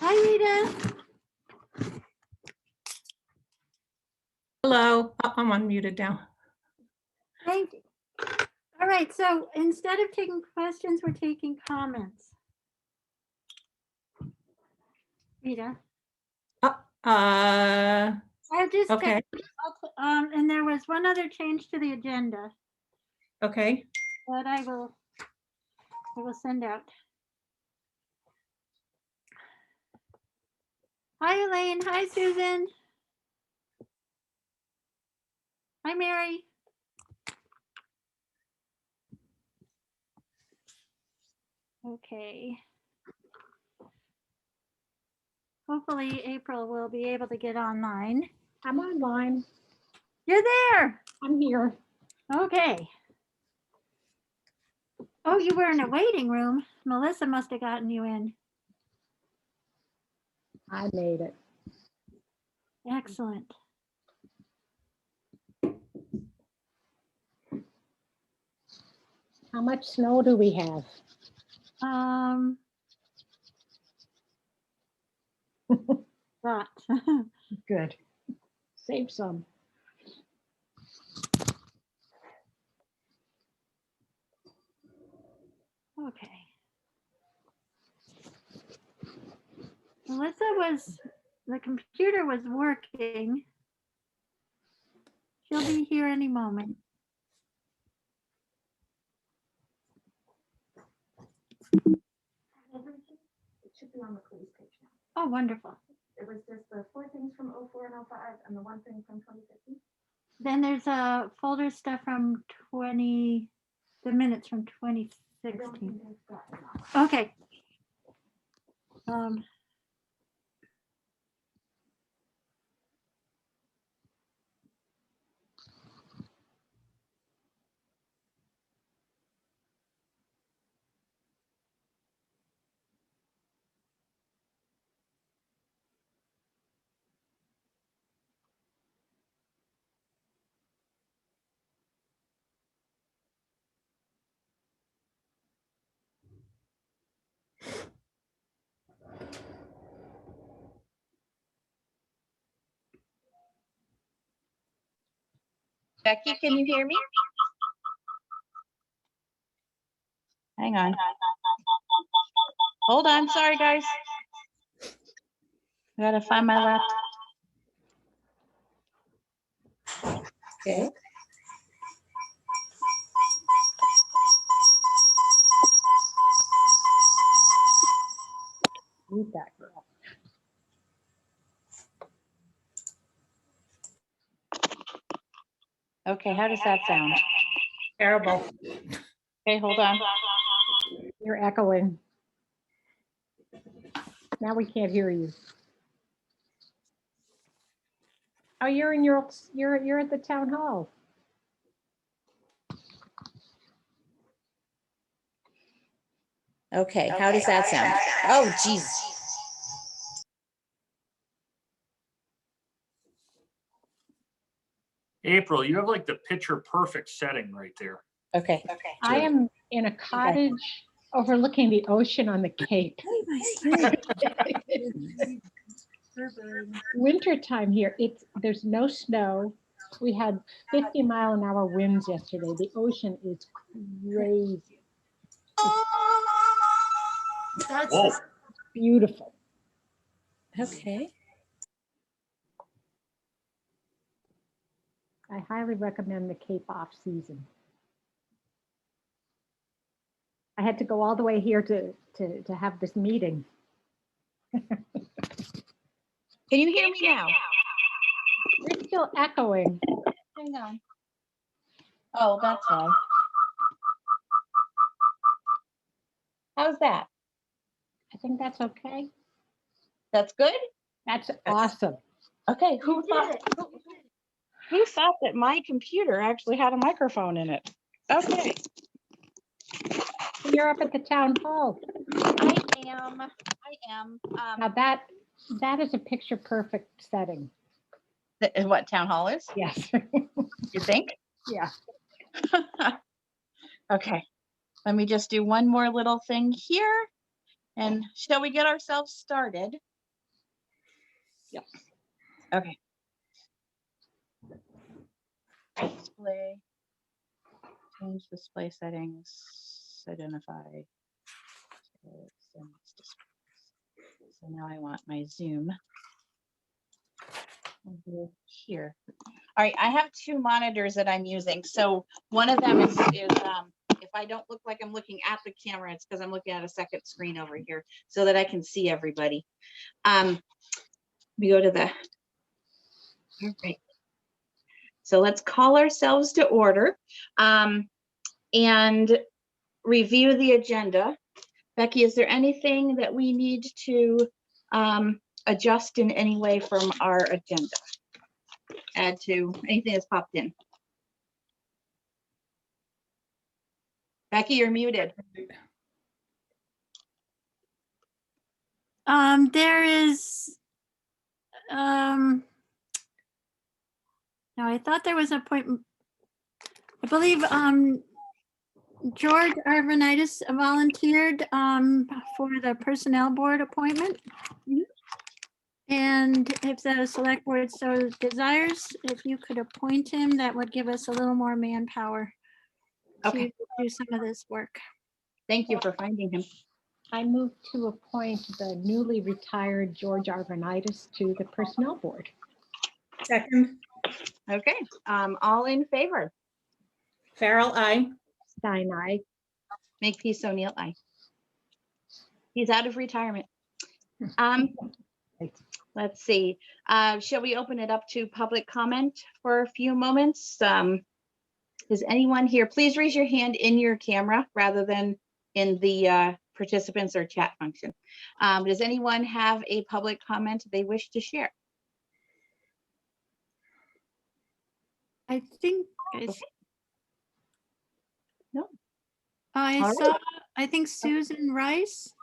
Hi, Rita. Hello, I'm unmuted now. Thank you. All right, so instead of taking questions, we're taking comments. Rita, Uh, I just okay, and there was one other change to the agenda okay. that I will send out. Hi, Elaine. Hi, Susan. Hi, Mary. Okay. Hopefully April will be able to get online. I'm online. You're there. I'm here. Okay. Oh, you were in a waiting room. Melissa must have gotten you in. I made it. Excellent. How much snow do we have? Lot. Good. Save some. Okay. The computer was working. She'll be here any moment. It should be on the police page now. Oh, wonderful. It was just the 4 things from 04 and 05 and the 1 thing from 2015. Then there's a folder stuff from the minutes from 2016. Okay. Becky, can you hear me? Hang on. Hold on, sorry guys. I gotta find my laptop. Okay. Read that girl. Okay, how does that sound? Terrible. Okay, hold on. You're echoing. Now we can't hear you. Oh, you're at the town hall. Okay, how does that sound? Oh, geez. April, you have like the picture perfect setting right there. Okay. I am in a cottage overlooking the ocean on the Cape. Winter time here. There's no snow. We had 50-mile-an-hour winds yesterday. The ocean is crazy. That's Whoa. Beautiful. Okay. I highly recommend the Cape off season. I had to go all the way here to have this meeting. Can you hear me now? We're still echoing. Hang on. Oh, that's why. How's that? I think that's okay. That's good? That's awesome. Okay, who thought that my computer actually had a microphone in it? Okay. You're up at the town hall. I am. Now that is a picture perfect setting. What town hall is? Yes. You think? Yeah. Okay. Let me just do one more little thing here. And shall we get ourselves started? Yep. Okay. Display. Change display settings. Identify. So now I want my Zoom over here. All right, I have two monitors that I'm using. So one of them is if I don't look like I'm looking at the camera, it's because I'm looking at a second screen over here so that I can see everybody. We go to the, all right. So let's call ourselves to order and review the agenda. Becky, is there anything that we need to adjust in any way from our agenda? Add to anything that's popped in? Becky, you're muted. There is, no, I thought there was an appointment. I believe, George Arvanitis volunteered, for the personnel board appointment. And if the select board so desires, if you could appoint him, that would give us a little more manpower Okay. to do some of this work. Thank you for finding him. I move to appoint the newly retired George Arvanitis to the Personnel Board. Second, Okay, all in favor? Farrell, I. Stein, aye. Makepeace O'Neill, aye. He's out of retirement. Let's see. Shall we open it up to public comment for a few moments? Is anyone here? Please raise your hand in your camera rather than in the participants or chat function. Does anyone have a public comment they wish to share? I think, No. I All saw, I think Susan Rice.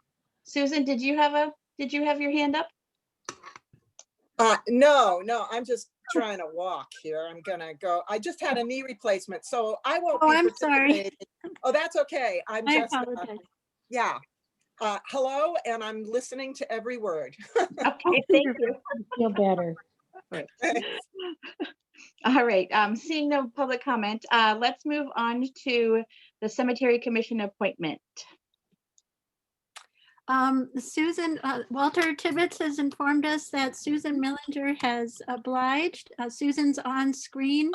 Susan, did you have your hand up? No, I'm just trying to walk here. I'm gonna go. I just had a knee replacement, so I won't Oh, be I'm sorry. participating. Oh, that's okay. I'm I just, apologize. yeah. Hello, and I'm listening to every word. Okay, thank you. Feel better. All right, seeing no public comment, let's move on to the Cemetery Commission appointment. Susan, Walter Tibbetts has informed us that Susan Millinger has obliged. Susan's on screen.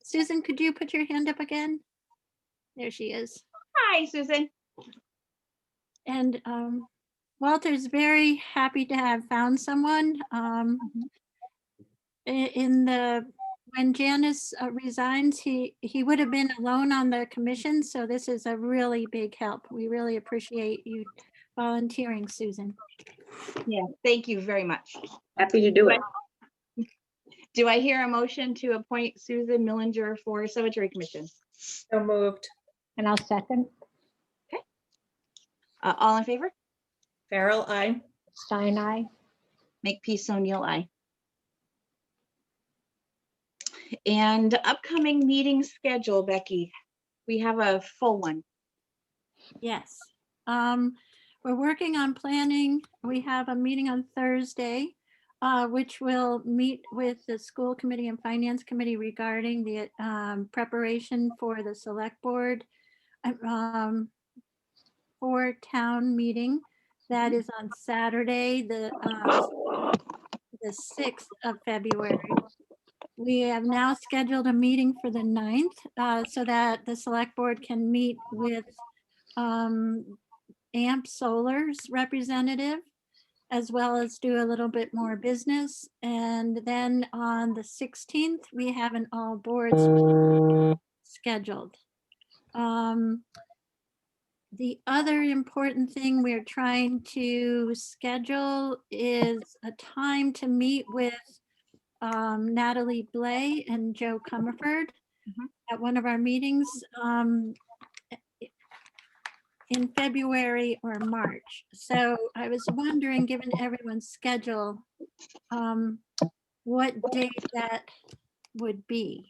Susan, could you put your hand up again? There she is. Hi, Susan. And Walter's very happy to have found someone. When Janice resigns, he would have been alone on the commission, so this is a really big help. We really appreciate you volunteering, Susan. Yeah, thank you very much. Happy to do it. Do I hear a motion to appoint Susan Millinger for Cemetery Commission? So moved. And I'll second. All in favor? Farrell, I. Stein, aye. Makepeace O'Neill, aye. And upcoming meeting schedule, Becky. We have a full one. Yes. We're working on planning. We have a meeting on Thursday, which will meet with the school committee and finance committee regarding the preparation for the select board for town meeting. That is on Saturday, the 6th of February. We have now scheduled a meeting for the 9th so that the select board can meet with AMP Solar's representative, as well as do a little bit more business. And then on the 16th, we have an all boards scheduled. The other important thing we're trying to schedule is a time to meet with Natalie Blay and Joe Comerford at one of our meetings in February or March. So I was wondering, given everyone's schedule, what date that would be.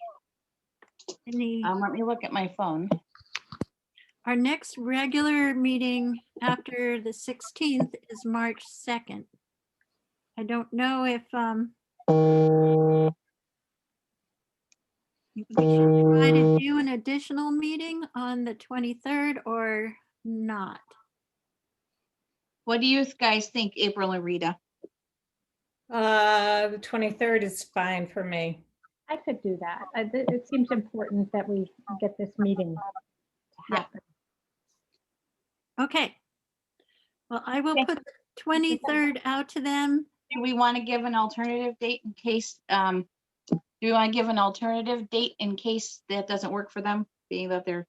Let me look at my phone. Our next regular meeting after the 16th is March 2nd. I don't know if we should try to do an additional meeting on the 23rd or not. What do you guys think, April and Rita? The 23rd is fine for me. I could do that. It seems important that we get this meeting to Yeah. happen. Okay. Well, I will Okay. put the 23rd out to them. Do we want to give an alternative date in case, do we want to give an alternative date in case that doesn't work for them, being that they're,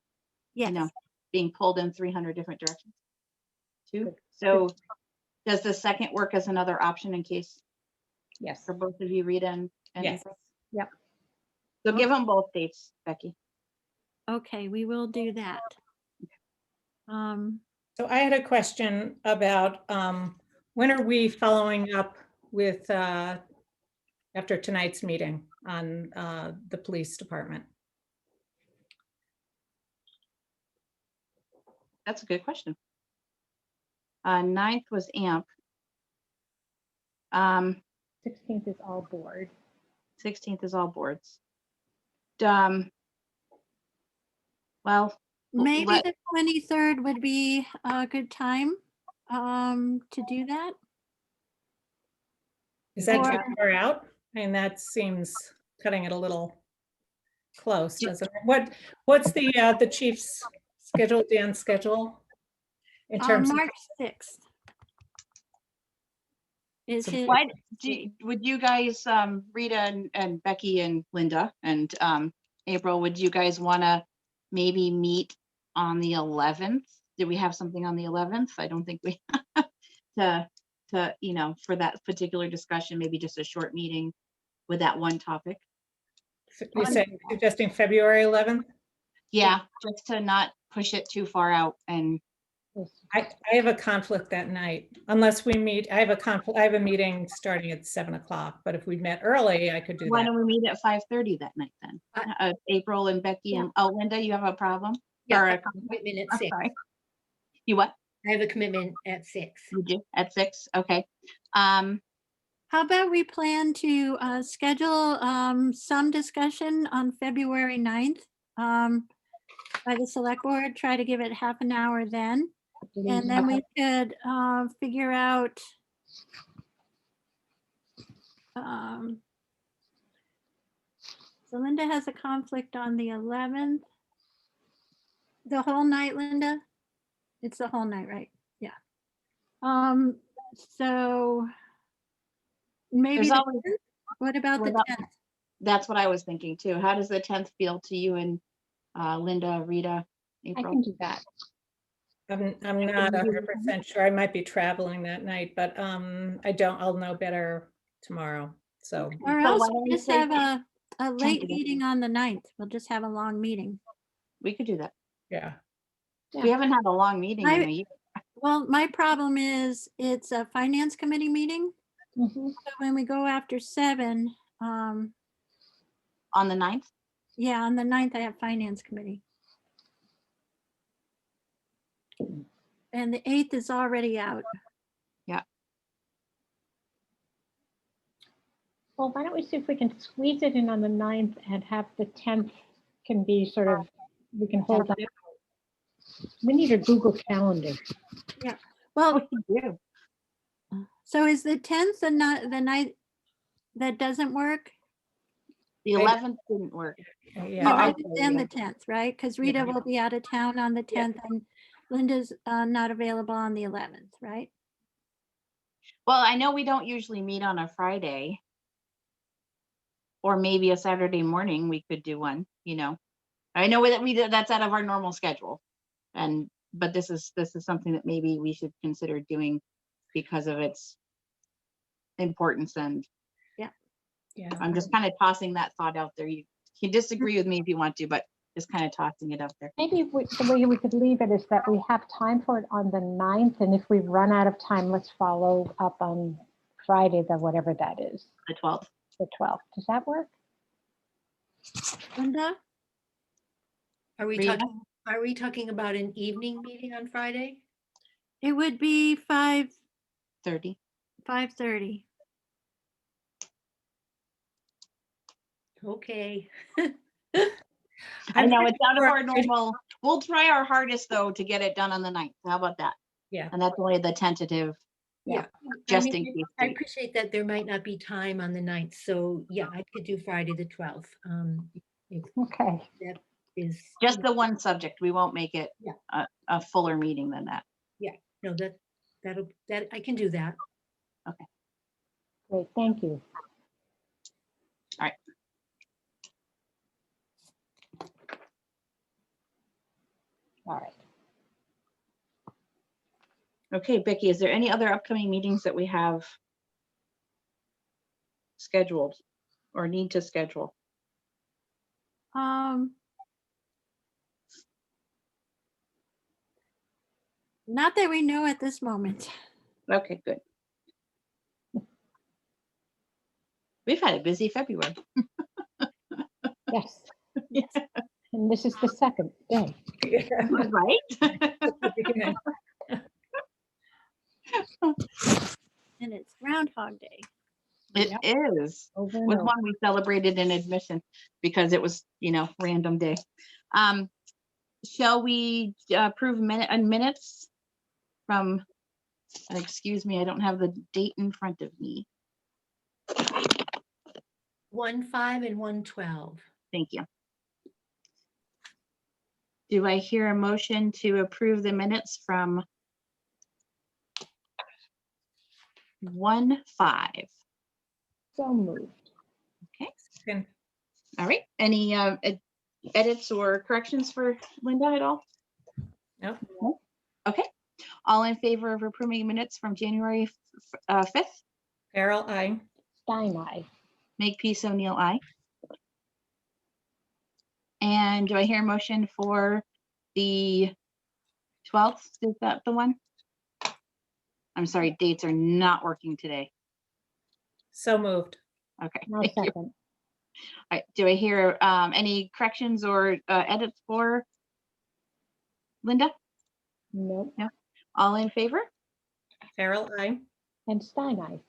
Yes. being pulled in 300 different directions? Two. Good. So does the second work as another option in case Yes. for both of you, Rita and Yes. April? Yep. So give them both dates, Becky. Okay, we will do that. So I had a question about when are we following up with, after tonight's meeting on the police department? That's a good question. 9th was AMP. 16th is all board. 16th is all boards. Well, Maybe let- the 23rd would be a good time to do that. Is that too Or- far out? I mean, that seems cutting it a little close, doesn't it? What's the chief's schedule, Dan's schedule? In terms of, March 6th. Is So it, would you guys, Rita and Becky and Linda and April, would you guys want to maybe meet on the 11th? Do we have something on the 11th? I don't think we to for that particular discussion, maybe just a short meeting with that one topic. you said suggesting February 11th? Yeah, just to not push it too far out. And I have a conflict that night, unless we meet, I have a meeting starting at 7 o'clock, but if we met early, I could do why that. don't we meet at 5:30 that night then? April and Becky and, oh, Linda, you have a problem? Yeah, Or I a have a commitment at I'm 6. sorry. You what? I have a commitment at 6. You do? At 6? Okay. how about we plan to schedule some discussion on February 9th by the select board, try to give it half an hour then. And then we could figure out so Linda has a conflict on the 11th. The whole night, Linda? It's the whole night, right? Yeah. So maybe There's the always- 10th? What about the Without- 10th? That's what I was thinking too. How does the 10th feel to you and Linda, Rita, I April? can do that. I'm not 100% sure. I might be traveling that night, but I'll know better tomorrow. So Or So else why don't we'll we just say have a late again? meeting on the 9th. We'll just have a long meeting. We could do that. yeah, We haven't had a long meeting in a year. Well, my problem is it's a finance committee meeting. Mhm. So when we go after 7, On the 9th? yeah, on the 9th, I have finance committee. And the 8th is already out. Well, why don't we see if we can squeeze it in on the 9th and have the 10th can be sort of, we can hold that. We need a Google Calendar. Well, Yeah. so is the 10th the night that doesn't work? The 11th didn't work. yeah. Oh, I- right, and the 10th, right? Because Rita will be out of town on the 10th and Linda's not available on the 11th, right? Well, I know we don't usually meet on a Friday. Or maybe a Saturday morning, we could do one, I know that that's out of our normal schedule. But this is something that maybe we should consider doing because of its importance. And Yeah. I'm just kind of tossing that thought out there. You can disagree with me if you want to, but just kind of tossing it out there. Maybe the way we could leave it is that we have time for it on the 9th, and if we run out of time, let's follow up on Friday, whatever that is, The 12th. the 12th. Does that work? Linda? Are we Rita? talking about an evening meeting on Friday? It would be 30. 5:30. Okay. I I'm know pretty it's out of sure our I- normal. We'll try our hardest though to get it done on the 9th. How about that? Yeah. And that's only the tentative, Yeah. just I in mean, case. I date. appreciate that there might not be time on the 9th. So yeah, I could do Friday the 12th. If Okay, that is. Just the one subject. We won't make it Yeah. a fuller meeting than that. No, that I can do that. great, thank you. All right. Okay, Becky, is there any other upcoming meetings that we have scheduled or need to schedule? Not that we know at this moment. Okay, good. We've had a busy February. Yes, and this is the second day. Yeah. Right? Beginning. And it's Groundhog Day. It is. Over and Was over. one we celebrated in admission because it was, random day. Shall we approve minutes from, excuse me, I don't have the date in front of me. 1/5 and 1/12. Thank you. Do I hear a motion to approve the minutes from 1/5? So moved. And All right. Any edits or corrections for Linda at all? no, No? Okay. All in favor of approving minutes from January 5th? Carol, I. Stein, aye. Makepeace O'Neill, aye. And do I hear a motion for the 12th? Is that the one? I'm sorry, dates are not working today. So moved. Okay. Now Thank you. second. All right. Do I hear any corrections or edits for Linda? Nope. All in favor? Carol, I. And Stein, aye.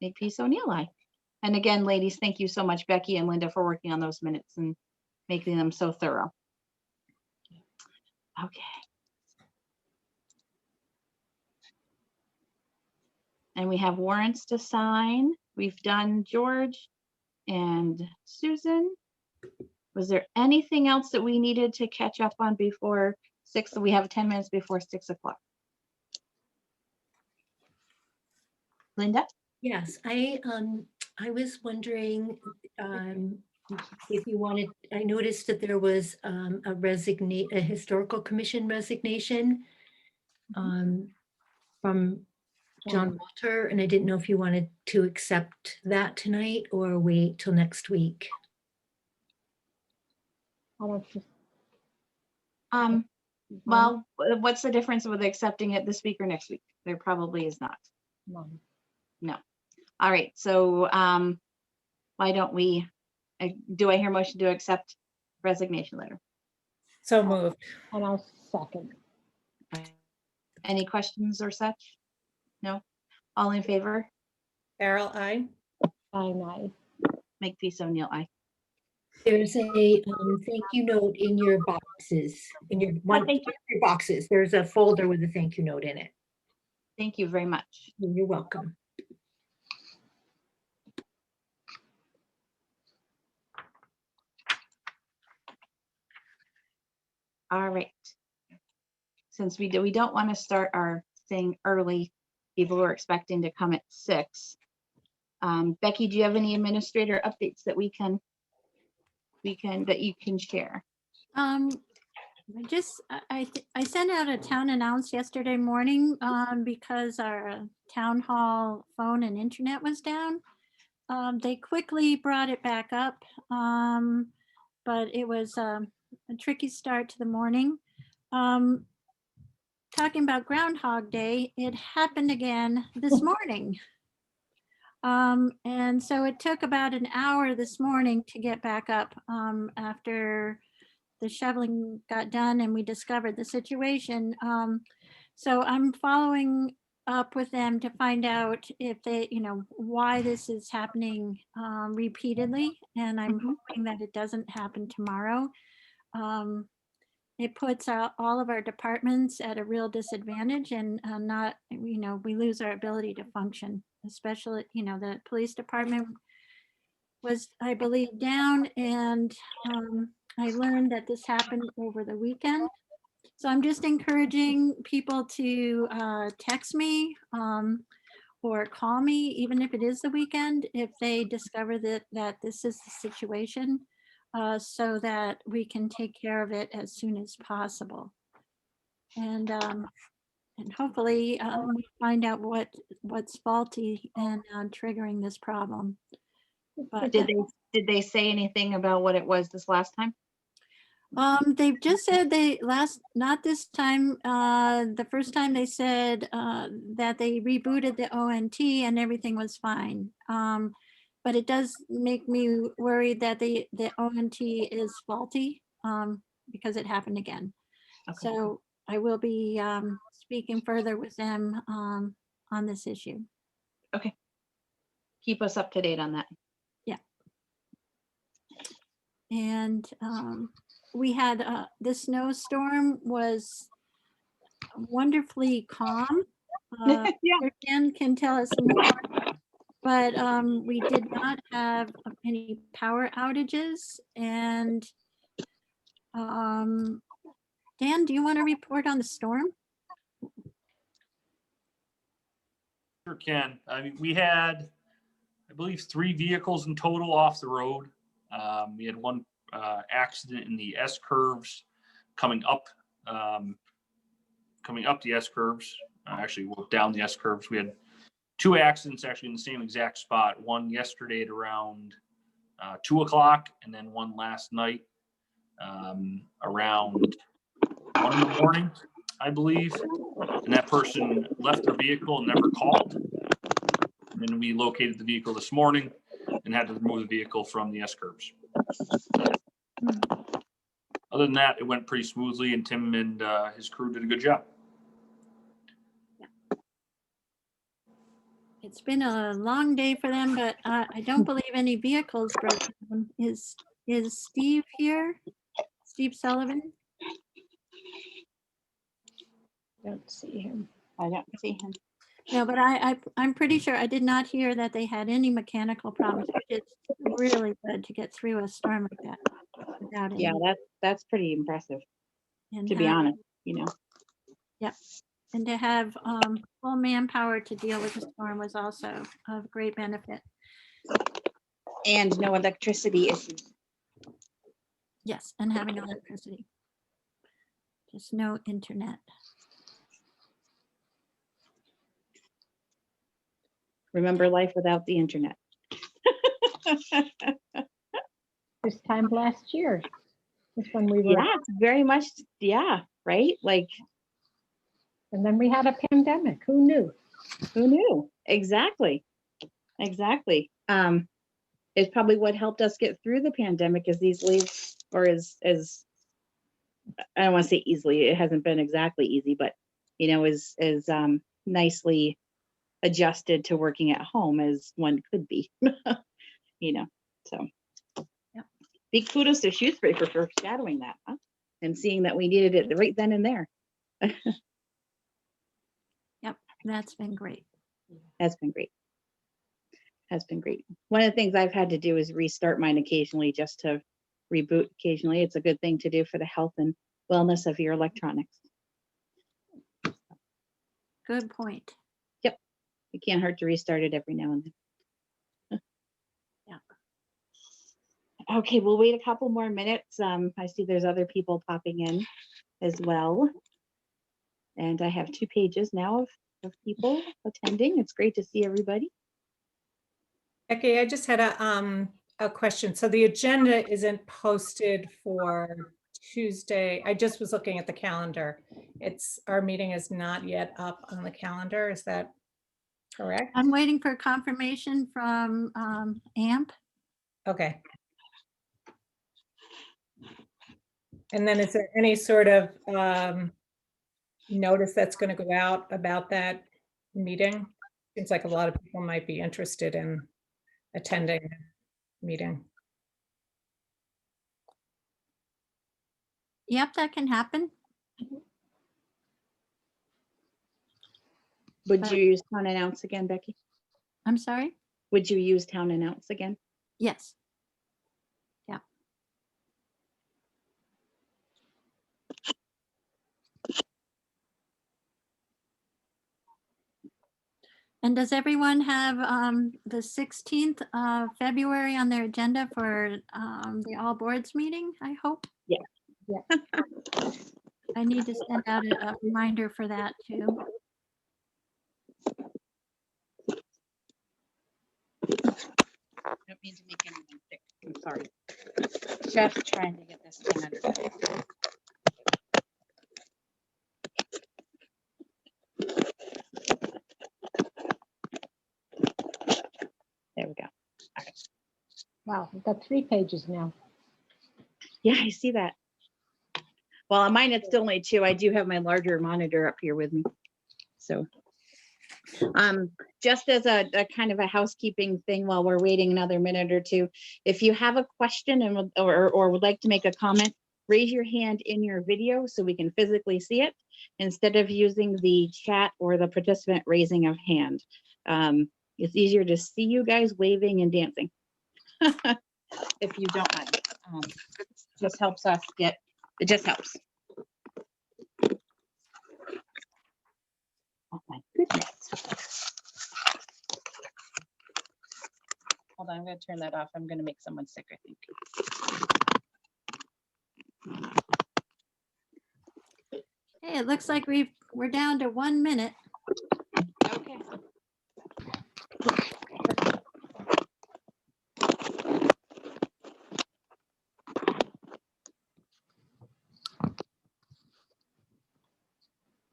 Makepeace O'Neill, aye. And again, ladies, thank you so much, Becky and Linda, for working on those minutes and making them so thorough. Okay. And we have warrants to sign. We've done George and Susan. Was there anything else that we needed to catch up on before 6? We have 10 minutes before 6 o'clock. Linda? Yes, I was wondering if you wanted, I noticed that there was a historical commission resignation from John Walter, and I didn't know if you wanted to accept that tonight or wait till next week. I don't just. Well, what's the difference with accepting it this week or next week? There probably is not. None. No. All right, so why don't we, do I hear a motion to accept resignation letter? So moved. And I'll second. Any questions or such? No? All in favor? Carol, I. Stein, aye. Makepeace O'Neill, aye. There's a thank you note in your boxes, in your one thank you. your boxes. There's a folder with a thank you note in it. Thank you very much. You're welcome. All right. Since we don't want to start our thing early, people were expecting to come at 6. Becky, do you have any administrator updates that that you can share? I sent out a town announce yesterday morning because our town hall phone and internet was down. They quickly brought it back up, but it was a tricky start to the morning. Talking about Groundhog Day, it happened again this morning. And so it took about an hour this morning to get back up after the shoveling got done and we discovered the situation. So I'm following up with them to find out if they, why this is happening repeatedly. And I'm hoping that it doesn't happen tomorrow. It puts all of our departments at a real disadvantage and not, we lose our ability to function, especially, the police department was, I believe, down, and I learned that this happened over the weekend. So I'm just encouraging people to text me or call me, even if it is the weekend, if they discover that this is the situation, so that we can take care of it as soon as possible. And hopefully we find out what's faulty and triggering this problem. But Did they say anything about what it was this last time? they've just said not this time, the first time they said that they rebooted the ONT and everything was fine. But it does make me worried that the ONT is faulty because it happened again. Okay. So I will be speaking further with them on this issue. Okay. Keep us up to date on that. And we had the snowstorm was wonderfully calm. Yeah. Ken can tell us more, but we did not have any power outages. And Dan, do you want to report on the storm? Sure can. I mean, we had, I believe, 3 vehicles in total off the road. We had one accident in the S curves coming up the S curves. Actually, well, down the S curves. We had 2 accidents actually in the same exact spot. One yesterday at around 2 o'clock, and then one last night around 1 in the morning, I believe. And that person left their vehicle and never called. And then we located the vehicle this morning and had to remove the vehicle from the S curves. Other than that, it went pretty smoothly, and Tim and his crew did a good job. It's been a long day for them, but I don't believe any vehicles broke down. Is Steve here? Steve Sullivan? Don't see him. I don't see him. No, but I'm pretty sure I did not hear that they had any mechanical problems. It's really good to get through a storm like that without any. Yeah, that's pretty impressive, and to be have- honest, Yep. And to have full manpower to deal with the storm was also of great benefit. And no electricity issues. Yes, and having electricity. Just no internet. Remember life without the internet. This time last year is when we were, Yeah, it's very much, right? Like, and then we had a pandemic. Who knew? who knew? Exactly. It's probably what helped us get through the pandemic as easily, or as I don't want to say easily, it hasn't been exactly easy, but as nicely adjusted to working at home as one could be. So Yep. Big kudos to Shutesbury for shadowing that, huh? And seeing that we needed it right then and there. Yep, that's been great. Has been great. One of the things I've had to do is restart mine occasionally, just to reboot occasionally. It's a good thing to do for the health and wellness of your electronics. Good point. It can't hurt to restart it every now and then. Yeah. Okay, we'll wait a couple more minutes. I see there's other people popping in as well. And I have 2 pages now of people attending. It's great to see everybody. Becky, I just had a question. So the agenda isn't posted for Tuesday. I just was looking at the calendar. Our meeting is not yet up on the calendar. Is that correct? I'm waiting for confirmation from AMP. Okay. And then is there any sort of notice that's going to go out about that meeting. Seems like a lot of people might be interested in attending the meeting. Yep, that can happen. Would you use town announce again, Becky? I'm sorry? Would you use town announce again? Yes. Yeah. And does everyone have the 16th of February on their agenda for the all boards meeting, I hope? Yeah. Yeah. I need to send out a reminder for that too. I don't mean to make anyone sick. I'm sorry. Just trying to get this thing under control. There we go. Wow, we've got 3 pages now. Yeah, I see that. Well, on mine, it's still only 2. I do have my larger monitor up here with me. So just as a kind of a housekeeping thing while we're waiting another minute or two, if you have a question and or would like to make a comment, raise your hand in your video so we can physically see it instead of using the chat or the participant raising of hand. It's easier to see you guys waving and dancing. If you don't mind, just helps us get, it just helps. Oh my goodness. Hold on, I'm gonna turn that off. I'm gonna make someone sick, I think. Hey, it looks like we're down to 1 minute. Okay.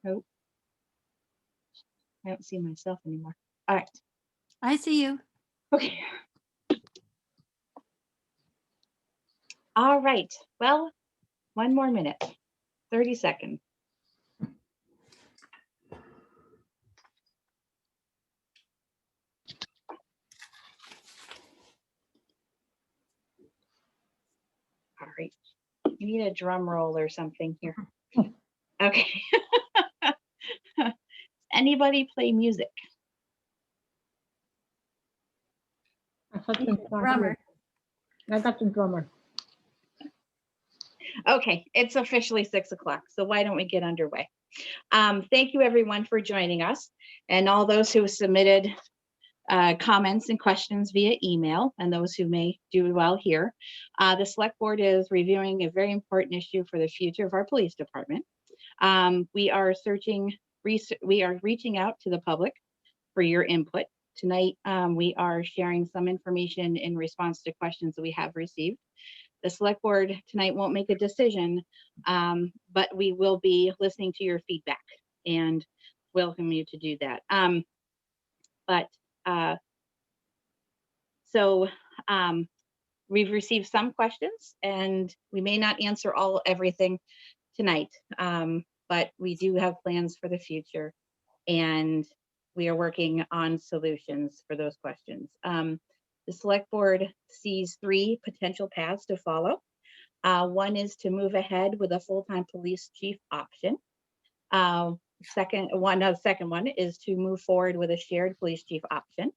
Nope. I don't see myself anymore. All right. I see you. Okay. All right. Well, 1 more minute, 30 seconds. All right. You need a drum roll or something here. Okay. Anybody play music? My husband's not Drummer. here. I got the drummer. Okay, it's officially 6 o'clock, so why don't we get underway? Thank you everyone for joining us and all those who submitted comments and questions via email and those who may do well here. The select board is reviewing a very important issue for the future of our police department. We are reaching out to the public for your input. Tonight, we are sharing some information in response to questions that we have received. The select board tonight won't make a decision, but we will be listening to your feedback and welcome you to do that. We've received some questions and we may not answer everything tonight, but we do have plans for the future and we are working on solutions for those questions. The select board sees 3 potential paths to follow. One is to move ahead with a full-time police chief option. Second one is to move forward with a shared police chief option.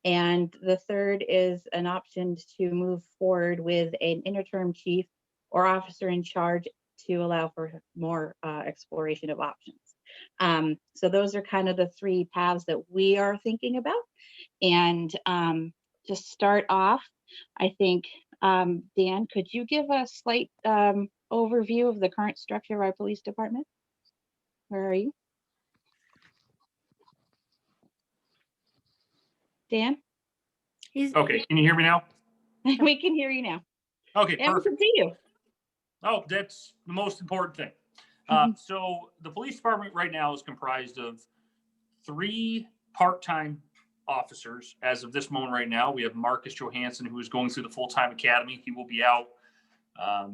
And the third is an option to move forward with an interim chief or officer in charge to allow for more exploration of options. So those are kind of the 3 paths that we are thinking about. And to start off, I think, Dan, could you give a slight overview of the current structure of our police department? Where are you? Dan? Okay, can you hear me now? We can hear you now. Okay, And we perfect. can see you. Oh, that's the most important thing. So the police department right now is comprised of 3 part-time officers. As of this moment right now, we have Marcus Johansson, who is going through the full-time academy. He will be out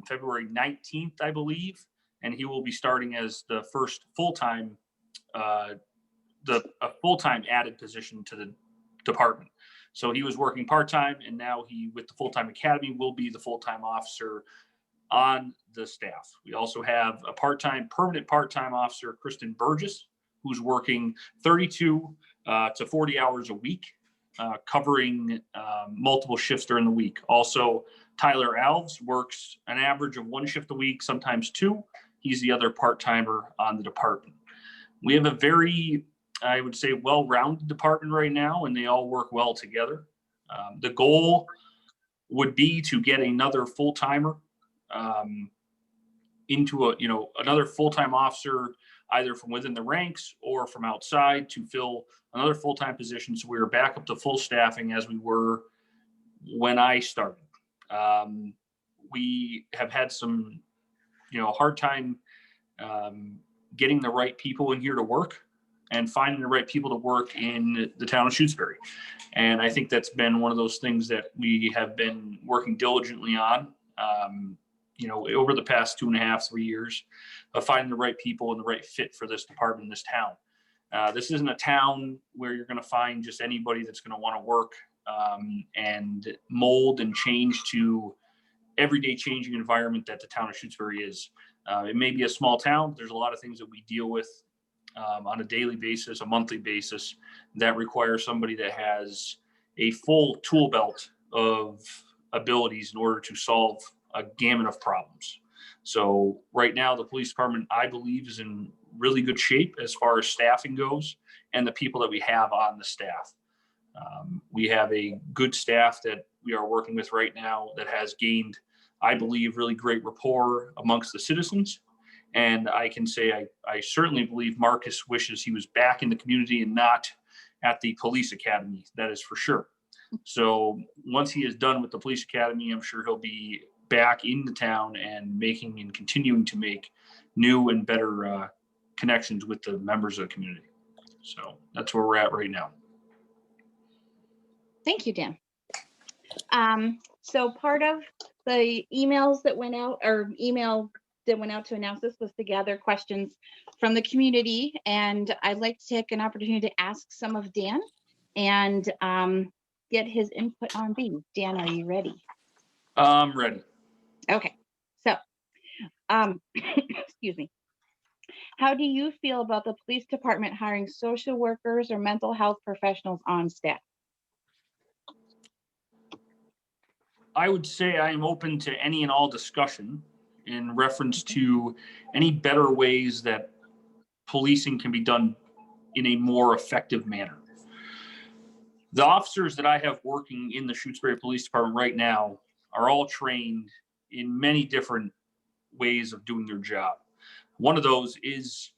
February 19th, I believe, and he will be starting as the first full-time a full-time added position to the department. So he was working part-time, and now he, with the full-time academy, will be the full-time officer on the staff. We also have a permanent part-time officer, Kristen Burgess, who's working 32 to 40 hours a week, covering multiple shifts during the week. Also, Tyler Alves works an average of 1 shift a week, sometimes 2. He's the other part-timer on the department. We have a very, I would say, well-rounded department right now, and they all work well together. The goal would be to get another full-timer into another full-time officer, either from within the ranks or from outside, to fill another full-time position. So we are back up to full staffing as we were when I started. We have had some, hard time getting the right people in here to work and finding the right people to work in the town of Shutesbury. And I think that's been one of those things that we have been working diligently on, over the past 2.5, 3 years, of finding the right people and the right fit for this department in this town. This isn't a town where you're going to find just anybody that's going to want to work and mold and change to everyday changing environment that the town of Shutesbury is. It may be a small town, but there's a lot of things that we deal with on a daily basis, a monthly basis, that require somebody that has a full tool belt of abilities in order to solve a gamut of problems. So right now, the police department, I believe, is in really good shape as far as staffing goes and the people that we have on the staff. We have a good staff that we are working with right now that has gained, I believe, really great rapport amongst the citizens. And I can say I certainly believe Marcus wishes he was back in the community and not at the police academy. That is for sure. So once he is done with the police academy, I'm sure he'll be back in the town and making and continuing to make new and better connections with the members of the community. So that's where we're at right now. Thank you, Dan. So part of the emails that went out, or email that went out to announce this, was to gather questions from the community. And I'd like to take an opportunity to ask some of Dan and get his input on these. Dan, are you ready? I'm ready. Okay, so excuse me. How do you feel about the police department hiring social workers or mental health professionals on staff? I would say I am open to any and all discussion in reference to any better ways that policing can be done in a more effective manner. The officers that I have working in the Shutesbury Police Department right now are all trained in many different ways of doing their job. One of those is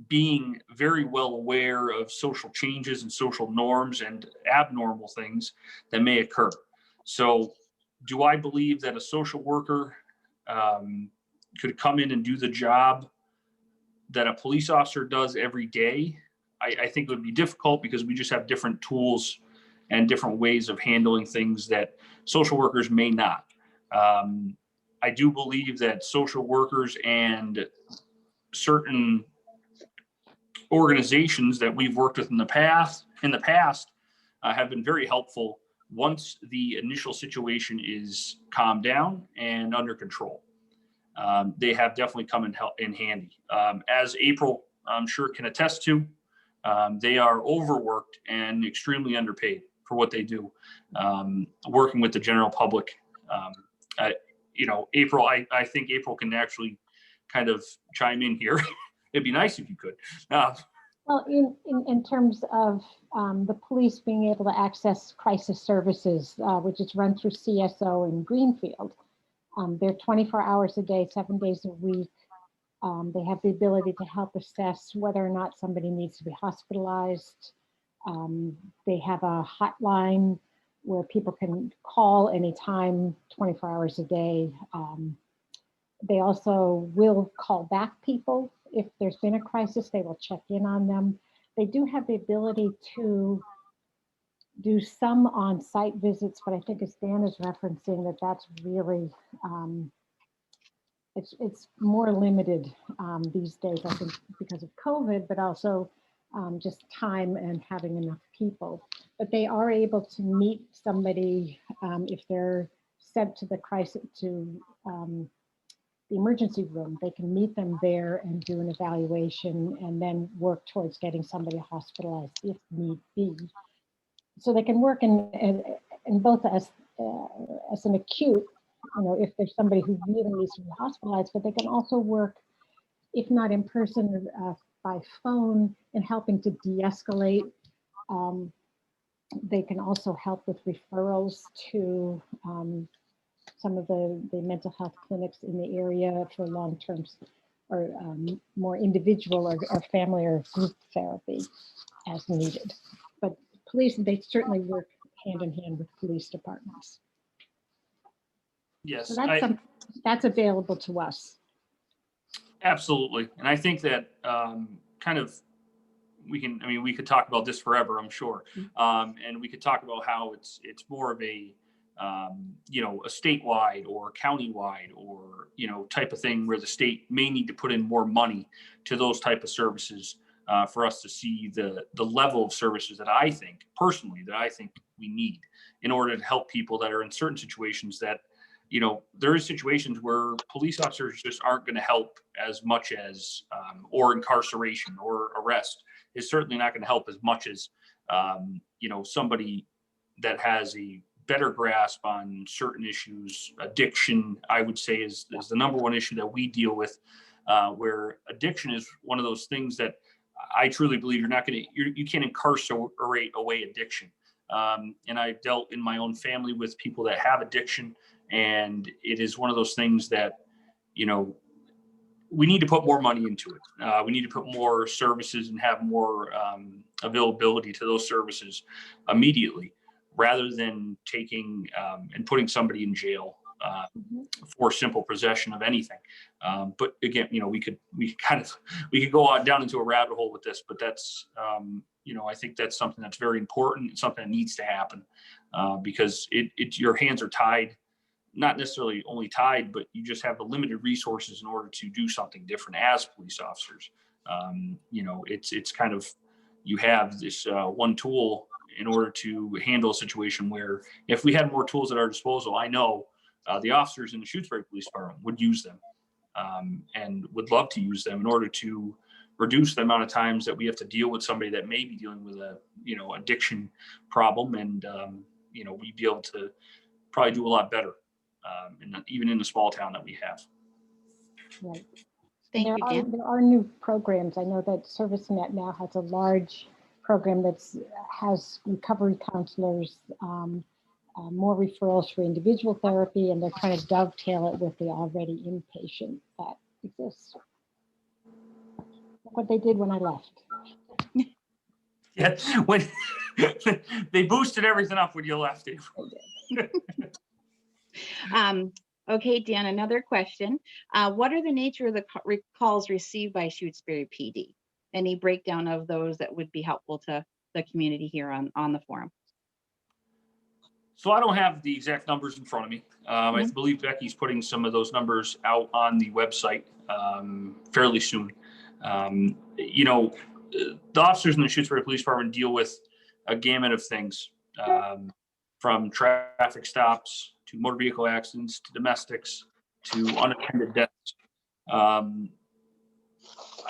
being very well aware of social changes and social norms and abnormal things that may occur. So do I believe that a social worker could come in and do the job that a police officer does every day? I think it would be difficult because we just have different tools and different ways of handling things that social workers may not. I do believe that social workers and certain organizations that we've worked with in the past have been very helpful once the initial situation is calmed down and under control. They have definitely come in handy. As April, I'm sure, can attest to, they are overworked and extremely underpaid for what they do, working with the general public. April, I think April can actually kind of chime in here. It'd be nice if you could. Well, in terms of the police being able to access crisis services, which is run through CSO in Greenfield, they're 24 hours a day, 7 days a week. They have the ability to help assess whether or not somebody needs to be hospitalized. They have a hotline where people can call anytime, 24 hours a day. They also will call back people. If there's been a crisis, they will check in on them. They do have the ability to do some on-site visits, but I think as Dan is referencing, that's really, it's more limited these days, I think, because of COVID, but also just time and having enough people. But they are able to meet somebody if they're sent to the crisis, to the emergency room. They can meet them there and do an evaluation and then work towards getting somebody hospitalized if need be. So they can work in both as an acute, if there's somebody who really needs to be hospitalized, but they can also work, if not in person, by phone, and helping to de-escalate. They can also help with referrals to some of the mental health clinics in the area for long-term or more individual or family or group therapy as needed. But police, they certainly work hand in hand with police departments. Yes, So that's available to us. absolutely. And I think that kind of we could talk about this forever, I'm sure. And we could talk about how it's more of a a statewide or countywide or type of thing where the state may need to put in more money to those type of services for us to see the level of services that I think personally we need in order to help people that are in certain situations that there is situations where police officers just aren't going to help as much as or incarceration or arrest is certainly not going to help as much as somebody that has a better grasp on certain issues. Addiction, I would say, is the number one issue that we deal with, where addiction is one of those things that I truly believe you can't incarcerate away addiction. And I've dealt in my own family with people that have addiction, and it is one of those things that, we need to put more money into it. We need to put more services and have more availability to those services immediately, rather than taking and putting somebody in jail for simple possession of anything. But again, we could go on down into a rabbit hole with this, but that's, I think that's something that's very important. It's something that needs to happen because your hands are tied, not necessarily only tied, but you just have the limited resources in order to do something different as police officers. It's kind of, you have this one tool in order to handle a situation where if we had more tools at our disposal, I know the officers in the Shutesbury Police Department would use them and would love to use them in order to reduce the amount of times that we have to deal with somebody that may be dealing with a, addiction problem. And, we'd be able to probably do a lot better even in the small town that we have. Right. Thank you, Dan. There are new programs. I know that ServiceNet now has a large program that has recovery counselors, more referrals for individual therapy, and they're trying to dovetail it with the already inpatient that exists. What they did when I left. Yeah, when they boosted everything up when you left it. Okay, Dan, another question. What are the nature of the calls received by Shutesbury PD? Any breakdown of those that would be helpful to the community here on the forum? So I don't have the exact numbers in front of me. I believe Becky's putting some of those numbers out on the website fairly soon. The officers in the Shutesbury Police Department deal with a gamut of things, from traffic stops to motor vehicle accidents to domestics to unattended deaths. I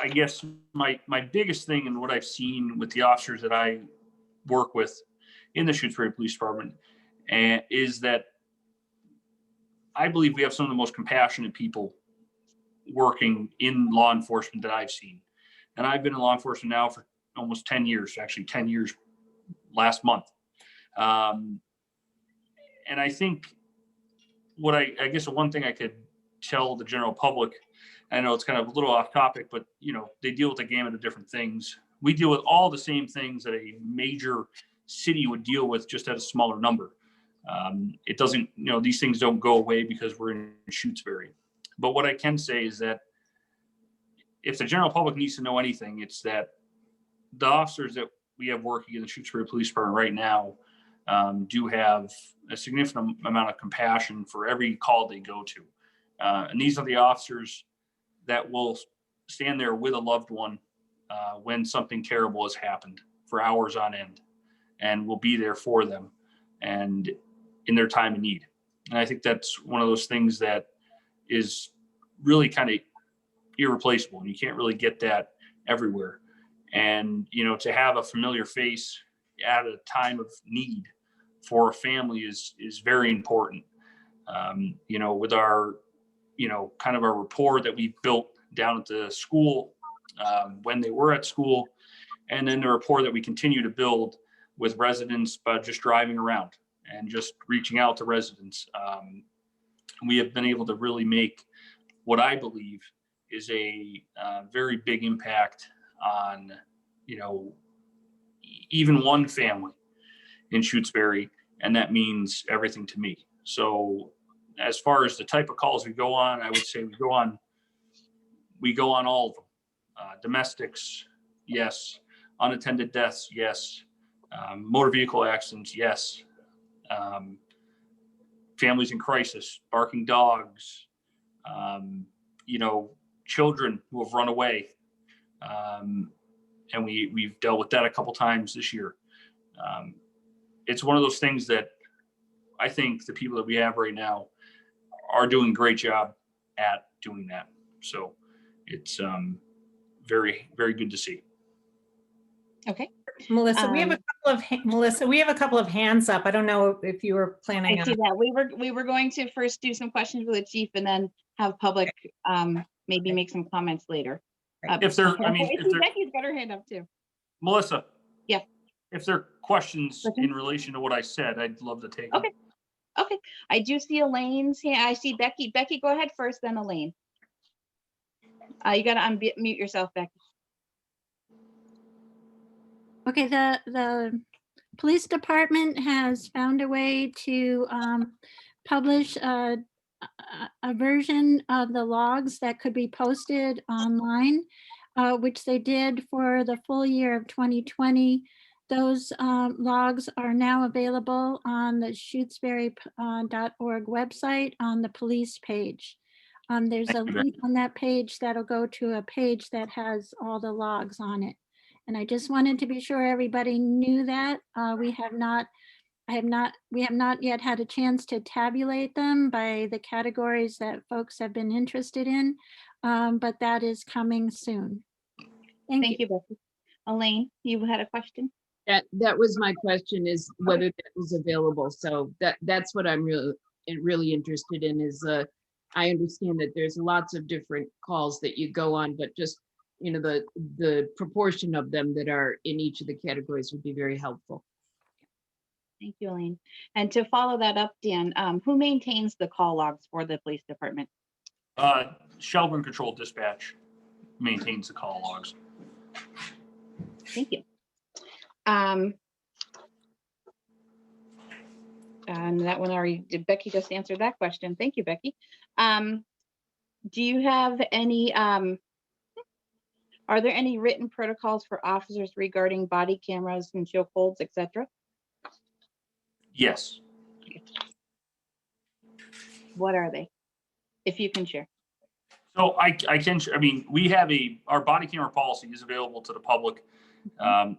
guess my biggest thing and what I've seen with the officers that I work with in the Shutesbury Police Department is that I believe we have some of the most compassionate people working in law enforcement that I've seen. And I've been in law enforcement now for almost 10 years, actually 10 years last month. And I think what I guess the one thing I could tell the general public, I know it's kind of a little off topic, but they deal with a gamut of different things. We deal with all the same things that a major city would deal with, just at a smaller number. It doesn't, these things don't go away because we're in Shutesbury. But what I can say is that if the general public needs to know anything, it's that the officers that we have working in the Shutesbury Police Department right now do have a significant amount of compassion for every call they go to. And these are the officers that will stand there with a loved one when something terrible has happened for hours on end, and will be there for them and in their time of need. And I think that's one of those things that is really kind of irreplaceable, and you can't really get that everywhere. And, you know, to have a familiar face at a time of need for a family is very important. You know, with our, you know, kind of our rapport that we built down at the school when they were at school, and then the rapport that we continue to build with residents by just driving around and just reaching out to residents. We have been able to really make what I believe is a very big impact on, you know, even one family in Shutesbury, and that means everything to me. So as far as the type of calls we go on, I would say we go on all of them. Domestics, yes. Unattended deaths, yes. Motor vehicle accidents, yes. Families in crisis, barking dogs, you know, children who have run away. And we've dealt with that a couple times this year. It's one of those things that I think the people that we have right now are doing a great job at doing that. So it's very, very good to see. Okay. Melissa, we have a couple of hands up. I don't know if you were planning I on. see that. We were going to first do some questions with the chief and then have public maybe make some comments later. If there, I mean, if there, Becky's got her hand up too. Melissa. Yeah. If there are questions in relation to what I said, I'd love to take them. Okay. Okay. I do see Elaine's hand. I see Becky. Becky, go ahead first, then Elaine. You got to unmute yourself, Becky. Okay, the police department has found a way to publish a version of the logs that could be posted online, which they did for the full year of 2020. Those logs are now available on the shutesbury.org website on the police page. There's a link on that page that'll go to a page that has all the logs on it. And I just wanted to be sure everybody knew that. We have not yet had a chance to tabulate them by the categories that folks have been interested in, but that is coming soon. Thank you, Becky. Elaine, you had a question? That was my question, is whether that was available. So that's what I'm really interested in is I understand that there's lots of different calls that you go on, but just, you know, the proportion of them that are in each of the categories would be very helpful. Thank you, Elaine. And to follow that up, Dan, who maintains the call logs for the police department? Shelburne Control Dispatch maintains the call logs. Thank you. And that one already, did Becky just answer that question? Thank you, Becky. Do you have any, are there any written protocols for officers regarding body cameras and chokeholds, etc.? Yes. What are they? If you can share. So I mean, we have our body camera policy is available to the public.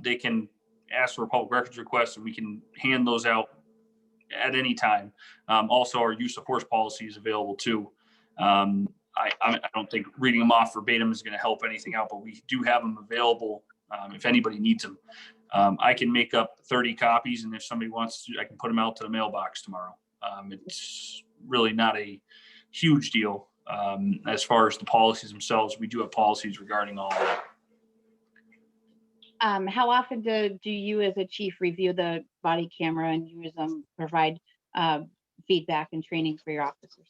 They can ask for a public records request and we can hand those out at any time. Also, our use of force policy is available too. I don't think reading them off verbatim is going to help anything out, but we do have them available if anybody needs them. I can make up 30 copies, and if somebody wants to, I can put them out to the mailbox tomorrow. It's really not a huge deal. As far as the policies themselves, we do have policies regarding all of that. How often do you as a chief review the body camera and use them, provide feedback and training for your officers?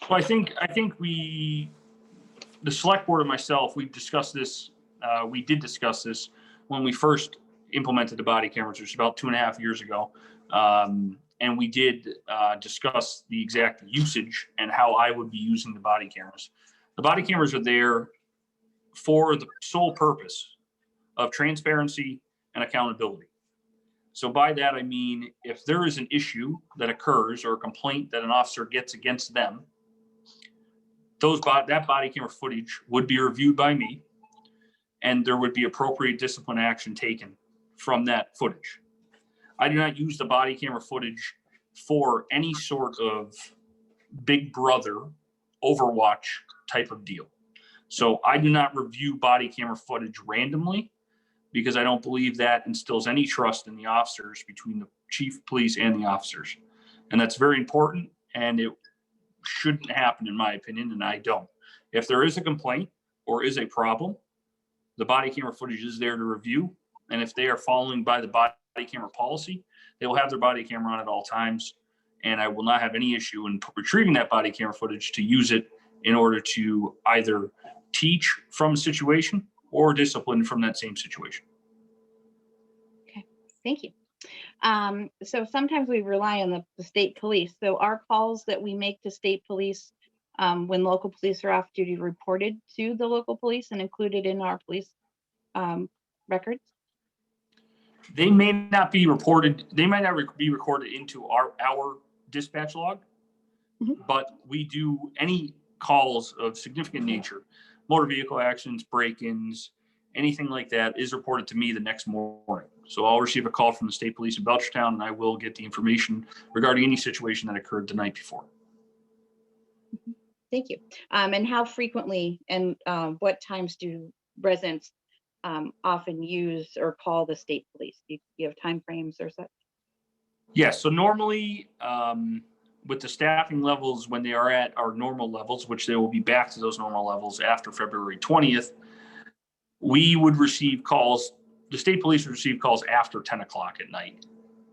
So I think the select board and myself, we've discussed this. We did discuss this when we first implemented the body cameras, which was about 2.5 years ago. And we did discuss the exact usage and how I would be using the body cameras. The body cameras are there for the sole purpose of transparency and accountability. So by that, I mean, if there is an issue that occurs or a complaint that an officer gets against them, that body camera footage would be reviewed by me. and there would be appropriate discipline action taken from that footage. I do not use the body camera footage for any sort of Big Brother Overwatch type of deal. So I do not review body camera footage randomly, because I don't believe that instills any trust in the officers between the chief of police and the officers. And that's very important, and it shouldn't happen in my opinion, and I don't. If there is a complaint or is a problem, the body camera footage is there to review. And if they are following by the body camera policy, they will have their body camera on at all times. And I will not have any issue in retrieving that body camera footage to use it in order to either teach from a situation or discipline from that same situation. Okay, thank you. So sometimes we rely on the state police. So our calls that we make to state police when local police are off duty reported to the local police and included in our police records? They may not be reported, they might not be recorded into our dispatch log, but we do any calls of significant nature, motor vehicle accidents, break-ins, anything like that is reported to me the next morning. So I'll receive a call from the state police in Belchertown, and I will get the information regarding any situation that occurred the night before. Thank you. And how frequently and what times do residents often use or call the state police? Do you have timeframes or such? Yes, so normally with the staffing levels, when they are at our normal levels, which they will be back to those normal levels after February 20th, we would receive calls, the state police would receive calls after 10 o'clock at night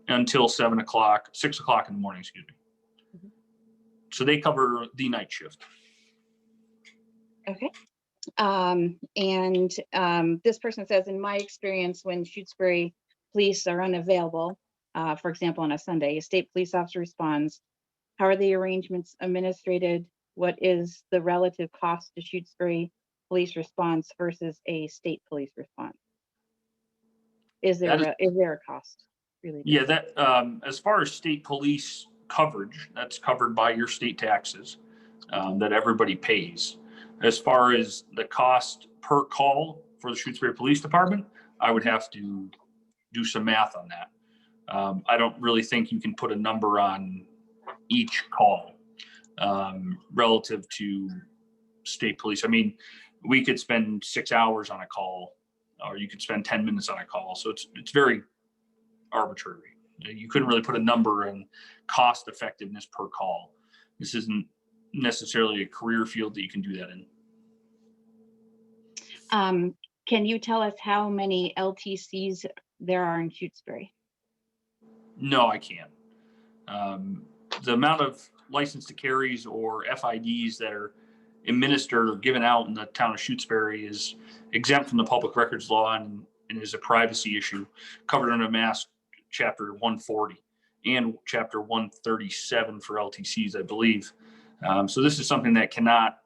until 7 o'clock, 6 o'clock in the morning, excuse me. So they cover the night shift. Okay. This person says, in my experience, when Shutesbury police are unavailable, for example, on a Sunday, a state police officer responds. How are the arrangements administrated? What is the relative cost to Shutesbury police response versus a state police response? Is there a cost? Really? Yeah, that as far as state police coverage, that's covered by your state taxes that everybody pays. As far as the cost per call for the Shutesbury Police Department, I would have to do some math on that. I don't really think you can put a number on each call relative to state police. I mean, we could spend 6 hours on a call, or you could spend 10 minutes on a call. So it's very arbitrary. You couldn't really put a number on cost effectiveness per call. This isn't necessarily a career field that you can do that in. Can you tell us how many LTCs there are in Shutesbury? No, I can't. The amount of license to carries or FIDs that are administered or given out in the town of Shutesbury is exempt from the public records law and is a privacy issue covered under Mass Chapter 140 and Chapter 137 for LTCs, I believe. So this is something that cannot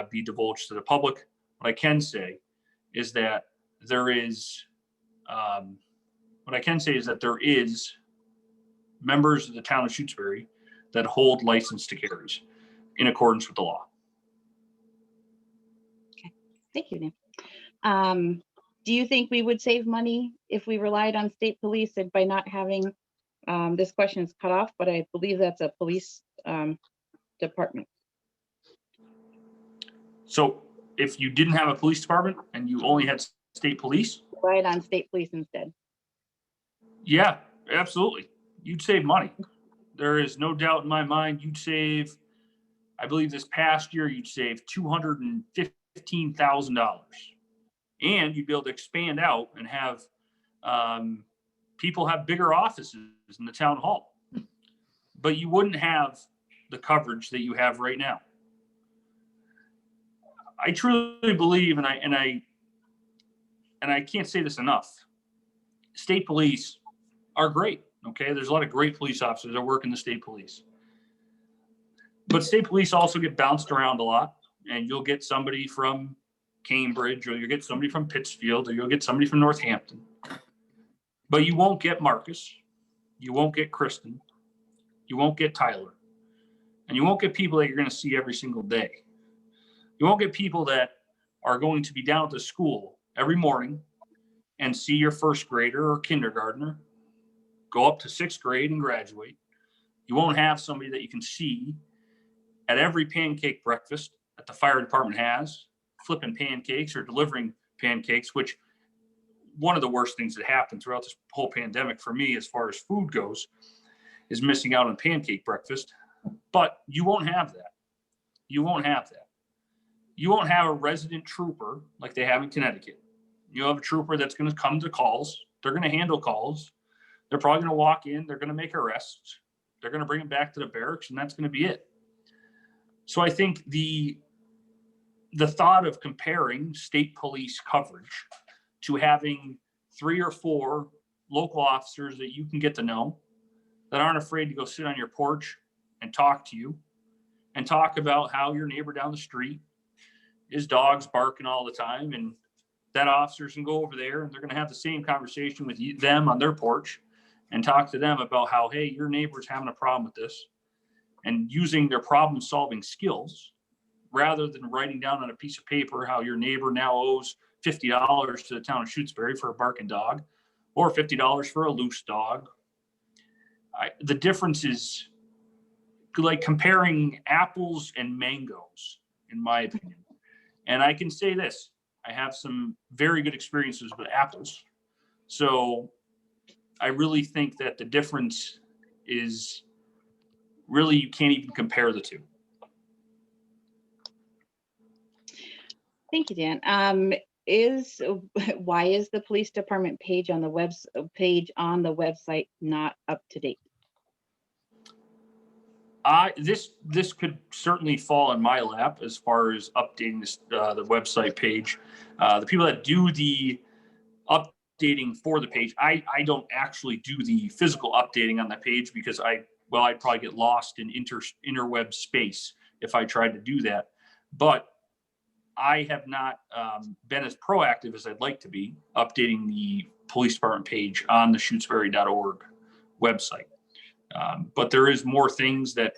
be divulged to the public. What I can say is that there is members of the town of Shutesbury that hold license to carries in accordance with the law. Okay, thank you, Dan. Do you think we would save money if we relied on state police and by not having, this question is cut off, but I believe that's a police department. So if you didn't have a police department and you only had state police? Relied on state police instead. Yeah, absolutely. You'd save money. There is no doubt in my mind you'd save, I believe this past year, you'd save $215,000. And you'd be able to expand out and have people have bigger offices in the town hall. But you wouldn't have the coverage that you have right now. I truly believe, and I can't say this enough, state police are great. Okay, there's a lot of great police officers that work in the state police. But state police also get bounced around a lot, and you'll get somebody from Cambridge, or you'll get somebody from Pittsfield, or you'll get somebody from Northampton. But you won't get Marcus, you won't get Kristen, you won't get Tyler, and you won't get people that you're going to see every single day. You won't get people that are going to be down at the school every morning and see your first grader or kindergartner go up to 6th grade and graduate. You won't have somebody that you can see at every pancake breakfast that the fire department has, flipping pancakes or delivering pancakes, which one of the worst things that happened throughout this whole pandemic for me, as far as food goes, is missing out on pancake breakfast. But you won't have that. You won't have that. You won't have a resident trooper like they have in Connecticut. You have a trooper that's going to come to calls. They're going to handle calls. They're probably going to walk in. They're going to make arrests. They're going to bring them back to the barracks, and that's going to be it. So I think the thought of comparing state police coverage to having 3 or 4 local officers that you can get to know, that aren't afraid to go sit on your porch and talk to you and talk about how your neighbor down the street, his dog's barking all the time, and that officers can go over there and they're going to have the same conversation with them on their porch and talk to them about how, hey, your neighbor's having a problem with this, and using their problem solving skills rather than writing down on a piece of paper how your neighbor now owes $50 to the town of Shutesbury for a barking dog or $50 for a loose dog. The difference is like comparing apples and mangoes, in my opinion. And I can say this, I have some very good experiences with apples. So I really think that the difference is really, you can't even compare the two. Thank you, Dan. Why is the police department page on the website not up to date? This could certainly fall in my lap as far as updating this, the website page. The people that do the updating for the page, I don't actually do the physical updating on the page because I'd probably get lost in interweb space if I tried to do that. But I have not been as proactive as I'd like to be updating the police department page on the shutesbury.org website. But there is more things that,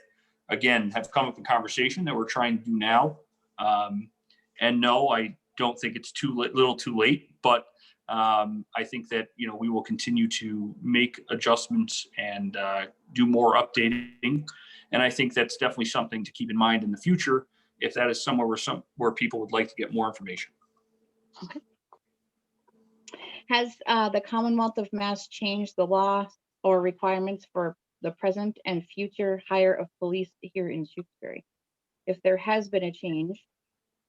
again, have come up in conversation that we're trying to do now. And no, I don't think it's too late, but I think that, we will continue to make adjustments and do more updating. And I think that's definitely something to keep in mind in the future, if that is somewhere where people would like to get more information. Okay. Has the Commonwealth of Mass changed the law or requirements for the present and future hire of police here in Shutesbury? If there has been a change,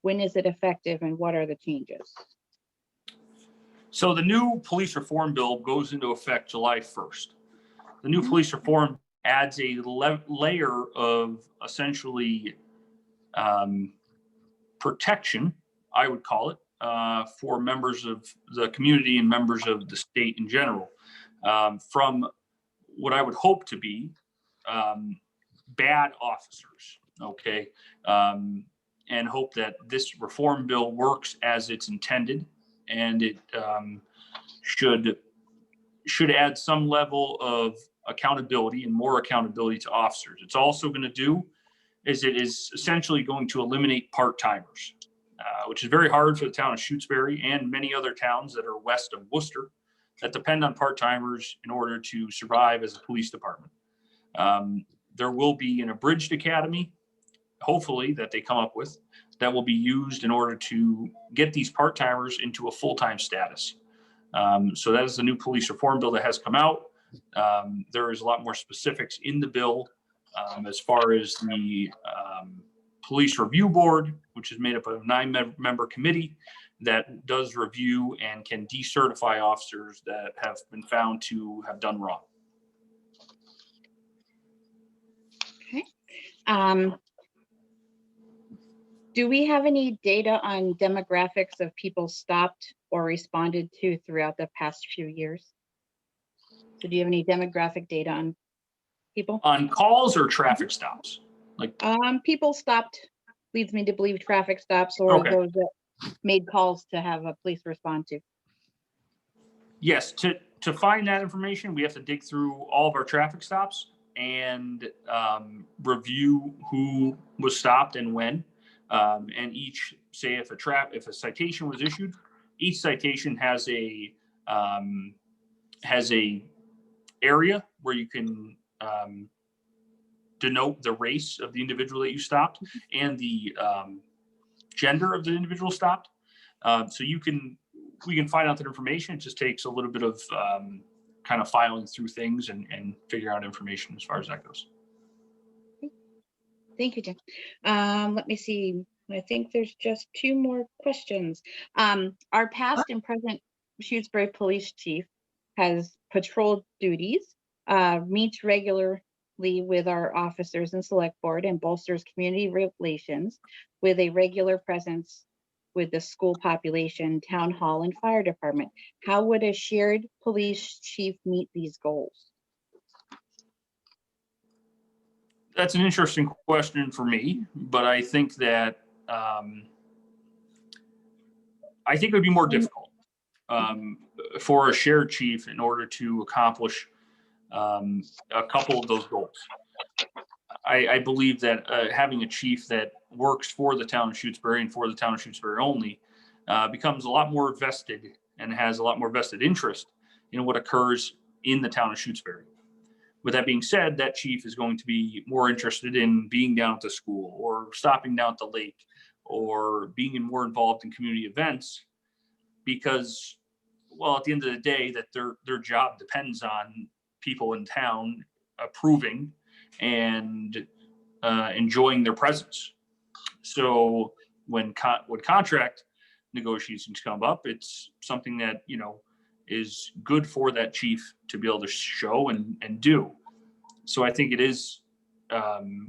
when is it effective and what are the changes? So the new police reform bill goes into effect July 1st. The new police reform adds a layer of essentially protection, I would call it, for members of the community and members of the state in general, from what I would hope to be bad officers, okay? And hope that this reform bill works as it's intended, and it should add some level of accountability and more accountability to officers. It's also going to do is it is essentially going to eliminate part-timers, which is very hard for the town of Shutesbury and many other towns that are west of Worcester that depend on part-timers in order to survive as a police department. There will be an abridged academy, hopefully, that they come up with that will be used in order to get these part-timers into a full-time status. So that is the new police reform bill that has come out. There is a lot more specifics in the bill as far as the police review board, which is made up of a 9-member committee that does review and can decertify officers that have been found to have done wrong. Okay. Do we have any data on demographics of people stopped or responded to throughout the past few years? So do you have any demographic data on people? On calls or traffic stops? Like people stopped leads me to believe traffic stops or Okay. those that made calls to have a police respond to. Yes, to find that information, we have to dig through all of our traffic stops and review who was stopped and when. And each, say if a citation was issued, each citation has a area where you can denote the race of the individual that you stopped and the gender of the individual stopped. So we can find out that information. It just takes a little bit of kind of filing through things and figure out information as far as that goes. Thank you, Jim. Let me see. I think there's just 2 more questions. Our past and present Shutesbury Police Chief has patrol duties, meets regularly with our officers and select board, and bolsters community relations with a regular presence with the school population, town hall, and fire department. How would a shared police chief meet these goals? That's an interesting question for me, but I think that it would be more difficult for a shared chief in order to accomplish a couple of those goals. I believe that having a chief that works for the town of Shutesbury and for the town of Shutesbury only becomes a lot more vested and has a lot more vested interest in what occurs in the town of Shutesbury. With that being said, that chief is going to be more interested in being down at the school or stopping down at the lake or being more involved in community events because, well, at the end of the day, that their job depends on people in town approving and enjoying their presence. So when contract negotiations come up, it's something that, is good for that chief to be able to show and do. So I think it is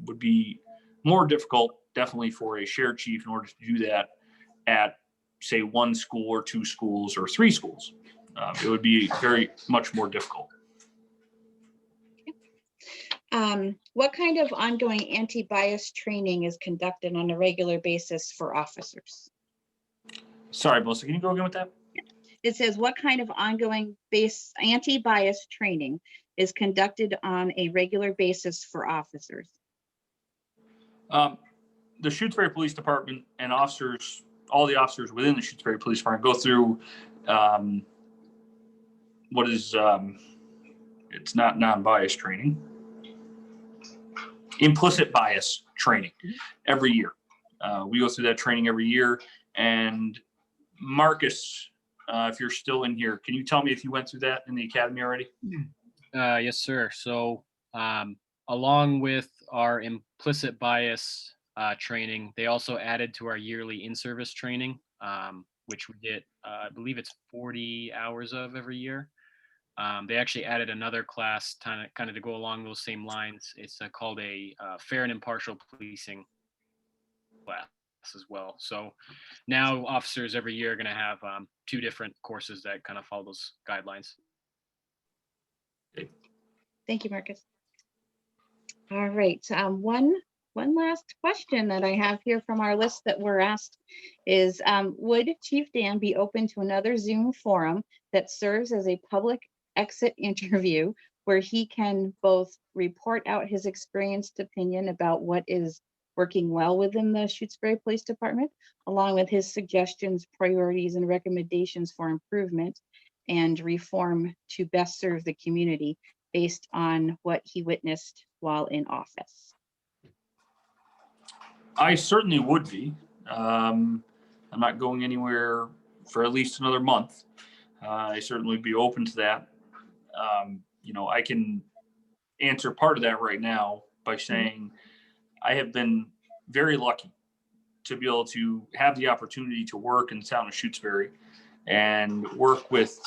would be more difficult definitely for a shared chief in order to do that at, say, 1 school or 2 schools or 3 schools. It would be very much more difficult. What kind of ongoing anti-bias training is conducted on a regular basis for officers? Sorry, Melissa, can you go again with that? It says, what kind of ongoing anti-bias training is conducted on a regular basis for officers? The Shutesbury Police Department and officers, all the officers within the Shutesbury Police Department go through what is, it's not non-bias training, implicit bias training every year. We go through that training every year. And Marcus, if you're still in here, can you tell me if you went through that in the academy already? Yes, sir. So along with our implicit bias training, they also added to our yearly in-service training, which we get, I believe it's 40 hours of every year. They actually added another class kind of to go along those same lines. It's called a fair and impartial policing class as well. So now officers every year are going to have 2 different courses that kind of follow those guidelines. Thank you, Marcus. All right. One last question that I have here from our list that we're asked is, would Chief Dan be open to another Zoom forum that serves as a public exit interview where he can both report out his experienced opinion about what is working well within the Shutesbury Police Department, along with his suggestions, priorities, and recommendations for improvement and reform to best serve the community based on what he witnessed while in office? I certainly would be. I'm not going anywhere for at least another month. I certainly would be open to that. I can answer part of that right now by saying I have been very lucky to be able to have the opportunity to work in the town of Shutesbury and work with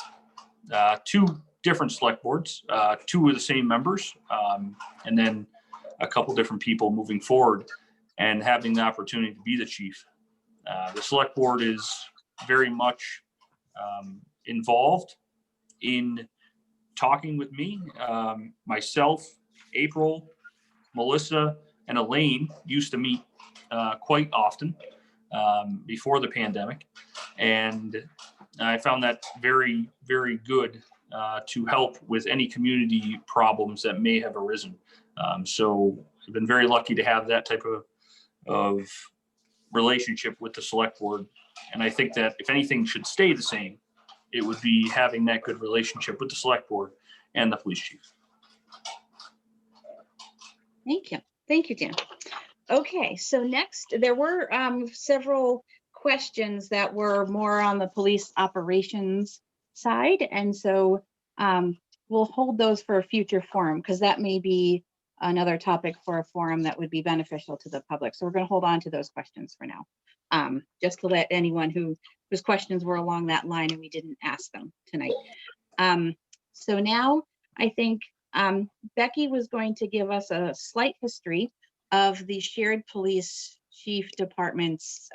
2 different select boards, 2 of the same members, and then a couple different people moving forward and having the opportunity to be the chief. The select board is very much involved in talking with me. Myself, April, Melissa, and Elaine used to meet quite often before the pandemic. And I found that very, very good to help with any community problems that may have arisen. So I've been very lucky to have that type of relationship with the select board And I think that if anything should stay the same, it would be having that good relationship with the select board and the police chief. Thank you. Thank you, Dan. Okay, so next, there were several questions that were more on the police operations side. And so we'll hold those for a future forum because that may be another topic for a forum that would be beneficial to the public. So we're going to hold on to those questions for now, just to let anyone whose questions were along that line and we didn't ask them tonight. So now I think Becky was going to give us a slight history of the shared police chief departments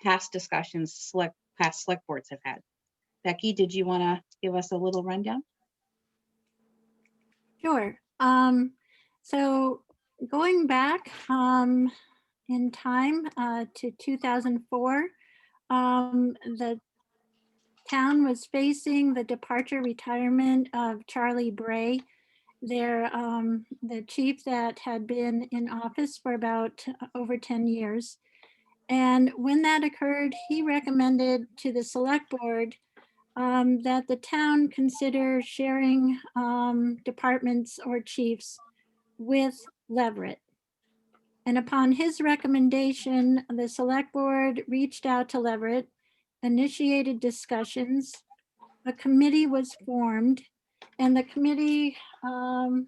past discussions past select boards have had. Becky, did you want to give us a little rundown? Sure. So going back in time to 2004, the town was facing the departure retirement of Charlie Bray, the chief that had been in office for about over 10 years. And when that occurred, he recommended to the select board that the town consider sharing departments or chiefs with Leverett. And upon his recommendation, the select board reached out to Leverett, initiated discussions. A committee was formed, and the committee, the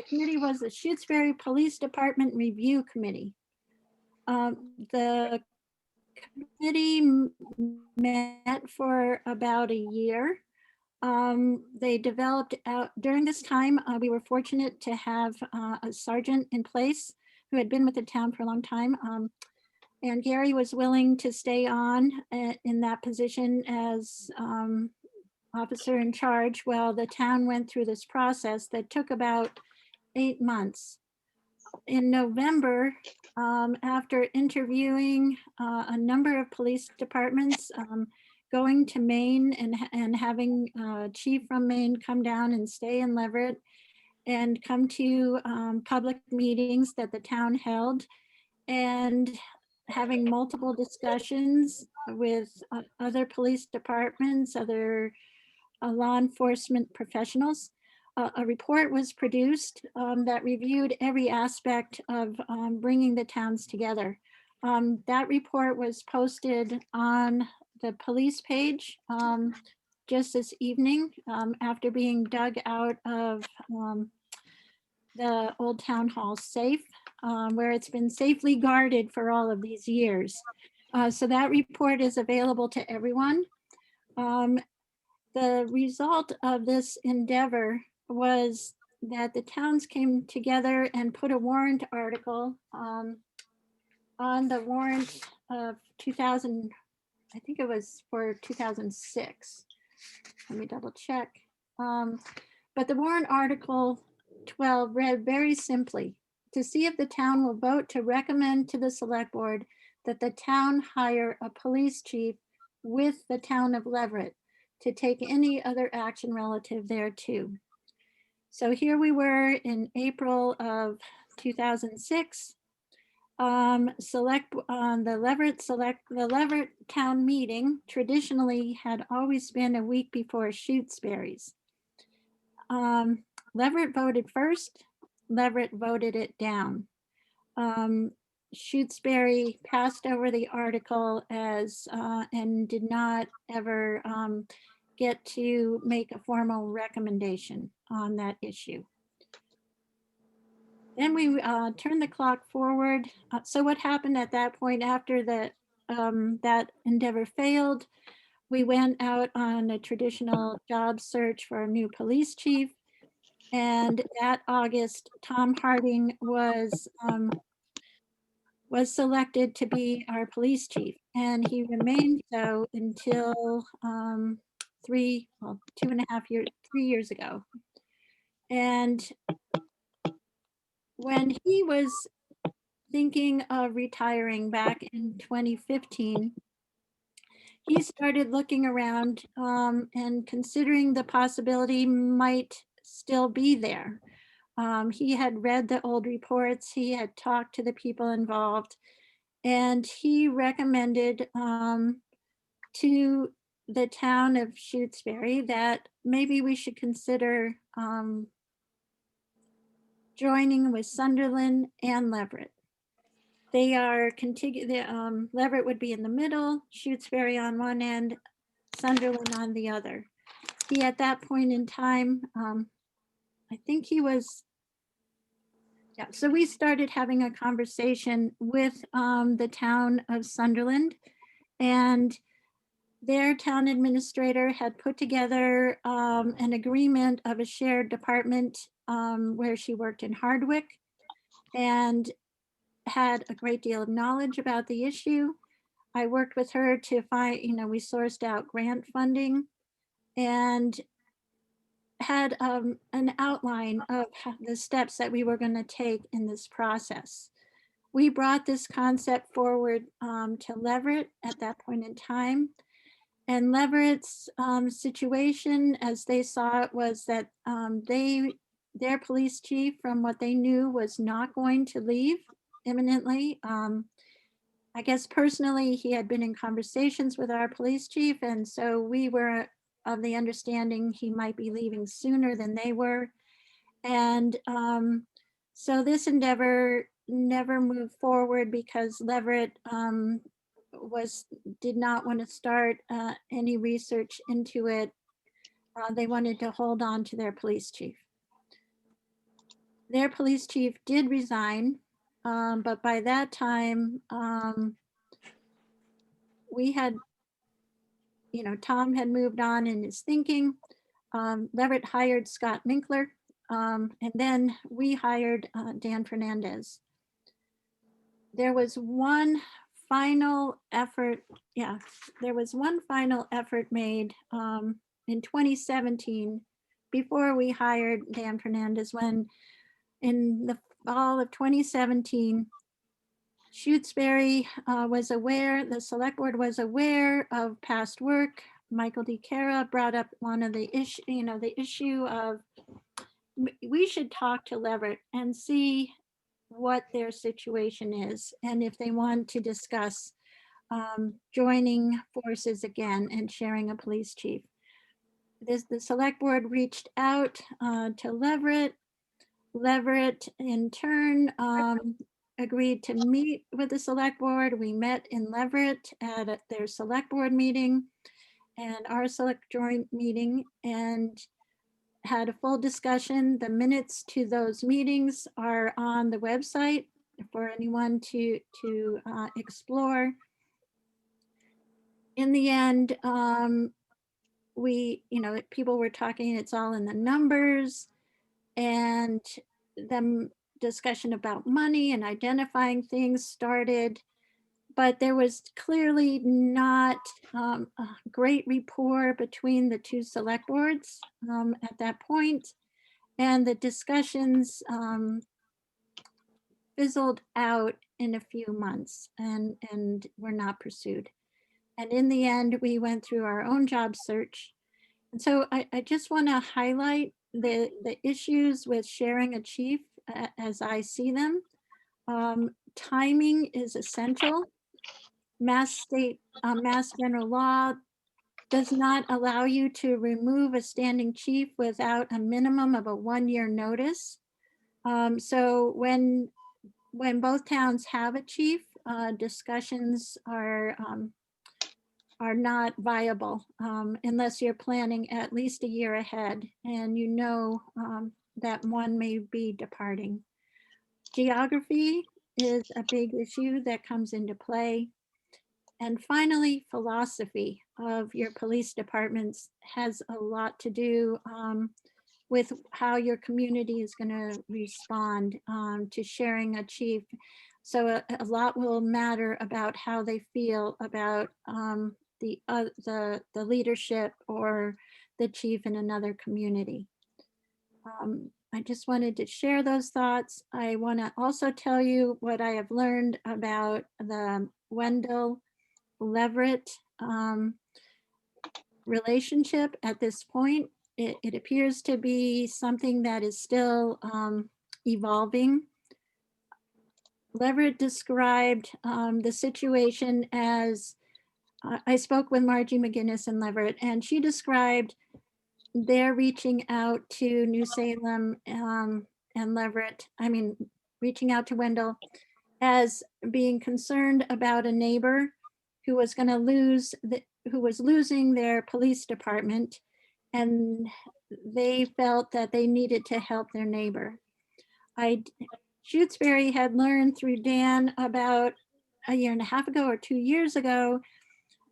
committee was the Shutesbury Police Department Review Committee. The committee met for about a year. They developed out during this time. We were fortunate to have a sergeant in place who had been with the town for a long time. And Gary was willing to stay on in that position as officer in charge while the town went through this process that took about 8 months. In November, after interviewing a number of police departments, going to Maine and having chief from Maine come down and stay in Leverett and come to public meetings that the town held, and having multiple discussions with other police departments, other law enforcement professionals. A report was produced that reviewed every aspect of bringing the towns together. That report was posted on the police page just this evening after being dug out of the old town hall safe, where it's been safely guarded for all of these years. So that report is available to everyone. The result of this endeavor was that the towns came together and put a warrant article on the warrant of 2000, I think it was for 2006. Let me double check. But the warrant article 12 read very simply, to see if the town will vote to recommend to the select board that the town hire a police chief with the town of Leverett to take any other action relative thereto. So here we were in April of 2006. The Leverett town meeting traditionally had always been a week before Shutesbury's. Leverett voted first. Leverett voted it down. Shutesbury passed over the article as and did not ever get to make a formal recommendation on that issue. Then we turned the clock forward. So what happened at that point after that endeavor failed? We went out on a traditional job search for a new police chief. And that August, Tom Harding was selected to be our police chief. And he remained so until 3 years ago. And when he was thinking of retiring back in 2015, he started looking around and considering the possibility might still be there. He had read the old reports, he had talked to the people involved, And he recommended to the town of Shutesbury that maybe we should consider joining with Sunderland and Leverett. They are contiguous. Leverett would be in the middle, Shutesbury on one end, Sunderland on the other. He, at that point in time, I think he was, yeah, so we started having a conversation with the town of Sunderland, and their town administrator had put together an agreement of a shared department where she worked in Hardwick and had a great deal of knowledge about the issue. I worked with her to find, we sourced out grant funding and had an outline of the steps that we were going to take in this process. We brought this concept forward to Leverett at that point in time. And Leverett's situation, as they saw it, was that their police chief, from what they knew, was not going to leave imminently. I guess personally, he had been in conversations with our police chief, and so we were of the understanding he might be leaving sooner than they were. And so this endeavor never moved forward because Leverett did not want to start any research into it. They wanted to hold on to their police chief. Their police chief did resign, but by that time, we had, Tom had moved on in his thinking. Leverett hired Scott Minkler, and then we hired Dan Fernandez. There was one final effort, there was one final effort made in 2017 before we hired Dan Fernandez, when in the fall of 2017, Shutesbury was aware, the select board was aware of past work. Michael DeCara brought up one of the issue, the issue of we should talk to Leverett and see what their situation is and if they want to discuss joining forces again and sharing a police chief. The select board reached out to Leverett. Leverett in turn agreed to meet with the select board. We met in Leverett at their select board meeting and our select joint meeting and had a full discussion. The minutes to those meetings are on the website for anyone to explore. In the end, people were talking, it's all in the numbers, and the discussion about money and identifying things started, but there was clearly not a great rapport between the two select boards at that point, and the discussions fizzled out in a few months and were not pursued. And in the end, we went through our own job search. And so I just want to highlight the issues with sharing a chief as I see them. Timing is essential. Mass general law does not allow you to remove a standing chief without a minimum of a 1-year notice. So when both towns have a chief, discussions are not viable unless you're planning at least a year ahead and that one may be departing. Geography is a big issue that comes into play. And finally, philosophy of your police departments has a lot to do with how your community is going to respond to sharing a chief. So a lot will matter about how they feel about the leadership or the chief in another community. I just wanted to share those thoughts. I want to also tell you what I have learned about the Wendell Leverett relationship at this point. It appears to be something that is still evolving. Leverett described the situation as, I spoke with Margie McGinnis in Leverett, and she described their reaching out to New Salem and Leverett, reaching out to Wendell as being concerned about a neighbor who was going to who was losing their police department, and they felt that they needed to help their neighbor. Shutesbury had learned through Dan about a year and a half ago or 2 years ago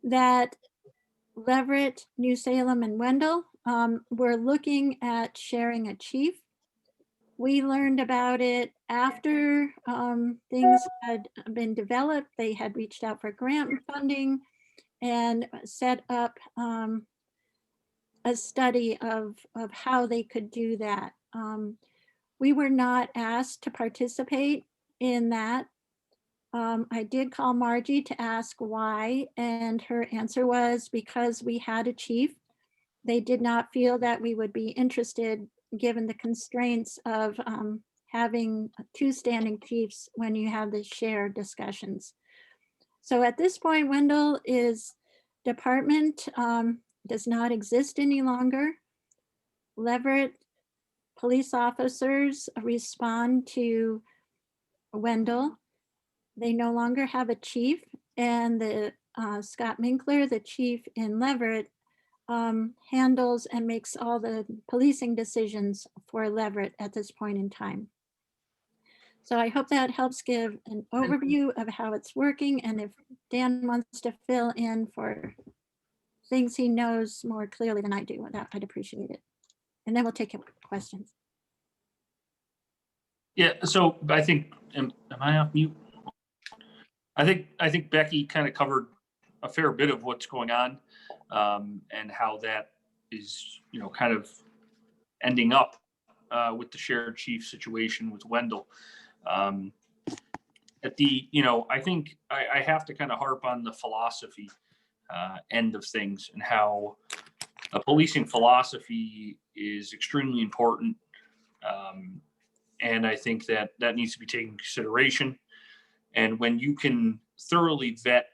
that Leverett, New Salem, and Wendell were looking at sharing a chief. We learned about it after things had been developed. They had reached out for grant funding and set up a study of how they could do that. We were not asked to participate in that. I did call Margie to ask why, and her answer was because we had a chief. They did not feel that we would be interested given the constraints of having 2 standing chiefs when you have the shared discussions. So at this point, Wendell department does not exist any longer. Leverett police officers respond to Wendell. They no longer have a chief, and the Scott Minkler, the chief in Leverett, handles and makes all the policing decisions for Leverett at this point in time. So I hope that helps give an overview of how it's working, and if Dan wants to fill in for things he knows more clearly than I do, I'd appreciate it. And then we'll take your questions. Yeah, so I think, am I off mute? I think Becky kind of covered a fair bit of what's going on and how that is, kind of ending up with the shared chief situation with Wendell. I think I have to kind of harp on the philosophy end of things and how a policing philosophy is extremely important. And I think that needs to be taken into consideration. And when you can thoroughly vet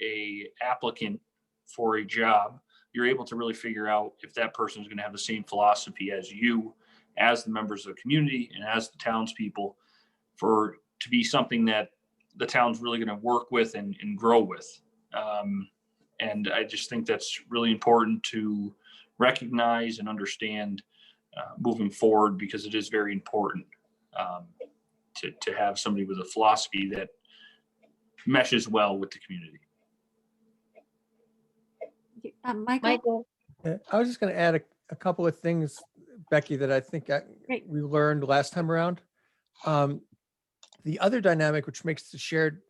a applicant for a job, you're able to really figure out if that person is going to have the same philosophy as you, as the members of the community, and as the townspeople, to be something that the town's really going to work with and grow with. And I just think that's really important to recognize and understand moving forward, because it is very important to have somebody with a philosophy that meshes well with the community. Michael? I was just going to add a couple of things, Becky, that I think we learned last time around. The other dynamic, which makes the shared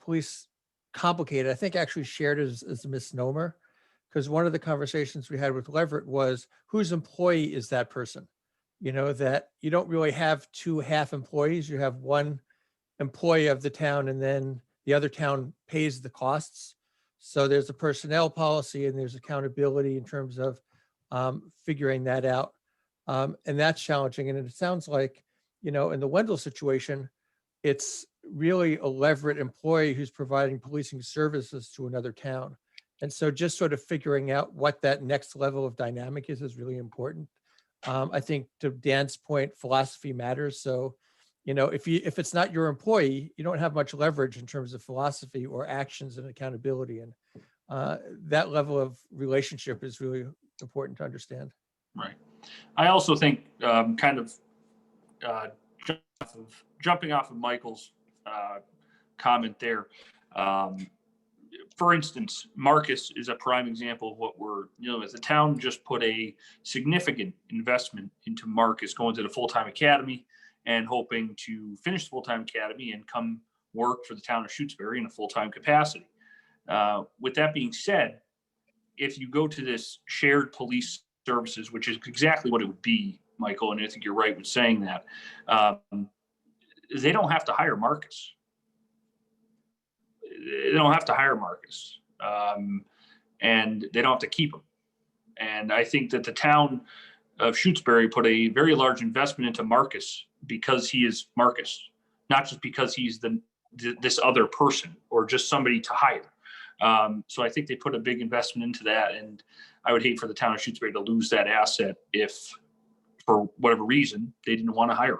police complicated, I think actually shared is a misnomer, because one of the conversations we had with Leverett was, whose employee is that person? That you don't really have 2 half employees. You have one employee of the town, and then the other town pays the costs. So there's a personnel policy and there's accountability in terms of figuring that out. And that's challenging. And it sounds like, in the Wendell situation, it's really a Leverett employee who's providing policing services to another town. And so just sort of figuring out what that next level of dynamic is really important. I think to Dan's point, philosophy matters. So, if it's not your employee, you don't have much leverage in terms of philosophy or actions and accountability. And that level of relationship is really important to understand. Right. I also think jumping off of Michael's comment there. For instance, Marcus is a prime example of what we're dealing with. The town just put a significant investment into Marcus going to the full-time academy and hoping to finish the full-time academy and come work for the town of Shutesbury in a full-time capacity. With that being said, if you go to this shared police services, which is exactly what it would be, Michael, and I think you're right with saying that, they don't have to hire Marcus. They don't have to hire Marcus, and they don't have to keep him. And I think that the town of Shutesbury put a very large investment into Marcus because he is Marcus. not just because he's this other person or just somebody to hire. So I think they put a big investment into that, and I would hate for the town of Shutesbury to lose that asset if, for whatever reason, they didn't want to hire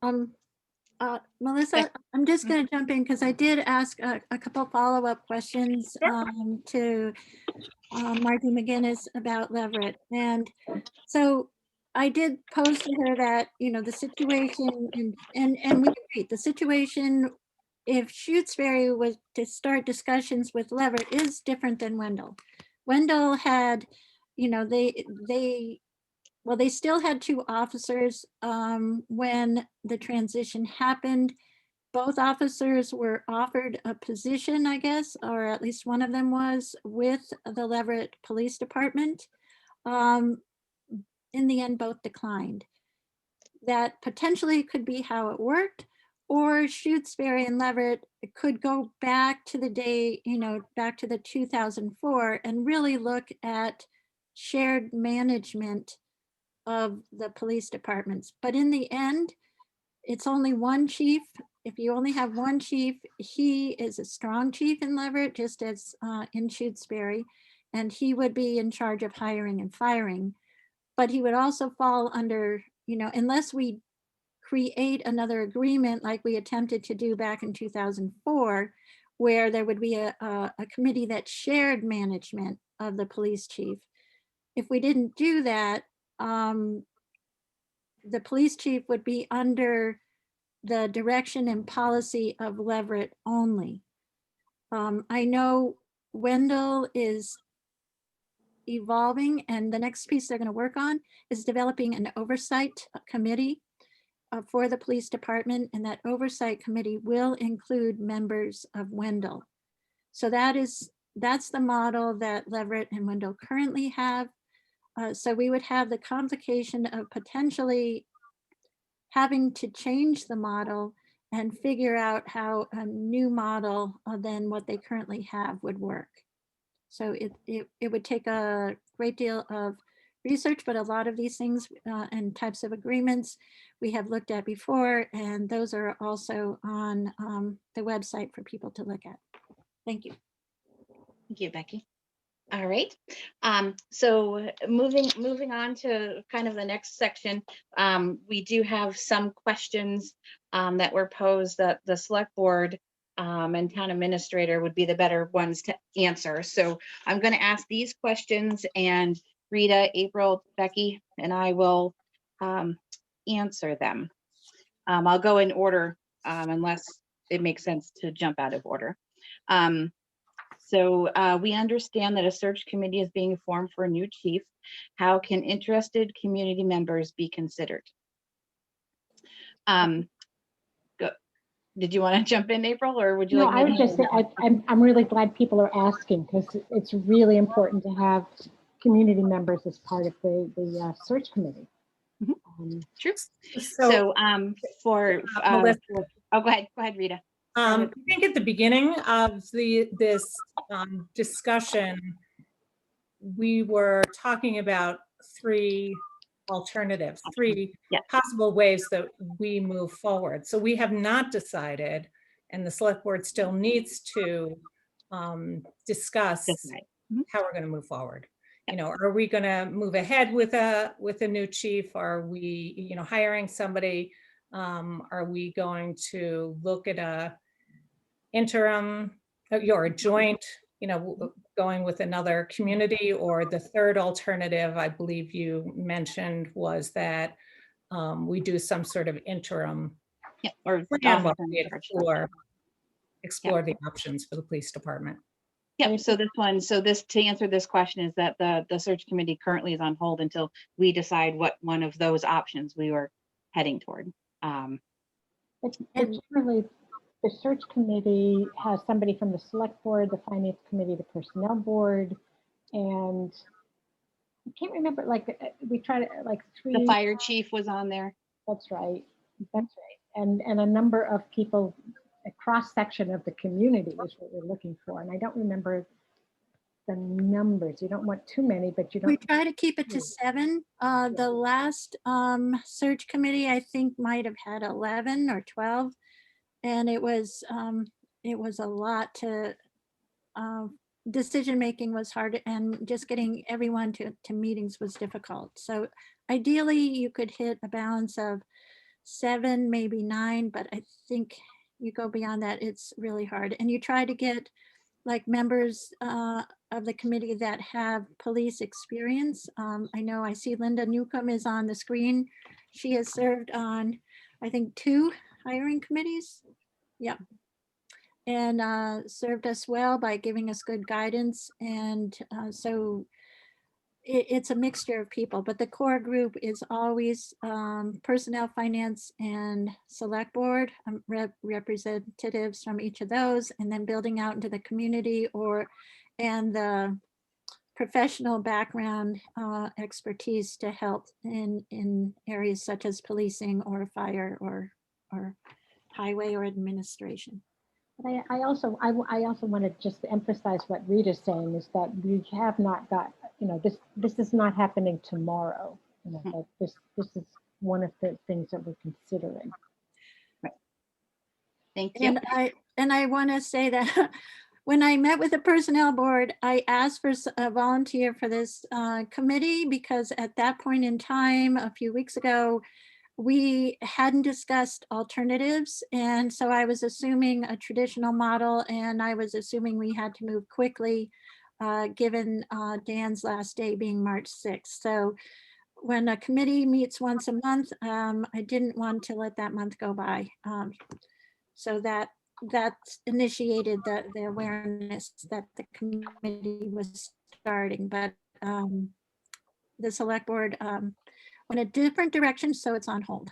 him. Melissa, I'm just going to jump in because I did ask a couple follow-up questions to Marty McGinnis about Leverett. And so I did pose to her that, you know, the situation and we agree, the situation, if Shutesbury was to start discussions with Leverett, is different than Wendell. Wendell had, you know, they still had 2 officers when the transition happened. Both officers were offered a position, I guess, or at least one of them was, with the Leverett Police Department. In the end, both declined. That potentially could be how it worked, or Shutesbury and Leverett could go back to the day, you know, back to the 2004 and really look at shared management of the police departments. But in the end, it's only one chief. If you only have one chief, he is a strong chief in Leverett, just as in Shutesbury, and he would be in charge of hiring and firing. But he would also fall under, you know, unless we create another agreement like we attempted to do back in 2004, where there would be a committee that shared management of the police chief. If we didn't do that, the police chief would be under the direction and policy of Leverett only. I know Wendell is evolving, and the next piece they're going to work on is developing an oversight committee for the police department, and that oversight committee will include members of Wendell. So that's the model that Leverett and Wendell currently have. So we would have the complication of potentially having to change the model and figure out how a new model than what they currently have would work. So it would take a great deal of research, but a lot of these things and types of agreements we have looked at before, and those are also on the website for people to look at. Thank you. Thank you, Becky. All right. So moving on to kind of the next section, we do have some questions that were posed that the select board and town administrator would be the better ones to answer. So I'm going to ask these questions, and Rita, April, Becky, and I will answer them. I'll go in order unless it makes sense to jump out of order. So we understand that a search committee is being formed for a new chief. How can interested community members be considered? Did you want to jump in, April, or would you like me I would just say I'm really glad people are asking, because it's really important to have community members as part of the search committee. True. So for Melissa, oh, go ahead, Rita. I think at the beginning of this discussion, we were talking about 3 alternatives, 3 possible ways that we move forward. So we have not decided, and the select board still needs to discuss how we're going to move forward. You know, are we going to move ahead with a new chief? Are we, you know, hiring somebody? Are we going to look at a interim or a joint, you know, going with another community? Or the third alternative, I believe you mentioned, was that we do some sort of interim plan while we explore the options for the police department. Yeah, so to answer this question is that the search committee currently is on hold until we decide what one of those options we were heading toward. It's really, the search committee has somebody from the select board, the finance committee, the personnel board, and I can't remember, like we tried like 3. The fire chief was on there. That's right. And a number of people, a cross section of the community is what we're looking for. And I don't remember the numbers. You don't want too many, but you We don't. try to keep it to 7. The last search committee, I think, might have had 11 or 12. And it was a lot to, decision-making was hard, and just getting everyone to meetings was difficult. So ideally, you could hit a balance of 7, maybe 9, but I think you go beyond that, it's really hard. And you try to get like members of the committee that have police experience. I know I see Linda Newcomb is on the screen. She has served on, I think, 2 hiring committees. Yep. And served us well by giving us good guidance. And so it's a mixture of people, but the core group is always personnel, finance, and select board, representatives from each of those, and then building out into the community and the professional background expertise to help in areas such as policing or fire or highway or administration. But I also want to just emphasize what Rita's saying is that we have not got, this is not happening tomorrow. That this is one of the things that we're considering. Right. Thank you. And I want to say that when I met with the personnel board, I asked for a volunteer for this committee because at that point in time, a few weeks ago, we hadn't discussed alternatives. And so I was assuming a traditional model, and I was assuming we had to move quickly given Dan's last day being March 6th. So when a committee meets once a month, I didn't want to let that month go by. So that initiated the awareness that the committee was starting, but the select board went a different direction, so it's on hold.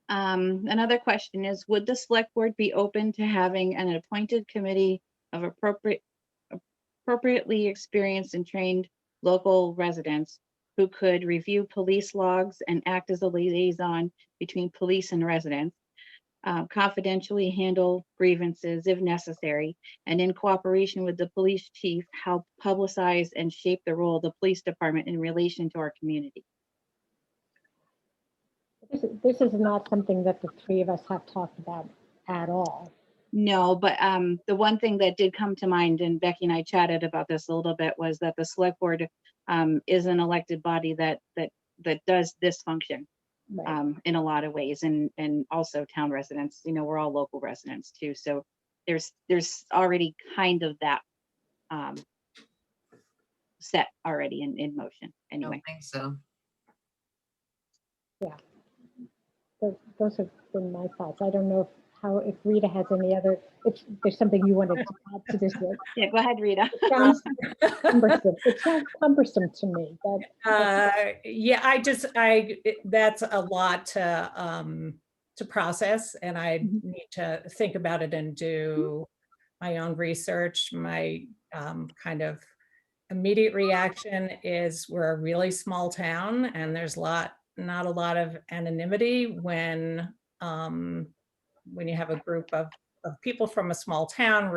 Another question is, would the select board be open to having an appointed committee of appropriately experienced and trained local residents who could review police logs and act as a liaison between police and residents, confidentially handle grievances if necessary, and in cooperation with the police chief, help publicize and shape the role of the police department in relation to our community? This is not something that the 3 of us have talked about at all. No, but the one thing that did come to mind, and Becky and I chatted about this a little bit, was that the select board is an elected body that does this function. Right. In a lot of ways, and also town residents, we're all local residents too. So there's already kind of that set already in motion anyway. I don't think so. Yeah. Those have been my thoughts. I don't know if Rita has any other, if there's something you wanted to add to this. Yeah, go ahead, Rita. It sounds cumbersome. It sounds cumbersome to me. Yeah, that's a lot to process, and I need to think about it and do my own research. My kind of immediate reaction is we're a really small town, and there's not a lot of anonymity when you have a group of people from a small town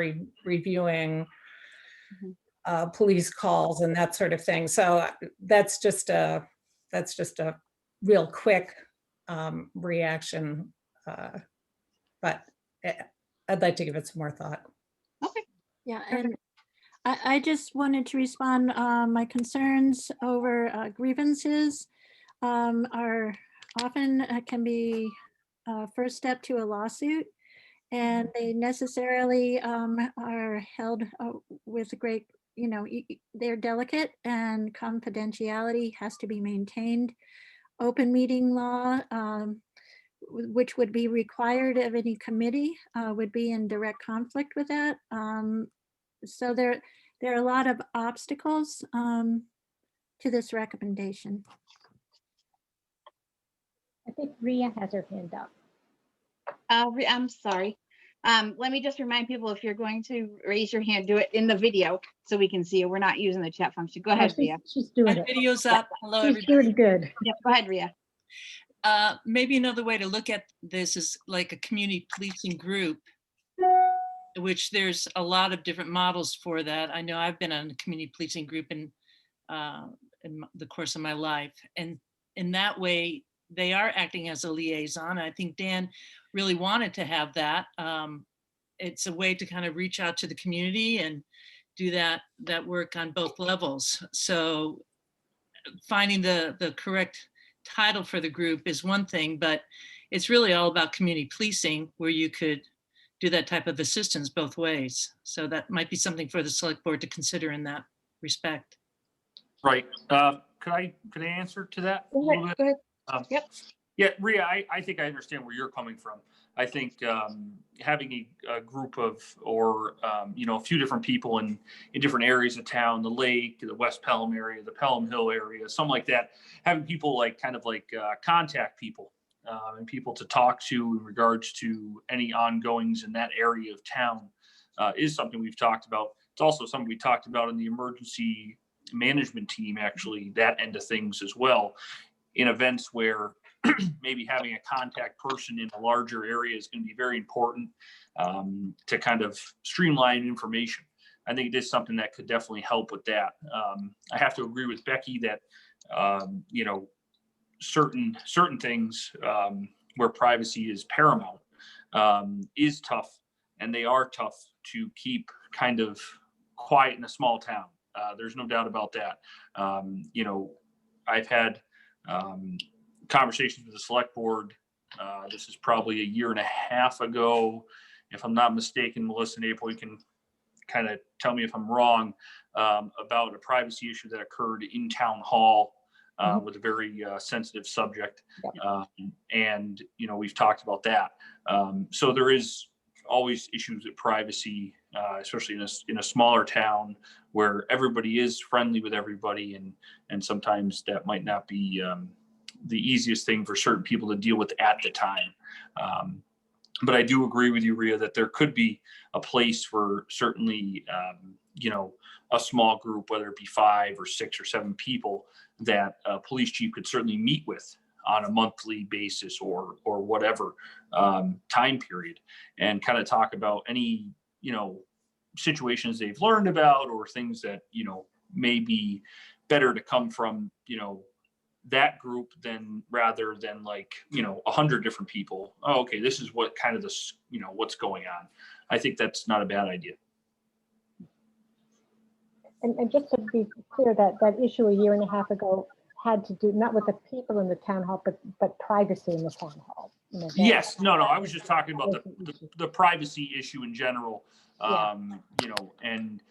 reviewing police calls and that sort of thing. So that's just a real quick reaction, but I'd like to give it some more thought. Okay. Yeah, and I just wanted to respond. My concerns over grievances are often can be a first step to a lawsuit, and they necessarily are held with great, they're delicate, and confidentiality has to be maintained. Open meeting law, which would be required of any committee, would be in direct conflict with that. So there are a lot of obstacles to this recommendation. I think Ria has her hand up. I'm sorry. Let me just remind people, if you're going to raise your hand, do it in the video so we can see you. We're not using the chat function. Go ahead, Ria. She's doing My it. video's up. Hello, She's everybody. doing good. Yep, go ahead, Ria. Maybe another way to look at this is like a community policing group which there's a lot of different models for that. I know I've been on a community policing group in the course of my life. And in that way, they are acting as a liaison. I think Dan really wanted to have that. It's a way to kind of reach out to the community and do that work on both levels. So finding the correct title for the group is one thing, but it's really all about community policing, where you could do that type of assistance both ways. So that might be something for the select board to consider in that respect. Right. Could I answer to that a little bit? Go ahead. Yep. Yeah, Rhea, I think I understand where you're coming from. I think having a group of, or a few different people in different areas of town, the lake, the West Pelham area, the Pelham Hill area, something like that, having people contact people and people to talk to in regards to any ongoings in that area of town is something we've talked about. It's also something we talked about in the emergency management team, actually, that end of things as well, in events where maybe having a contact person in a larger area is going to be very important to kind of streamline information. I think it is something that could definitely help with that. I have to agree with Becky that, certain things where privacy is paramount is tough, and they are tough to keep kind of quiet in a small town. There's no doubt about that. I've had conversations with the select board. This is probably a year and a half ago, if I'm not mistaken. Melissa and April, you can kind of tell me if I'm wrong, about a privacy issue that occurred in town hall with a very sensitive subject. And, we've talked about that. So there is always issues with privacy, especially in a smaller town where everybody is friendly with everybody. And sometimes that might not be the easiest thing for certain people to deal with at the time. But I do agree with you, Rhea, that there could be a place for certainly, a small group, whether it be 5 or 6 or 7 people, that a police chief could certainly meet with on a monthly basis or whatever time period, and kind of talk about any, situations they've learned about, or things that, may be better to come from, that group rather than 100 different people. Oh, okay, this is what kind of this, what's going on. I think that's not a bad idea. And just to be clear, that issue a year and a half ago had to do not with the people in the town hall, but privacy in the town hall. Yes, no, I was just talking about the privacy issue in general. And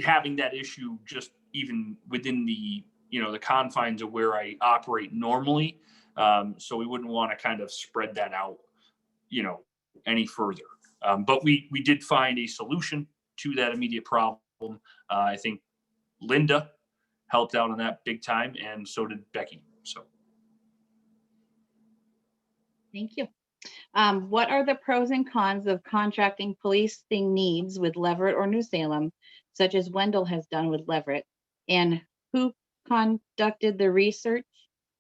having that issue just even within the the confines of where I operate normally. So we wouldn't want to kind of spread that out, any further. But we did find a solution to that immediate problem. I think Linda helped out on that big time, and so did Becky. So. Thank you. What are the pros and cons of contracting policing needs with Leverett or New Salem, such as Wendell has done with Leverett? And who conducted the research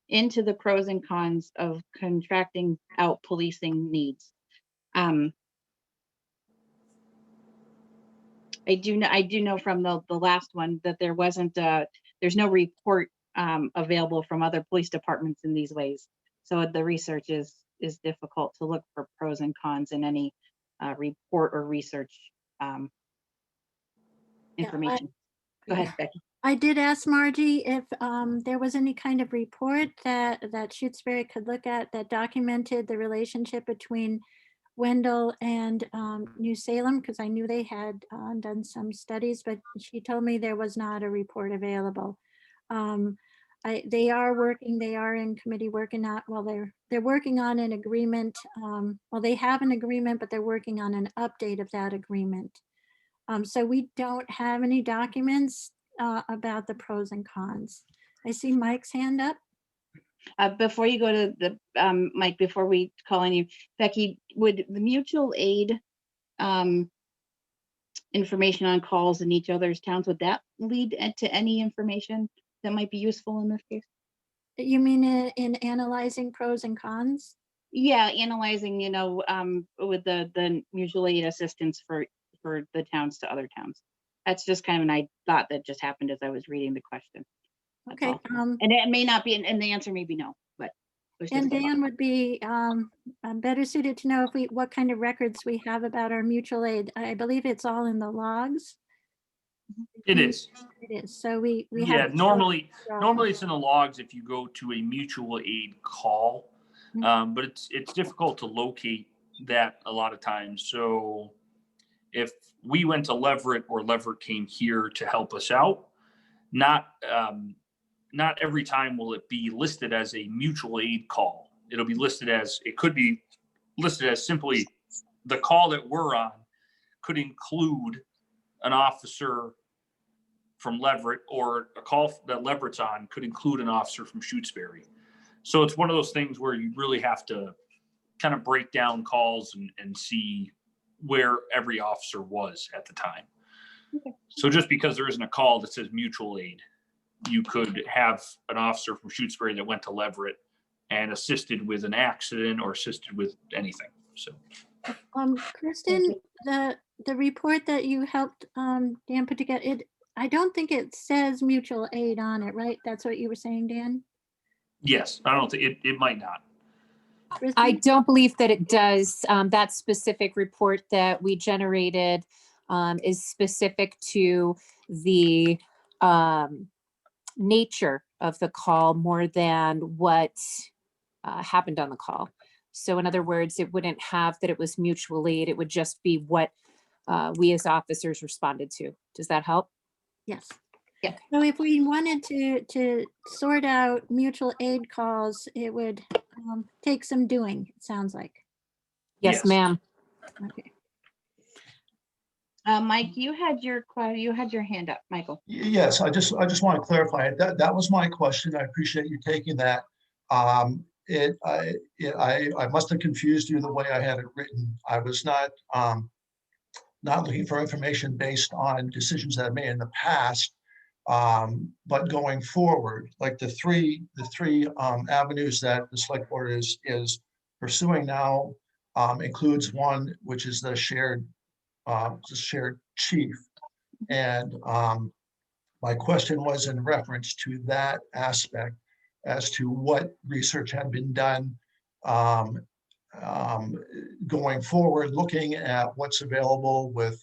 into the pros and cons of contracting out policing needs? I do know from the last one that there wasn't there's no report available from other police departments in these ways. So the research is difficult to look for pros and cons in any report or research information. Go ahead, Becky. I did ask Margie if there was any kind of report that Shutesbury could look at that documented the relationship between Wendell and New Salem, because I knew they had done some studies, but she told me there was not a report available. They are in committee working on, they're working on an agreement. They have an agreement, but they're working on an update of that agreement. So we don't have any documents about the pros and cons. I see Mike's hand up. Before you go to the Mike, before we call on you, Becky, would the mutual aid information on calls in each other's towns, would that lead to any information that might be useful in this case? You mean in analyzing pros and cons? Yeah, analyzing, with the mutual aid assistance for the towns to other towns. That's just kind of an thought that just happened as I was reading the question. That's Okay, all. And it may not be, and the answer may be no, but. it was just and a thought. Dan would be better suited to know what kind of records we have about our mutual aid. I believe it's all in the logs. It is. It is. So we Yeah, have. normally it's in the logs if you go to a mutual aid call, but it's difficult to locate that a lot of times. So if we went to Leverett or Leverett came here to help us out, not every time will it be listed as a mutual aid call. It could be listed as simply the call that we're on could include an officer from Leverett, or a call that Leverett's on could include an officer from Shutesbury. So it's one of those things where you really have to kind of break down calls and see where every officer was at the time. Okay. So just because there isn't a call that says mutual aid, you could have an officer from Shutesbury that went to Leverett and assisted with an accident or assisted with anything. So, Kristen, the report that you helped Dan put together, I don't think it says mutual aid on it, right? That's what you were saying, Dan? yes, I don't think it might not. I Kristen? don't believe that it does. That specific report that we generated is specific to the nature of the call more than what happened on the call. So in other words, it wouldn't have that it was mutual aid. It would just be what we as officers responded to. Does that help? Yes. Yeah. So if we wanted to sort out mutual aid calls, it would take some doing, it sounds like. Yes, ma'am. Okay. Mike, you had your hand up, Michael. Yes, I just want to clarify it. That was my question. I appreciate you taking that. I must have confused you the way I had it written. I was not looking for information based on decisions that I made in the past, but going forward, like the three avenues that the select board is pursuing now includes one which is the shared chief, and my question was in reference to that aspect as to what research had been done going forward, looking at what's available with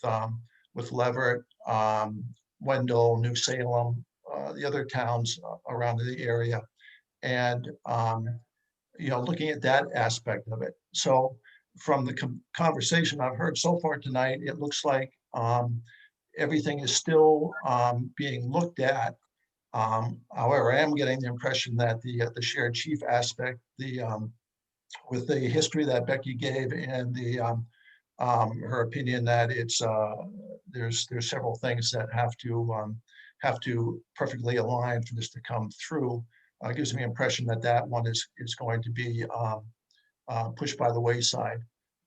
Leverett, Wendell, New Salem, the other towns around the area, and looking at that aspect of it. So from the conversation I've heard so far tonight, it looks like everything is still being looked at. However, I am getting the impression that the shared chief aspect, with the history that Becky gave and her opinion that there's several things that have to perfectly align for this to come through, gives me the impression that one is going to be pushed by the wayside.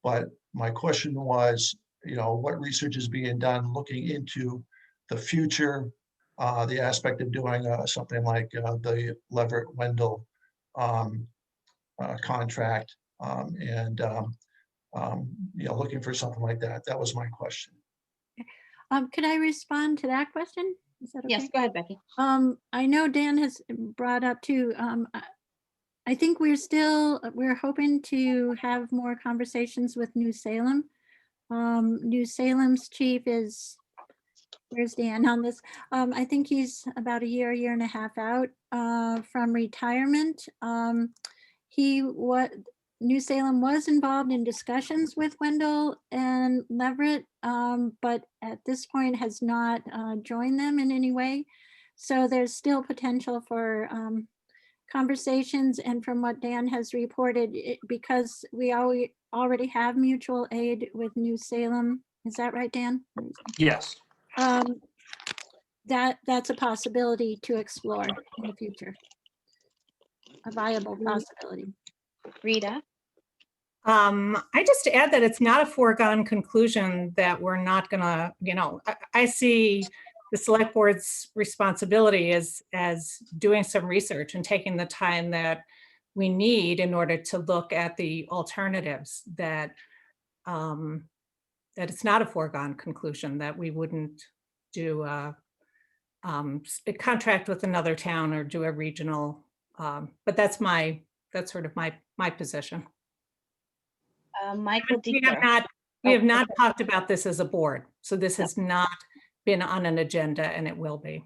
But my question was, what research is being done looking into the future, the aspect of doing something like the Leverett Wendell contract, and looking for something like that. That was my question. Could I respond to that question? Is that okay? Yes, go ahead, Becky. I know Dan has brought up too, I think we're hoping to have more conversations with New Salem. New Salem's chief where's Dan on this? I think he's about a year and a half out from retirement. New Salem was involved in discussions with Wendell and Leverett, but at this point has not joined them in any way. So there's still potential for conversations, and from what Dan has reported, because we already have mutual aid with New Salem. Is that right, Dan? Yes. That's a possibility to explore in the future. A viable possibility. Rita? I just add that it's not a foregone conclusion that we're not gonna, I see the select board's responsibility as doing some research and taking the time that we need in order to look at the alternatives, that that it's not a foregone conclusion, that we wouldn't do a contract with another town or do a regional, but that's sort of my position. Michael We have Diekler. not, we have not talked about this as a board, so this has not been on an agenda, and it will be.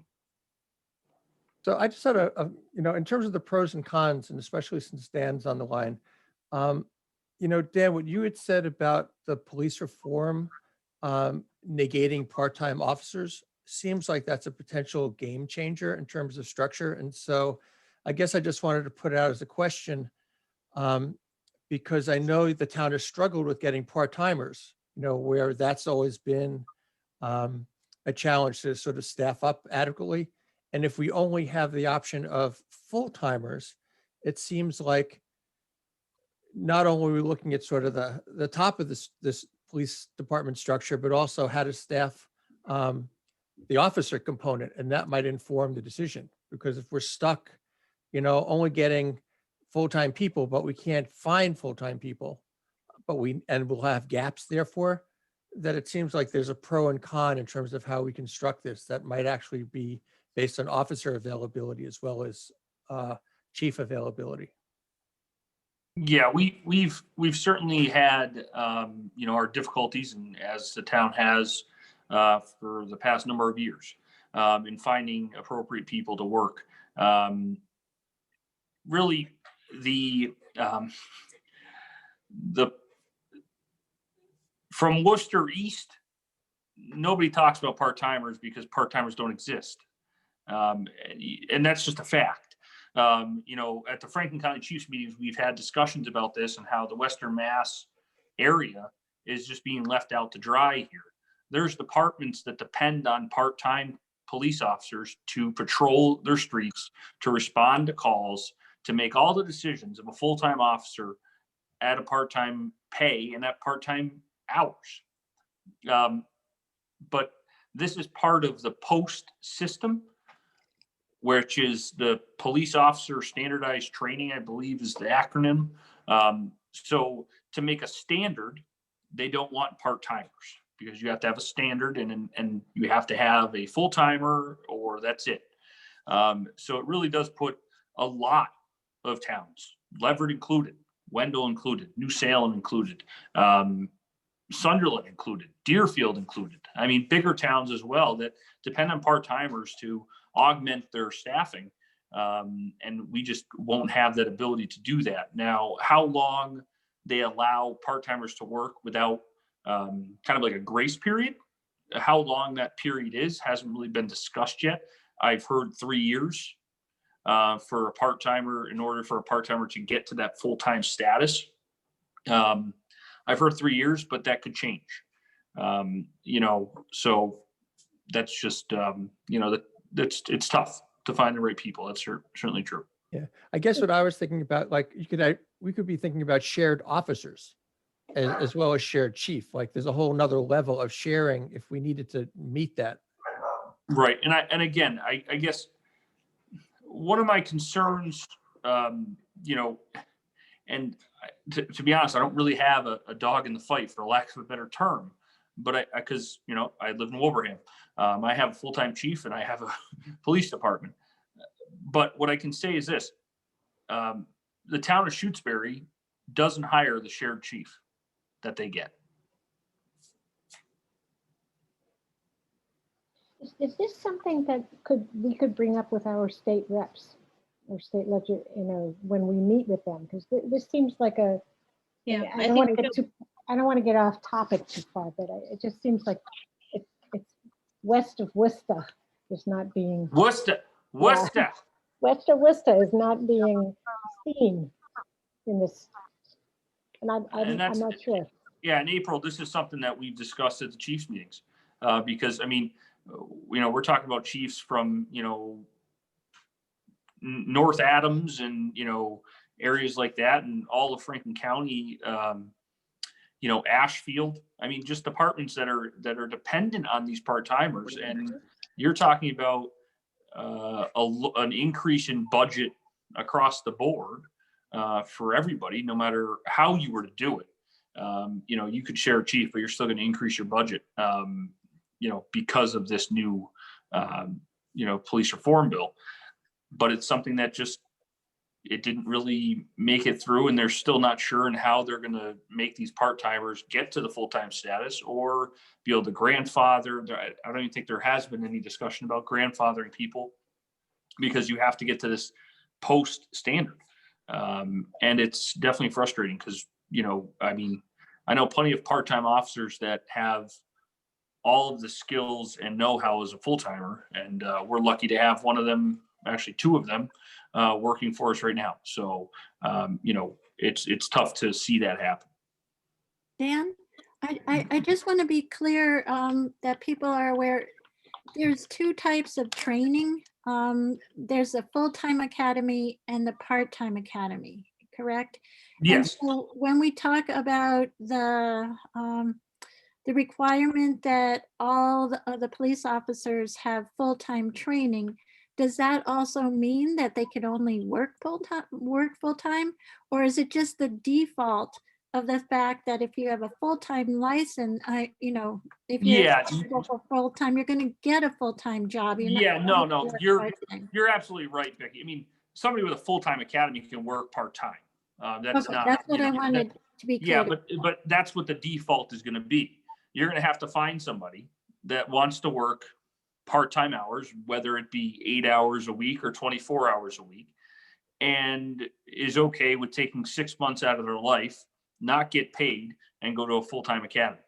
So I just had in terms of the pros and cons, and especially since Dan's on the line, Dan, what you had said about the police reform negating part-time officers seems like that's a potential game changer in terms of structure. And so I guess I just wanted to put it out as a question, because I know the town has struggled with getting part-timers, where that's always been a challenge to sort of staff up adequately. And if we only have the option of full-timers, it seems like not only are we looking at sort of the top of this police department structure, but also how to staff the officer component, and that might inform the decision. Because if we're stuck, only getting full-time people, but we can't find full-time people, we'll have gaps, therefore, that it seems like there's a pro and con in terms of how we construct this that might actually be based on officer availability as well as chief availability. Yeah, we've certainly had our difficulties, and as the town has for the past number of years, in finding appropriate people to work. Really, from Worcester East, nobody talks about part-timers because part-timers don't exist. And that's just a fact. At the Franklin County Chiefs meetings, we've had discussions about this and how the Western Mass area is just being left out to dry here. There's departments that depend on part-time police officers to patrol their streets, to respond to calls, to make all the decisions of a full-time officer at a part-time pay and at part-time hours. But this is part of the post system, which is the police officer standardized training, I believe is the acronym. So to make a standard, they don't want part-timers because you have to have a standard and you have to have a full-timer or that's it. So it really does put a lot of towns, Leverett included, Wendell included, New Salem included, Sunderland included, Deerfield included. I mean, bigger towns as well that depend on part-timers to augment their staffing. And we just won't have that ability to do that. Now, how long they allow part-timers to work without kind of like a grace period, how long that period is, hasn't really been discussed yet. I've heard 3 years for a part-timer, in order for a part-timer to get to that full-time status. I've heard 3 years, but that could change. So that's just, it's tough to find the right people. That's certainly true. Yeah, I guess what I was thinking about, like we could be thinking about shared officers as well as shared chief. Like there's a whole nother level of sharing if we needed to meet that. Right, and again, I guess one of my concerns, and to be honest, I don't really have a dog in the fight, for lack of a better term, but because I live in Wilbraham, I have a full-time chief and I have a police department. But what I can say is this: the town of Shutesbury doesn't hire the shared chief that they get. Is this something that we could bring up with our state reps or state ledger, when we meet with them? Because this seems like I don't want to get off topic too far, but it just seems like it's west of Worcester is not being Worcester is not being seen in this, and I'm not sure. Yeah, in April, this is something that we've discussed at the Chiefs meetings, because I mean, we're talking about chiefs from North Adams and areas like that, and all of Franklin County, Ashfield. I mean, just departments that are dependent on these part-timers, and you're talking about an increase in budget across the board for everybody, no matter how you were to do it. You know, you could share a chief, but you're still going to increase your budget, you know, because of this new, you know, police reform bill. But it's something that just, it didn't really make it through, and they're still not sure in how they're going to make these part-timers get to the full-time status or be able to grandfather. I don't even think there has been any discussion about grandfathering people, because you have to get to this post standard. And it's definitely frustrating because, you know, I mean, I know plenty of part-time officers that have all of the skills and know-how as a full-timer, and we're lucky to have one of them, actually two of them, working for us right now. So, you know, it's tough to see that happen. Dan, I just want to be clear that people are aware. There's two types of training. There's a full-time academy and the part-time academy, correct? Yes. And so when we talk about the requirement that all the police officers have full-time training, does that also mean that they can only work full-time? Or is it just the default of the fact that if you have a full-time license, you know, if you're eligible for full-time, you're going to get a full-time job. No, you're absolutely right, Becky. I mean, somebody with a full-time academy can work part-time. That's okay, not. That's what I wanted to be clear. Yeah, but that's what the default is going to be. You're going to have to find somebody that wants to work part-time hours, whether it be 8 hours a week or 24 hours a week, and is okay with taking 6 months out of their life, not get paid, and go to a full-time academy.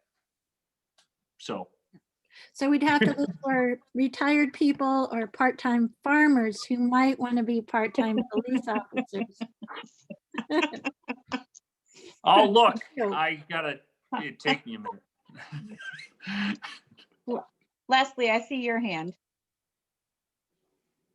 So we'd have to look for retired people or part-time farmers who might want to be part-time police officers. Oh, look, I gotta take me a minute. Leslie, I see your hand.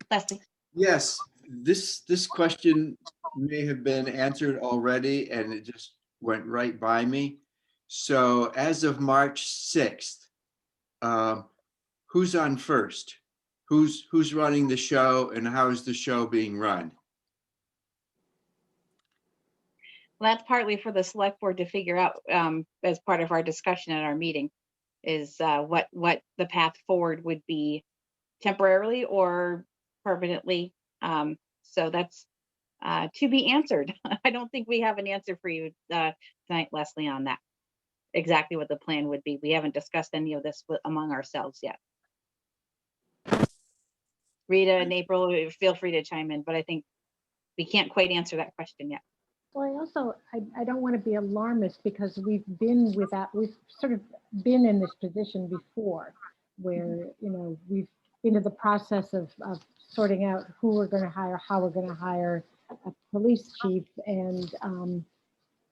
Leslie. Yes, this question may have been answered already and it just went right by me. So as of March 6th, who's on first? Who's running the show and how is the show being run? Well, that's partly for the select board to figure out as part of our discussion at our meeting, is what the path forward would be temporarily or permanently. So that's to be answered. I don't think we have an answer for you tonight, Leslie, on that. Exactly what the plan would be. We haven't discussed any of this among ourselves yet. Rita and April, feel free to chime in, but I think we can't quite answer that question yet. Well, I don't want to be alarmist because we've sort of been in this position before where, you know, we've been in the process of sorting out who we're going to hire, how we're going to hire a police chief. And,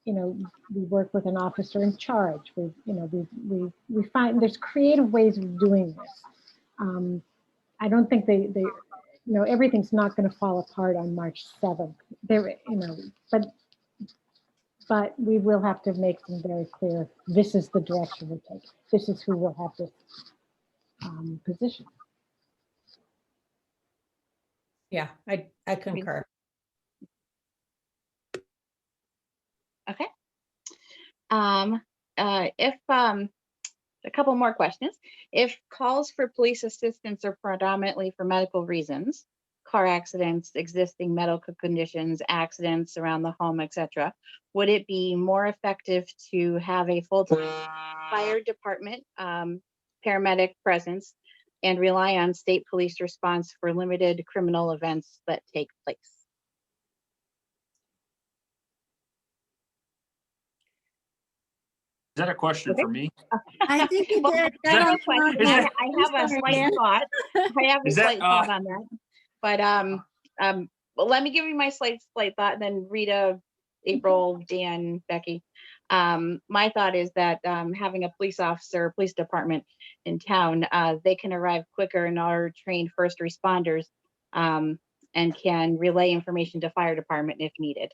you know, we work with an officer in charge. We find there's creative ways of doing this. I don't think they you know, everything's not going to fall apart on March 7th. There, you know, but we will have to make them very clear. This is the direction we take. This is who will have this position. Yeah, I concur. Okay. If a couple more questions. If calls for police assistance are predominantly for medical reasons, car accidents, existing medical conditions, accidents around the home, etc., would it be more effective to have a full-time fire department paramedic presence and rely on state police response for limited criminal events that take place? Is that a question for me? I think you did. I have a slight thought. I have a slight thought on that. But well, let me give you my slight thought, and then Rita, April, Dan, Becky. My thought is that having a police officer, police department in town, they can arrive quicker and are trained first responders and can relay information to fire department if needed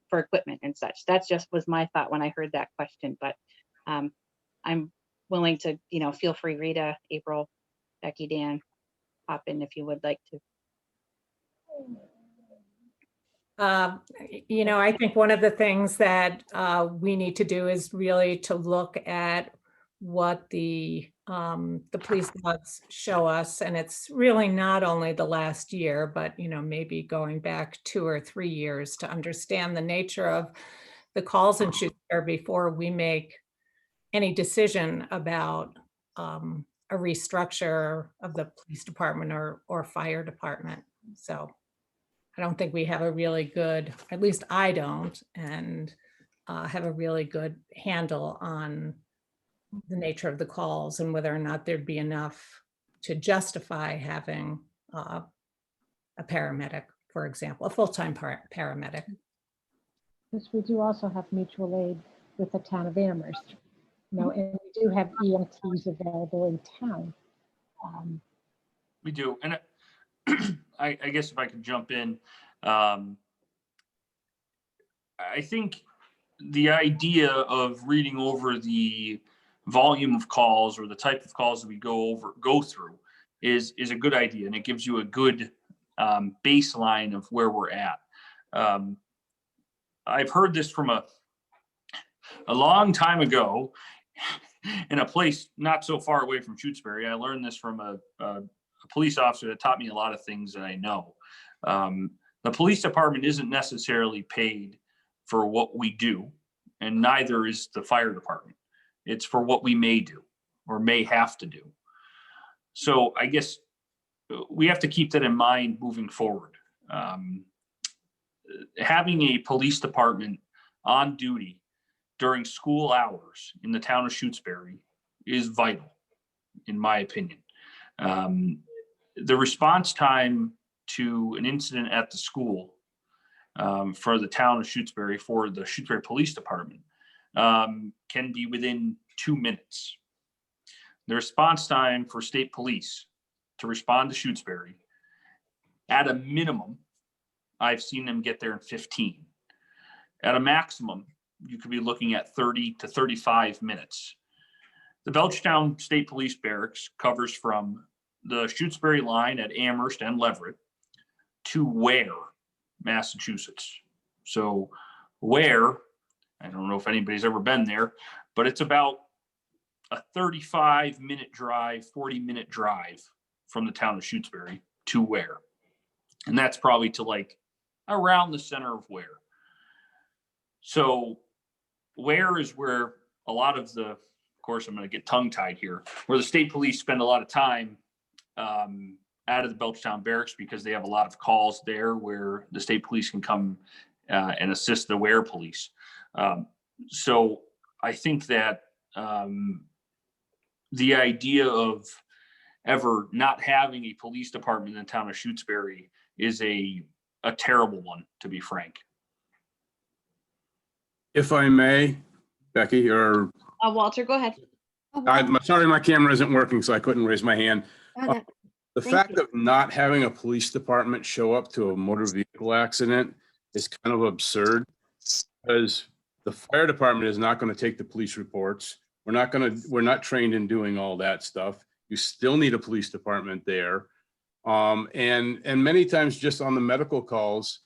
for equipment and such. That's just was my thought when I heard that question. But I'm willing to, you know, feel free, Rita, April, Becky, Dan, pop in if you would like to. You know, I think one of the things that we need to do is really to look at what the police logs show us. And it's really not only the last year, but, you know, maybe going back 2 or 3 years to understand the nature of the calls and Shutesbury before we make any decision about a restructure of the police department or fire department. So I don't think we have a really good, at least I don't, and have a really good handle on the nature of the calls and whether or not there'd be enough to justify having a paramedic, for example, a full-time paramedic. Yes, we do also have mutual aid with the town of Amherst. You know, and we do have EMTs available in town. We do. And I guess if I could jump in, I think the idea of reading over the volume of calls or the type of calls that we go through is a good idea, and it gives you a good baseline of where we're at. I've heard this from a long time ago in a place not so far away from Shutesbury. I learned this from a police officer that taught me a lot of things that I know. The police department isn't necessarily paid for what we do, and neither is the fire department. It's for what we may do or may have to do. So I guess we have to keep that in mind moving forward. Having a police department on duty during school hours in the town of Shutesbury is vital, in my opinion. The response time to an incident at the school for the town of Shutesbury, for the Shutesbury Police Department, can be within 2 minutes. The response time for state police to respond to Shutesbury, at a minimum, I've seen them get there in 15. At a maximum, you could be looking at 30 to 35 minutes. The Belchtown State Police Barracks covers from the Shutesbury line at Amherst and Leverett to Ware, Massachusetts. So Ware, I don't know if anybody's ever been there, but it's about a 35-minute drive, 40-minute drive from the town of Shutesbury to Ware. And that's probably to like around the center of Ware. So Ware is where a lot of the, of course, I'm going to get tongue-tied here, where the state police spend a lot of time out of the Belchtown Barracks, because they have a lot of calls there where the state police can come and assist the Ware police. So I think that the idea of ever not having a police department in the town of Shutesbury is a terrible one, to be frank. If I may, Becky, or Walter, go ahead. I'm sorry, my camera isn't working, so I couldn't raise my hand. The fact of not having a police department show up to a motor vehicle accident is kind of absurd, because the fire department is not going to take the police reports. We're not trained in doing all that stuff. You still need a police department there. And many times just on the medical calls,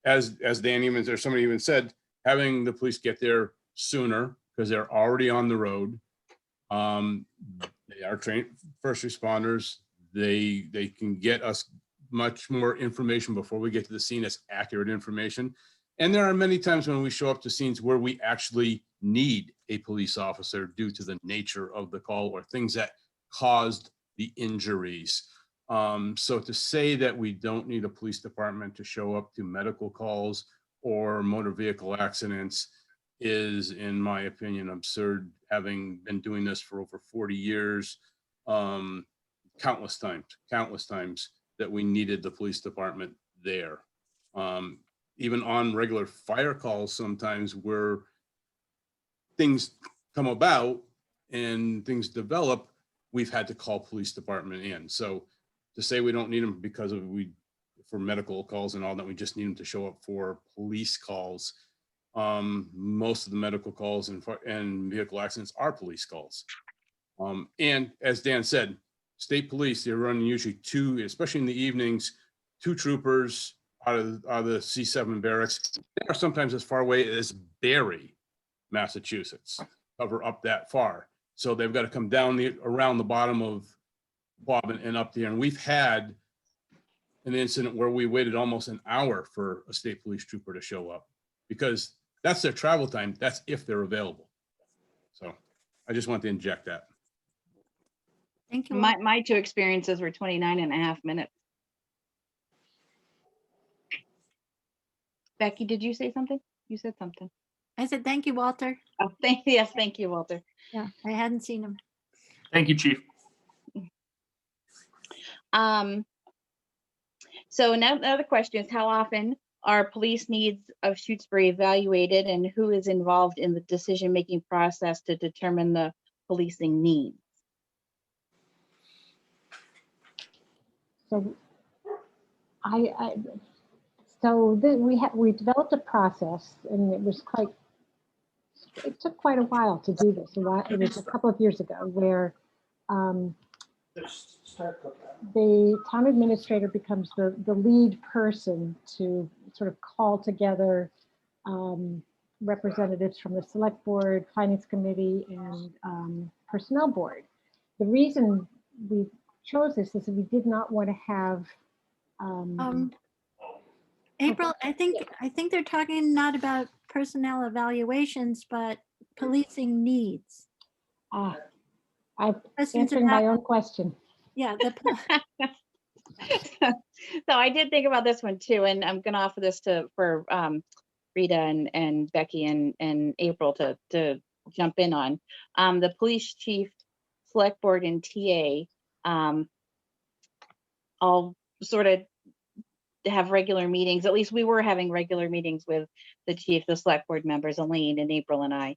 as Dan even, or somebody even said, having the police get there sooner because they're already on the road. They are trained first responders. They can get us much more information before we get to the scene as accurate information. And there are many times when we show up to scenes where we actually need a police officer due to the nature of the call or things that caused the injuries. So to say that we don't need a police department to show up to medical calls or motor vehicle accidents is, in my opinion, absurd, having been doing this for over 40 years, countless times that we needed the police department there. Even on regular fire calls, sometimes where things come about and things develop, we've had to call police department in. So to say we don't need them because of for medical calls and all that, we just need them to show up for police calls. Most of the medical calls and vehicle accidents are police calls. And as Dan said, state police, they're running usually 2, especially in the evenings, 2 troopers, out of the C7 barracks. They are sometimes as far away as Barry, Massachusetts, cover up that far. So they've got to come down around the bottom of Bob and up there. And we've had an incident where we waited almost an hour for a state police trooper to show up because that's their travel time. That's if they're available. So I just want to inject that. Thank you. My two experiences were 29.5 minutes. Becky, did you say something? You said something. I said, thank you, Walter. Oh, yes, thank you, Walter. Yeah, I hadn't seen him. Thank you, Chief. So another question is, how often are police needs of Shutesbury evaluated, and who is involved in the decision-making process to determine the policing needs? So we developed a process, and it took quite a while to do this. It was a couple of years ago where the town administrator becomes the lead person to sort of call together representatives from the select board, finance committee, and personnel board. The reason we chose this is that we did not want to have April, I think they're talking not about personnel evaluations, but policing needs. I'm Questions answering my about- own question. Yeah. So I did think about this one too, and I'm going to offer this for Rita and Becky and April to jump in on. The police chief, select board, and TA all sort of have regular meetings. At least we were having regular meetings with the chief, the select board members, Elaine and April and I.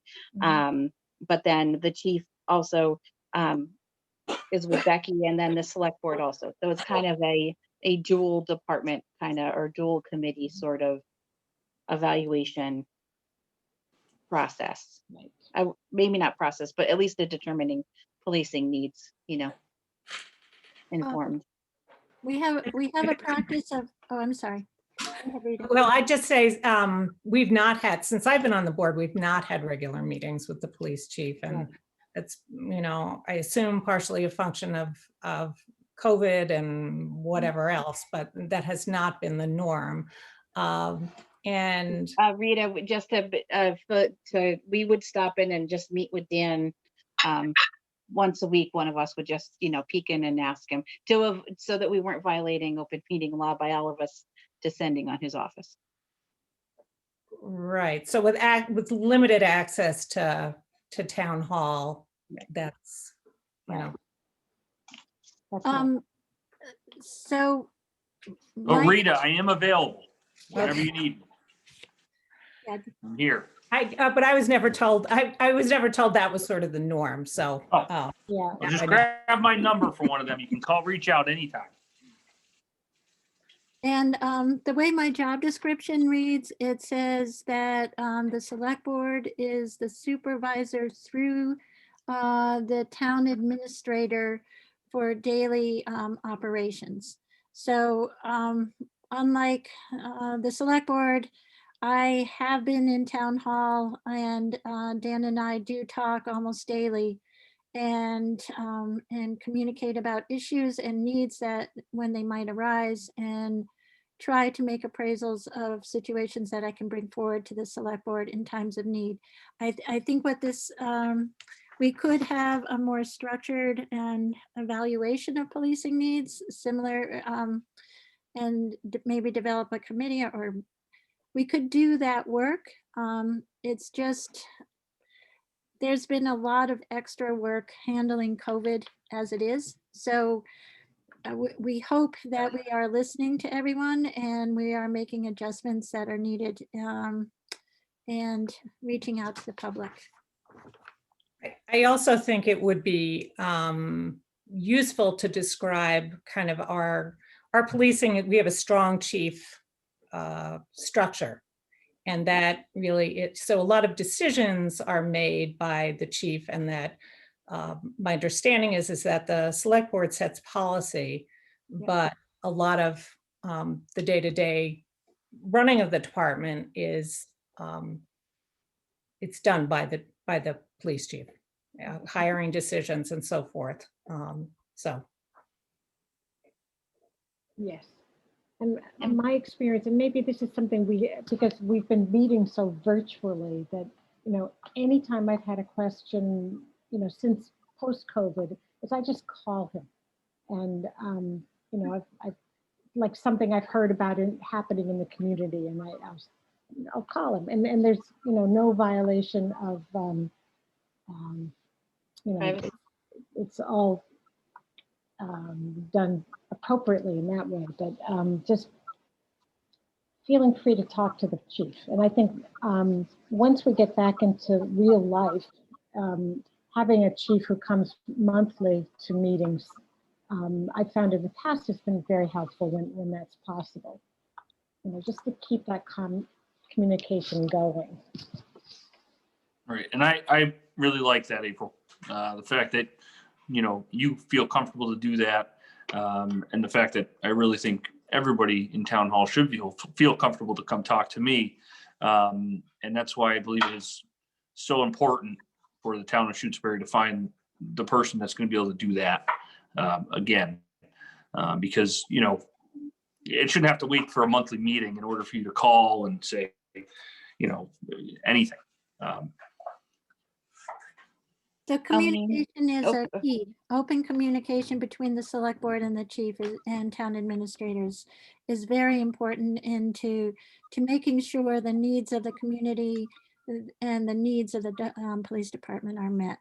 But then the chief also is with Becky, and then the select board also. So it's kind of a dual department or dual committee sort of evaluation process. Right. Maybe not process, but at least the determining policing needs, informed. We have a practice of, oh, I'm sorry. Well, I just say we've not had, since I've been on the board, we've not had regular meetings with the police chief, and it's, I assume partially a function of COVID and whatever else, but that has not been the norm. And Rita, just we would stop in and just meet with Dan once a week. One of us would just, peek in and ask him so that we weren't violating open meeting law by all of us descending on his office. Right. So with limited access to town hall, that's, So. Oh, Rita, I am available whenever you need me. I'm here. But I was never told, I was never told that was sort of the norm. So, yeah. Well, just grab my number for one of them. You can reach out anytime. And the way my job description reads, it says that the select board is the supervisor through the town administrator for daily operations. So unlike the select board, I have been in town hall, and Dan and I do talk almost daily and communicate about issues and needs that when they might arise, and try to make appraisals of situations that I can bring forward to the select board in times of need. I think what this, we could have a more structured and evaluation of policing needs, similar, and maybe develop a committee, or we could do that work. It's just, there's been a lot of extra work handling COVID as it is. So we hope that we are listening to everyone, and we are making adjustments that are needed, and reaching out to the public. I also think it would be useful to describe kind of our policing. We have a strong chief structure, and that really, so a lot of decisions are made by the chief, and that my understanding is that the select board sets policy, but a lot of the day-to-day running of the department is, it's done by the police chief, hiring decisions and so forth. So. Yes. And my experience, and maybe this is something because we've been meeting so virtually that, anytime I've had a question, since post-COVID, is I just call him. And, I've like something I've heard about it happening in the community, and I'll call him. And there's, no violation of, Privacy. it's all done appropriately in that way, but just feeling free to talk to the chief. And I think once we get back into real life, having a chief who comes monthly to meetings, I found in the past has been very helpful when that's possible. Just to keep that communication going. Right, and I really like that, April. The fact that, you feel comfortable to do that, and the fact that I really think everybody in town hall should feel comfortable to come talk to me. And that's why I believe it is so important for the town of Shutesbury to find the person that's going to be able to do that again. Because, it shouldn't have to wait for a monthly meeting in order for you to call and say, anything. The communication is a key. Open communication between the select board and the chief and town administrators is very important into making sure the needs of the community and the needs of the police department are met.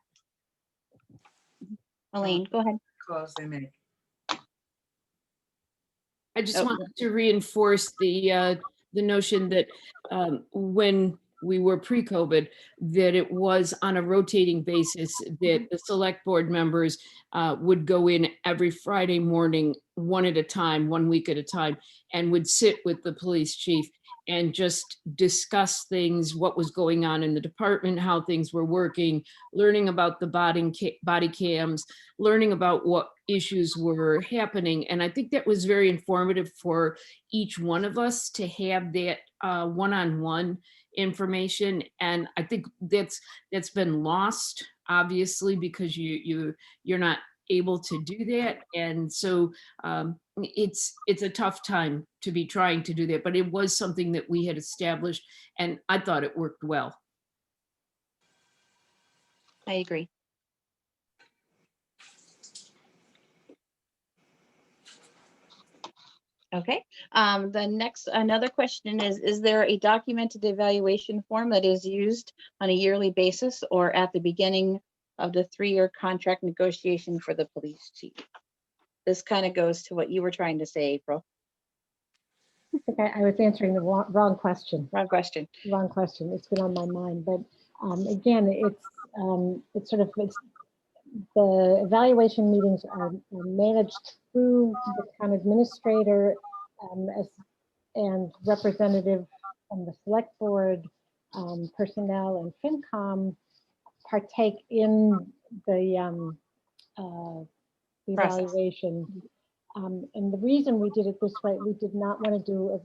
Elaine, go ahead. Calls they make. I just wanted to reinforce the notion that when we were pre-COVID, that it was on a rotating basis that the select board members would go in every Friday morning, one at a time, 1 week at a time, and would sit with the police chief and just discuss things, what was going on in the department, how things were working, learning about the body cams, learning about what issues were happening. And I think that was very informative for each one of us to have that one-on-one information. And I think that's been lost, obviously, because you're not able to do that. And so it's a tough time to be trying to do that, but it was something that we had established and I thought it worked well. I agree. Okay, another question is there a documented evaluation form that is used on a yearly basis or at the beginning of the 3-year contract negotiation for the police chief? This kind of goes to what you were trying to say, April. I think I was answering the wrong question. Wrong question. Wrong question. It's been on my mind, but again, it's the evaluation meetings are managed through the town administrator and representative from the select board, personnel and FinCom partake in the evaluation. And the reason we did it this way, we did not want to do,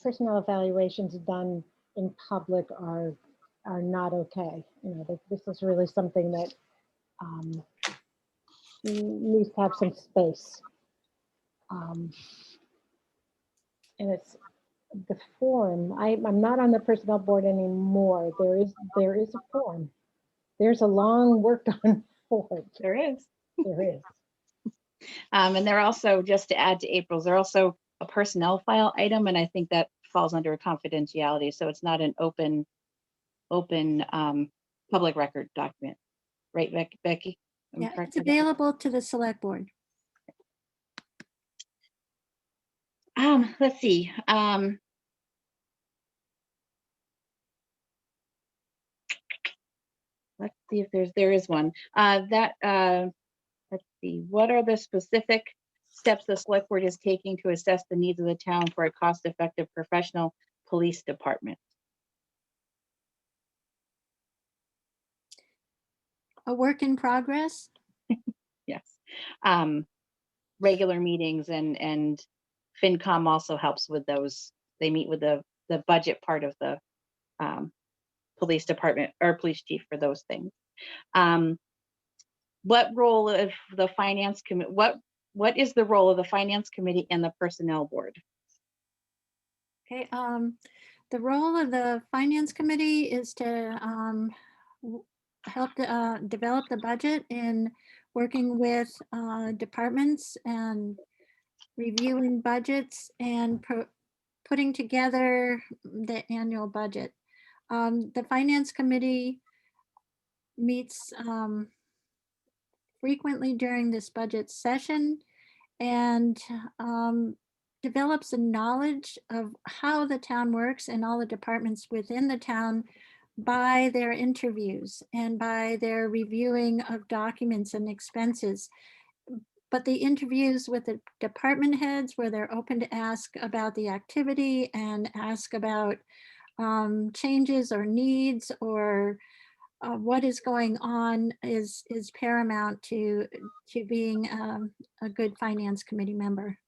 personnel evaluations done in public are not okay. This is really something that needs to have some space. And it's the form. I'm not on the personnel board anymore. There is a form. There's a long worked on form. There is. There is. And they're also, just to add to April's, they're also a personnel file item, and I think that falls under confidentiality. So it's not an open public record document, right, Becky? Yeah, it's available to the select board. Let's see. Let's see if there is one. Let's see. What are the specific steps the select board is taking to assess the needs of the town for a cost-effective professional police department? A work in progress. Yes. Regular meetings and FinCom also helps with those they meet with the budget part of the police department or police chief for those things. What role of the finance committee, what is the role of the finance committee and the personnel board? Okay, the role of the finance committee is to help develop the budget in working with departments and reviewing budgets and putting together the annual budget. The finance committee meets frequently during this budget session and develops a knowledge of how the town works and all the departments within the town by their interviews and by their reviewing of documents and expenses. But the interviews with the department heads where they're open to ask about the activity and ask about changes or needs or what is going on is paramount to being a good finance committee member.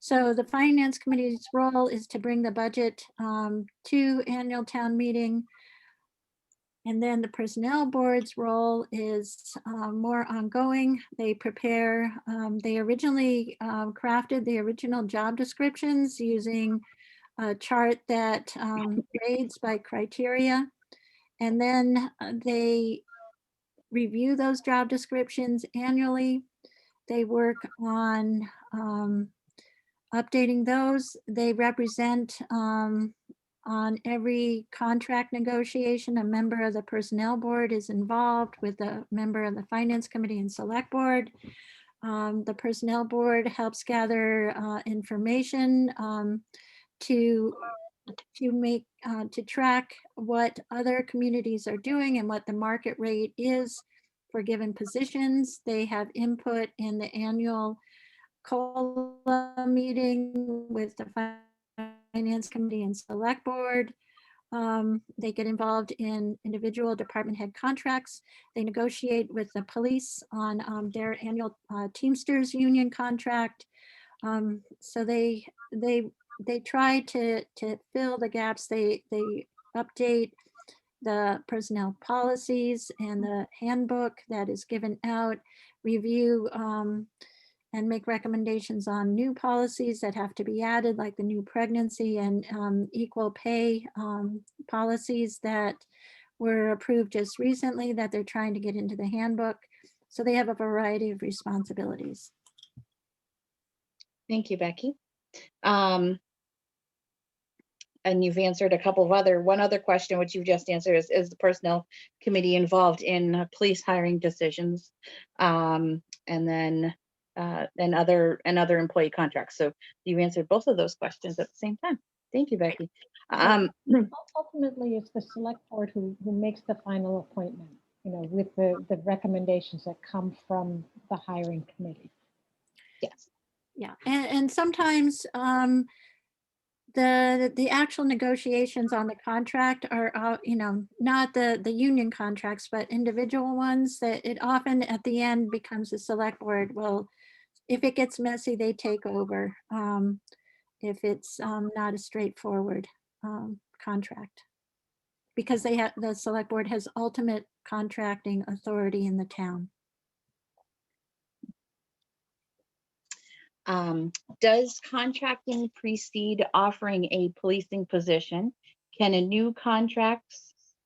So the finance committee's role is to bring the budget to annual town meeting. And then the personnel board's role is more ongoing. They prepare, they originally crafted the original job descriptions using a chart that grades by criteria. And then they review those job descriptions annually. They work on updating those. They represent on every contract negotiation. A member of the personnel board is involved with a member of the finance committee and select board. The personnel board helps gather information to track what other communities are doing and what the market rate is for given positions. They have input in the annual COLA meeting with the finance committee and select board. They get involved in individual department head contracts. They negotiate with the police on their annual Teamsters union contract. So they try to fill the gaps. They update the personnel policies and the handbook that is given out, review and make recommendations on new policies that have to be added, like the new pregnancy and equal pay policies that were approved just recently that they're trying to get into the handbook. So they have a variety of responsibilities. Thank you, Becky. And you've answered a couple of one other question, which you've just answered is the personnel committee involved in police hiring decisions and then other employee contracts. So you answered both of those questions at the same time. Thank you, Becky. Ultimately, it's the select board who makes the final appointment, with the recommendations that come from the hiring committee. Yes. Yeah, and sometimes the actual negotiations on the contract are, not the union contracts, but individual ones that it often at the end becomes a select board. Well, if it gets messy, they take over if it's not a straightforward contract, because the select board has ultimate contracting authority in the town. Does contracting precede offering a policing position? Can a new contract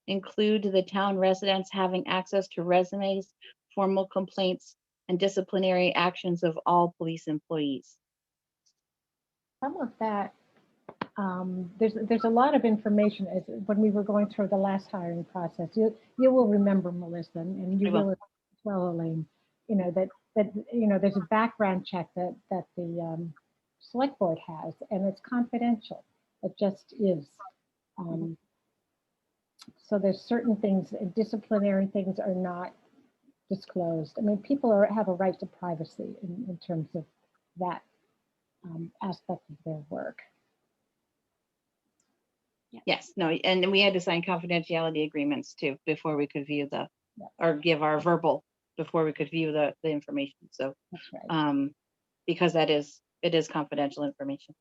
include the town residents having access to resumes, formal complaints, and disciplinary actions of all police employees? Some of that, there's a lot of information as when we were going through the last hiring process. You will remember, Melissa, and you will as well, Elaine, that there's a background check that the select board has, and it's confidential. It just is. So there's certain things, disciplinary things are not disclosed. I mean, people have a right to privacy in terms of that aspect of their work. Yes, no, and we had to sign confidentiality agreements too before we could view or give our verbal before we could view the information. So that's right. Because it is confidential information.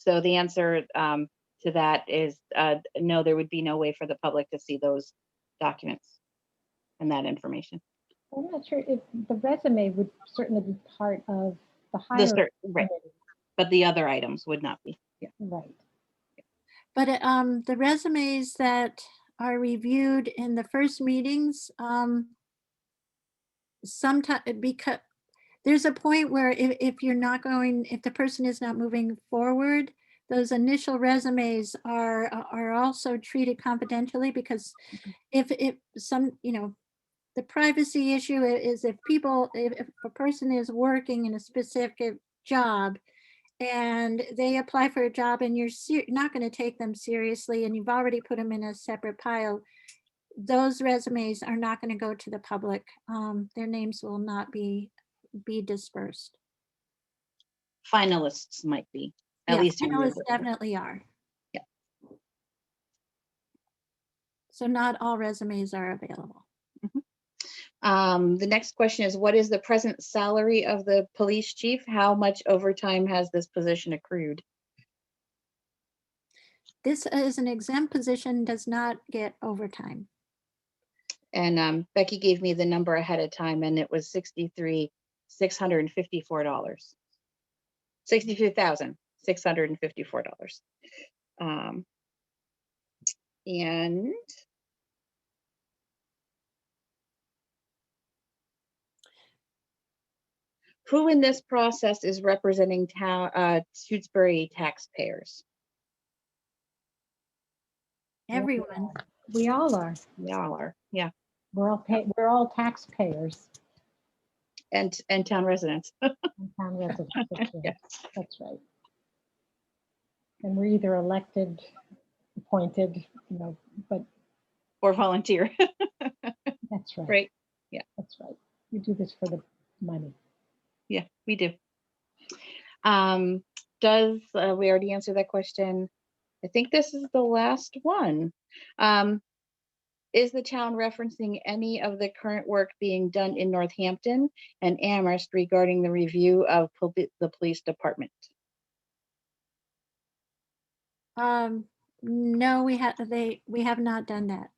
So the answer to that is no, there would be no way for the public to see those documents and that information. I'm not sure if the resume would certainly be part of the The hiring. right, but the other items would not be. Yeah. Right. But the resumes that are reviewed in the first meetings, sometimes, because there's a point where if you're not going, if the person is not moving forward, those initial resumes are also treated confidentially, because if some, you know, the privacy issue is if a person is working in a specific job and they apply for a job and you're not going to take them seriously and you've already put them in a separate pile, those resumes are not going to go to the public. Their names will not be dispersed. Finalists might be, at Yeah, least. finalists definitely are. Yeah. So not all resumes are available. The next question is, what is the present salary of the police chief? How much overtime has this position accrued? This is an exempt position, does not get overtime. And Becky gave me the number ahead of time, and it was $63,654. $62,654. And who in this process is representing Shutesbury taxpayers? Everyone. We all are. We all are, yeah. We're all taxpayers. And town residents. And town residents. That's right. Yes. That's right. And we're either elected, appointed, you know, but. Or volunteer. That's right. Right, yeah. That's right. We do this for the money. Yeah, we do. We already answered that question? I think this is the last one. Is the town referencing any of the current work being done in Northampton and Amherst regarding the review of the police department? No, we have not done that.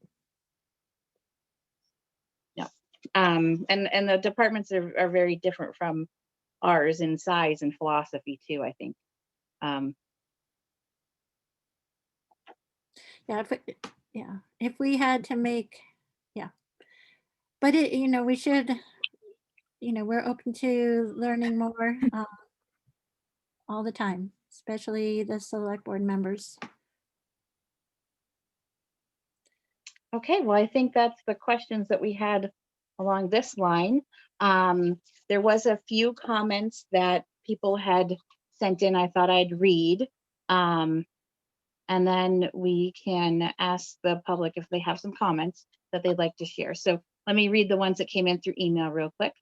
No. And the departments are very different from ours in size and philosophy too, I think. Yeah, if we had to make, yeah. But you know, we should, you know, we're open to learning more all the time, especially the select board members. Okay, well, I think that's the questions that we had along this line. There was a few comments that people had sent in, I thought I'd read. And then we can ask the public if they have some comments that they'd like to share. So let me read the ones that came in through email real quick.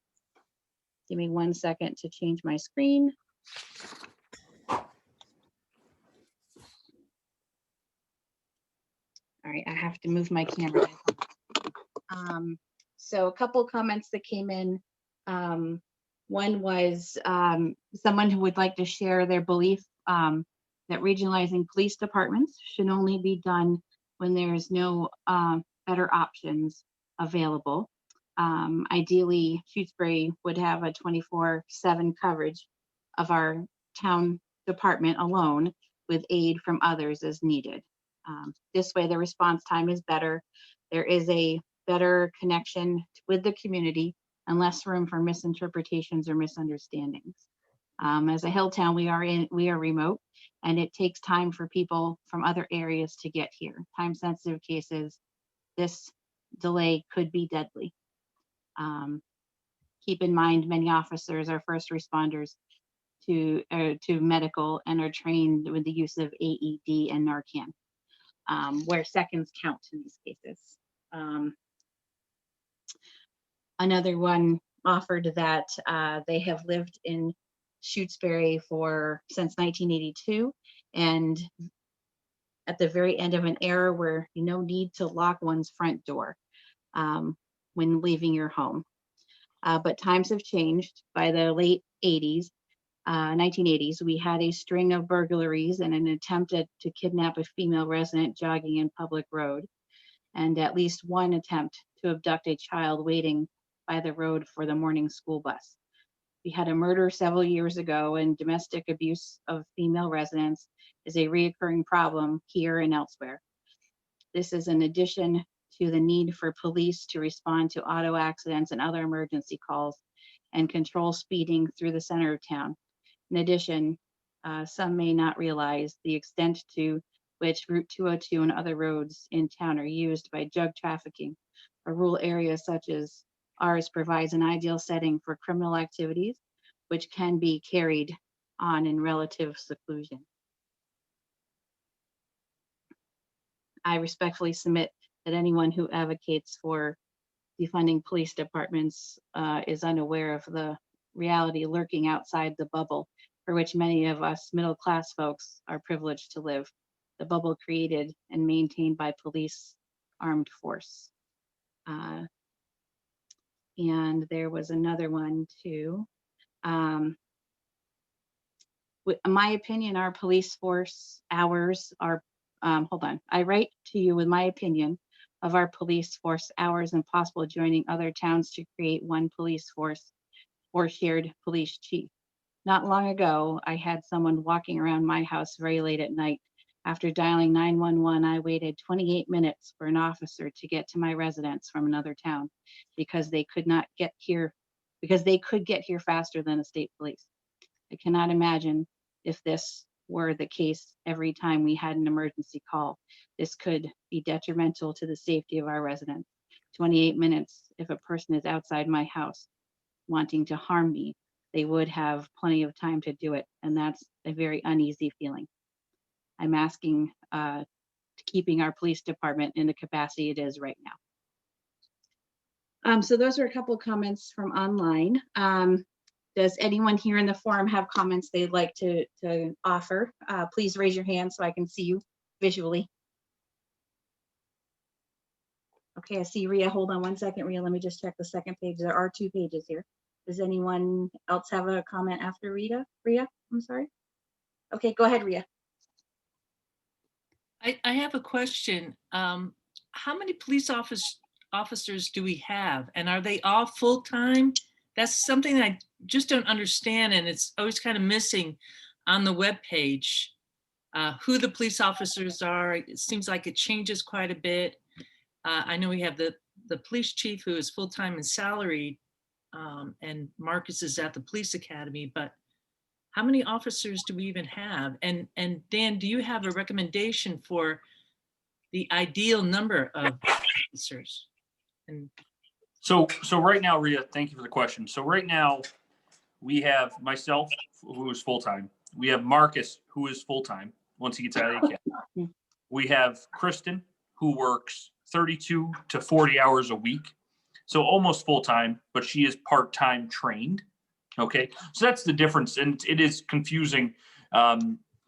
Give me 1 second to change my screen. All right, I have to move my camera. So a couple comments that came in. One was someone who would like to share their belief that regionalizing police departments should only be done when there's no better options available. Ideally, Shutesbury would have a 24/7 coverage of our town department alone, with aid from others as needed. This way, the response time is better. There is a better connection with the community and less room for misinterpretations or misunderstandings. As a hill town, we are remote, and it takes time for people from other areas to get here. Time-sensitive cases, this delay could be deadly. Keep in mind, many officers are first responders to medical and are trained with the use of AED and Narcan, where seconds count in these cases. Another one offered that they have lived in Shutesbury since 1982, and at the very end of an era where no need to lock one's front door when leaving your home. But times have changed. By the late 80s, 1980s, we had a string of burglaries and an attempt to kidnap a female resident jogging in public road, and at least one attempt to abduct a child waiting by the road for the morning school bus. We had a murder several years ago, and domestic abuse of female residents is a reoccurring problem here and elsewhere. This is in addition to the need for police to respond to auto accidents and other emergency calls and control speeding through the center of town. In addition, some may not realize the extent to which Route 202 and other roads in town are used by drug trafficking. A rural area such as ours provides an ideal setting for criminal activities, which can be carried on in relative seclusion. I respectfully submit that anyone who advocates for defunding police departments is unaware of the reality lurking outside the bubble for which many of us middle-class folks are privileged to live, the bubble created and maintained by police armed force. And there was another one too. In my opinion, our police force hours are, hold on, I write to you with my opinion of our police force hours and possible joining other towns to create one police force or shared police chief. Not long ago, I had someone walking around my house very late at night. After dialing 911, I waited 28 minutes for an officer to get to my residence from another town because they could get here faster than the state police. I cannot imagine if this were the case every time we had an emergency call. This could be detrimental to the safety of our residents. 28 minutes, if a person is outside my house wanting to harm me, they would have plenty of time to do it, and that's a very uneasy feeling. I'm asking to keeping our police department in the capacity it is right now. So those are a couple of comments from online. Does anyone here in the forum have comments they'd like to offer? Please raise your hand so I can see you visually. Okay, I see Rhea. Hold on one second, Rhea. Let me just check the second page. There are 2 pages here. Does anyone else have a comment after Rhea? I'm sorry. Okay, go ahead, Rhea. I have a question. How many police officers do we have? And are they all full-time? That's something that I just don't understand, and it's always kind of missing on the webpage. Who the police officers are. It seems like it changes quite a bit. I know we have the police chief who is full-time and salaried, and Marcus is at the police academy, but how many officers do we even have? And Dan, do you have a recommendation for the ideal number of officers? And So right now, Rhea, thank you for the question. So right now, we have myself, who is full-time. We have Marcus, who is full-time once he gets out of the academy. We have Kristen, who works 32 to 40 hours a week. So almost full-time, but she is part-time trained. Okay, so that's the difference, and it is confusing.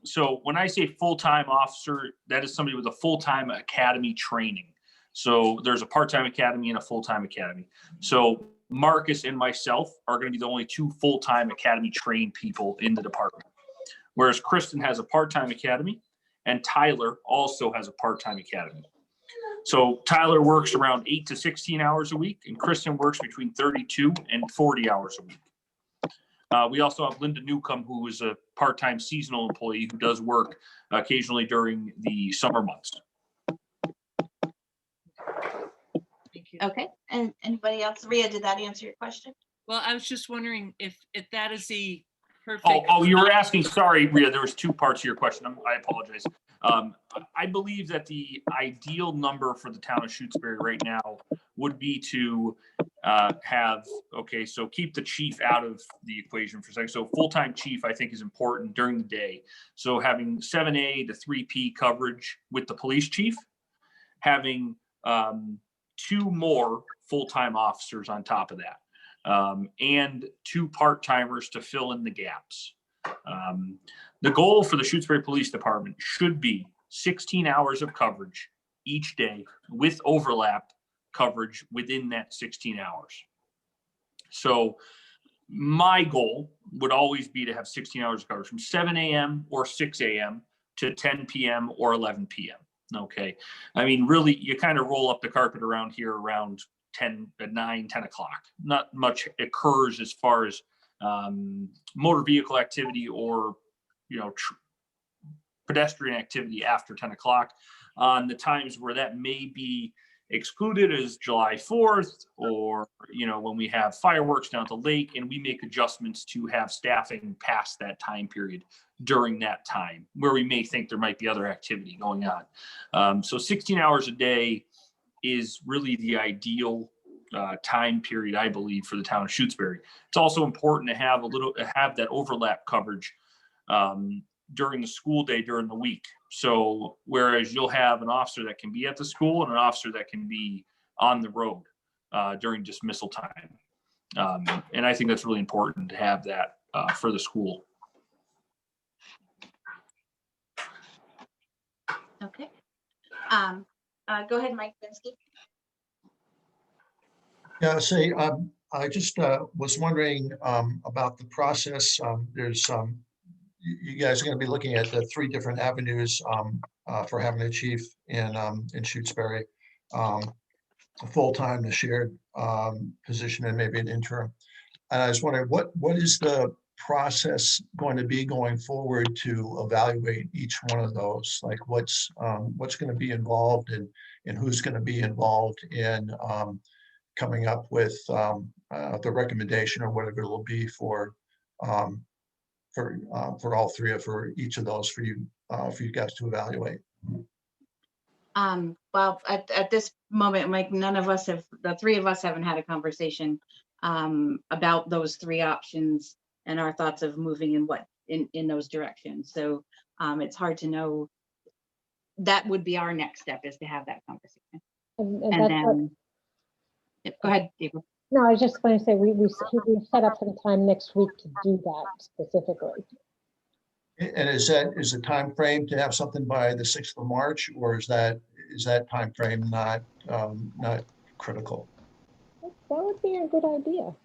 So when I say full-time officer, that is somebody with a full-time academy training. So there's a part-time academy and a full-time academy. So Marcus and myself are going to be the only 2 full-time academy trained people in the department. Whereas Kristen has a part-time academy and Tyler also has a part-time academy. So Tyler works around 8 to 16 hours a week and Kristen works between 32 and 40 hours a week. We also have Linda Newcomb, who is a part-time seasonal employee who does work occasionally during the summer months. Okay, and anybody else? Rhea, did that answer your question? well, I was just wondering if that is the perfect. Oh, you were asking, sorry, Rhea, there was 2 parts to your question. I apologize. I believe that the ideal number for the town of Shutesbury right now would be to so keep the chief out of the equation for a second. So full-time chief, I think, is important during the day. So having 7A to 3P coverage with the police chief, having 2 more full-time officers on top of that, and 2 part-timers to fill in the gaps. The goal for the Shutesbury Police Department should be 16 hours of coverage each day with overlap coverage within that 16 hours. So my goal would always be to have 16 hours of coverage from 7 a.m. or 6 a.m. to 10 p.m. or 11 p.m. Okay. I mean, really, you kind of roll up the carpet around here around 10 o'clock. Not much occurs as far as motor vehicle activity or, pedestrian activity after 10 o'clock. On the times where that may be excluded is July 4th, or, when we have fireworks down at the lake, and we make adjustments to have staffing past that time period during that time where we may think there might be other activity going on. So 16 hours a day is really the ideal time period, I believe, for the town of Shutesbury. It's also important to have that overlap coverage during the school day, during the week. So whereas you'll have an officer that can be at the school and an officer that can be on the road during dismissal time. And I think that's really important to have that for the school. Okay. Go ahead, Mike Binsky. Yeah, I just was wondering about the process. There's you guys are going to be looking at the 3 different avenues for having a chief in Shutesbury, a full-time, a shared position, and maybe an interim. And I was wondering what is the process going to be going forward to evaluate each one of those? Like what's going to be involved and who's going to be involved in coming up with the recommendation or whatever it will be for all 3 of for each of those for you guys to evaluate. Well, at this moment, Mike, the 3 of us haven't had a conversation about those 3 options and our thoughts of moving in those directions. So it's hard to know. That would be our next step, is to have that conversation. And then, go ahead, April. No, I was just going to say, we set up some time next week to do that specifically. And is the time frame to have something by the 6th of March, or is that time frame not critical? That would be a good idea.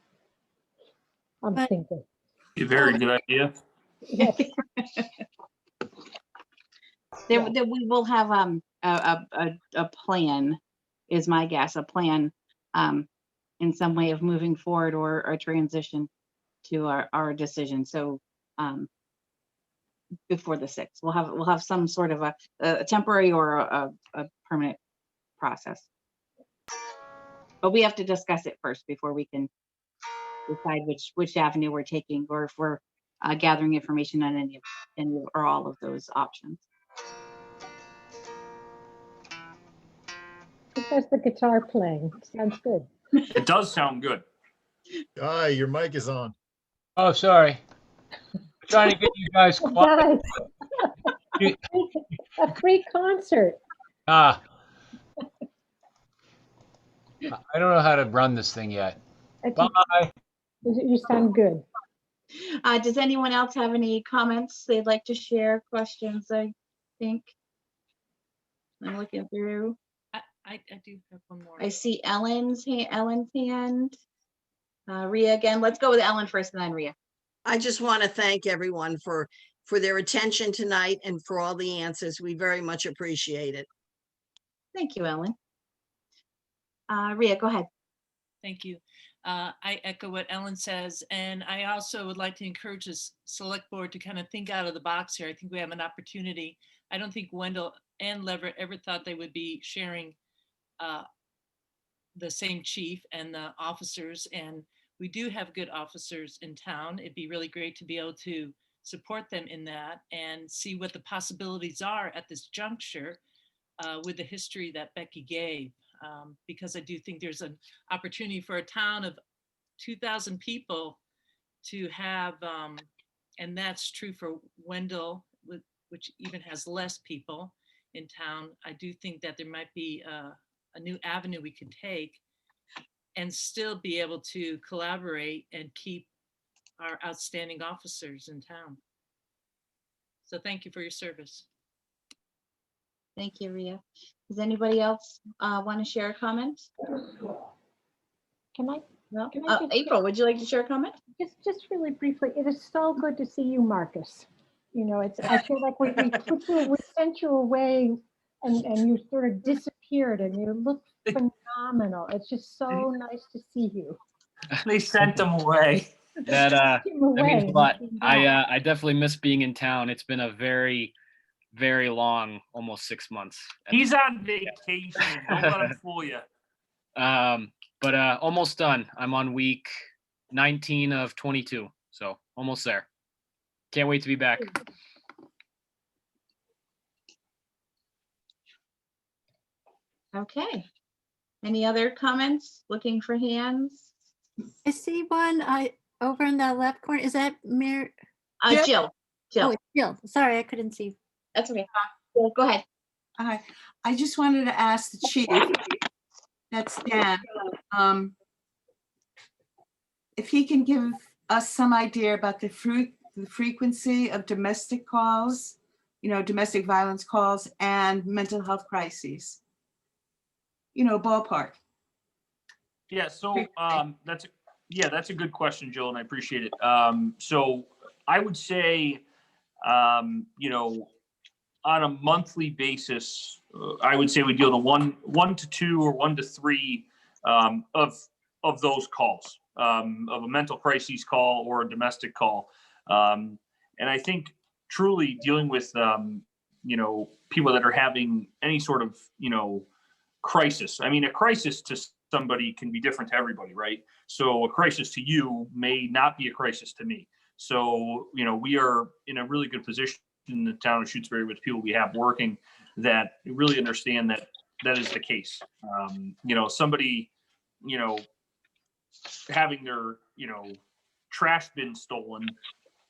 I'm thinking. A very good idea. Yes. We will have a plan, is my guess, a plan in some way of moving forward or a transition to our decision. So before the 6th, we'll have some sort of a temporary or a permanent process. But we have to discuss it first before we can decide which avenue we're taking, or if we're gathering information on any or all of those options. That's the guitar playing. Sounds good. It does sound good. Guy, your mic is on. Oh, sorry. Trying to get you guys quiet. A free concert. I don't know how to run this thing yet. Bye. You sound good. Does anyone else have any comments they'd like to share? Questions? I think I'm looking through. I do have one more. I see Ellen's hand. Rhea again. Let's go with Ellen first, and then Rhea. I just want to thank everyone for their attention tonight and for all the answers. We very much appreciate it. Thank you, Ellen. Rhea, go ahead. Thank you. I echo what Ellen says, and I also would like to encourage this select board to kind of think out of the box here. I think we have an opportunity. I don't think Wendell and Leverett ever thought they would be sharing the same chief and the officers, and we do have good officers in town. It'd be really great to be able to support them in that and see what the possibilities are at this juncture with the history that Becky gave. Because I do think there's an opportunity for a town of 2,000 people to have, and that's true for Wendell, which even has less people in town. I do think that there might be a new avenue we could take and still be able to collaborate and keep our outstanding officers in town. So thank you for your service. Thank you, Rhea. Does anybody else want to share a comment? Can I? No? April, would you like to share a comment? Just really briefly, it is so good to see you, Marcus. You know, I feel like we sent you away and you sort of disappeared and you look phenomenal. It's just so nice to see you. They sent him away. That Him away means a and lot. he came back. I definitely miss being in town. It's been a very, very long, almost 6 months. He's on vacation. Don't let him fool you. But almost done. I'm on week 19 of 22, so almost there. Can't wait to be back. Okay. Any other comments? Looking for hands? I see one over in the left corner. Is that Mir? Jill. Oh, it's Jill. Sorry, I couldn't see. That's okay. Jill, go ahead. Hi, I just wanted to ask the chief, that's Dan, if he can give us some idea about the frequency of domestic calls, you know, domestic violence calls and mental health crises. You know, ballpark. Yeah, so that's a good question, Jill, and I appreciate it. So I would say, you know, on a monthly basis, I would say we deal with one to two or 1 to 3 of those calls, of a mental crises call or a domestic call. And I think truly dealing with, you know, people that are having any sort of, you know, crisis. I mean, a crisis to somebody can be different to everybody, right? So a crisis to you may not be a crisis to me. So, you know, we are in a really good position in the town of Shutesbury with people we have working that really understand that that is the case. You know, somebody, you know, having their, you know, trash bin stolen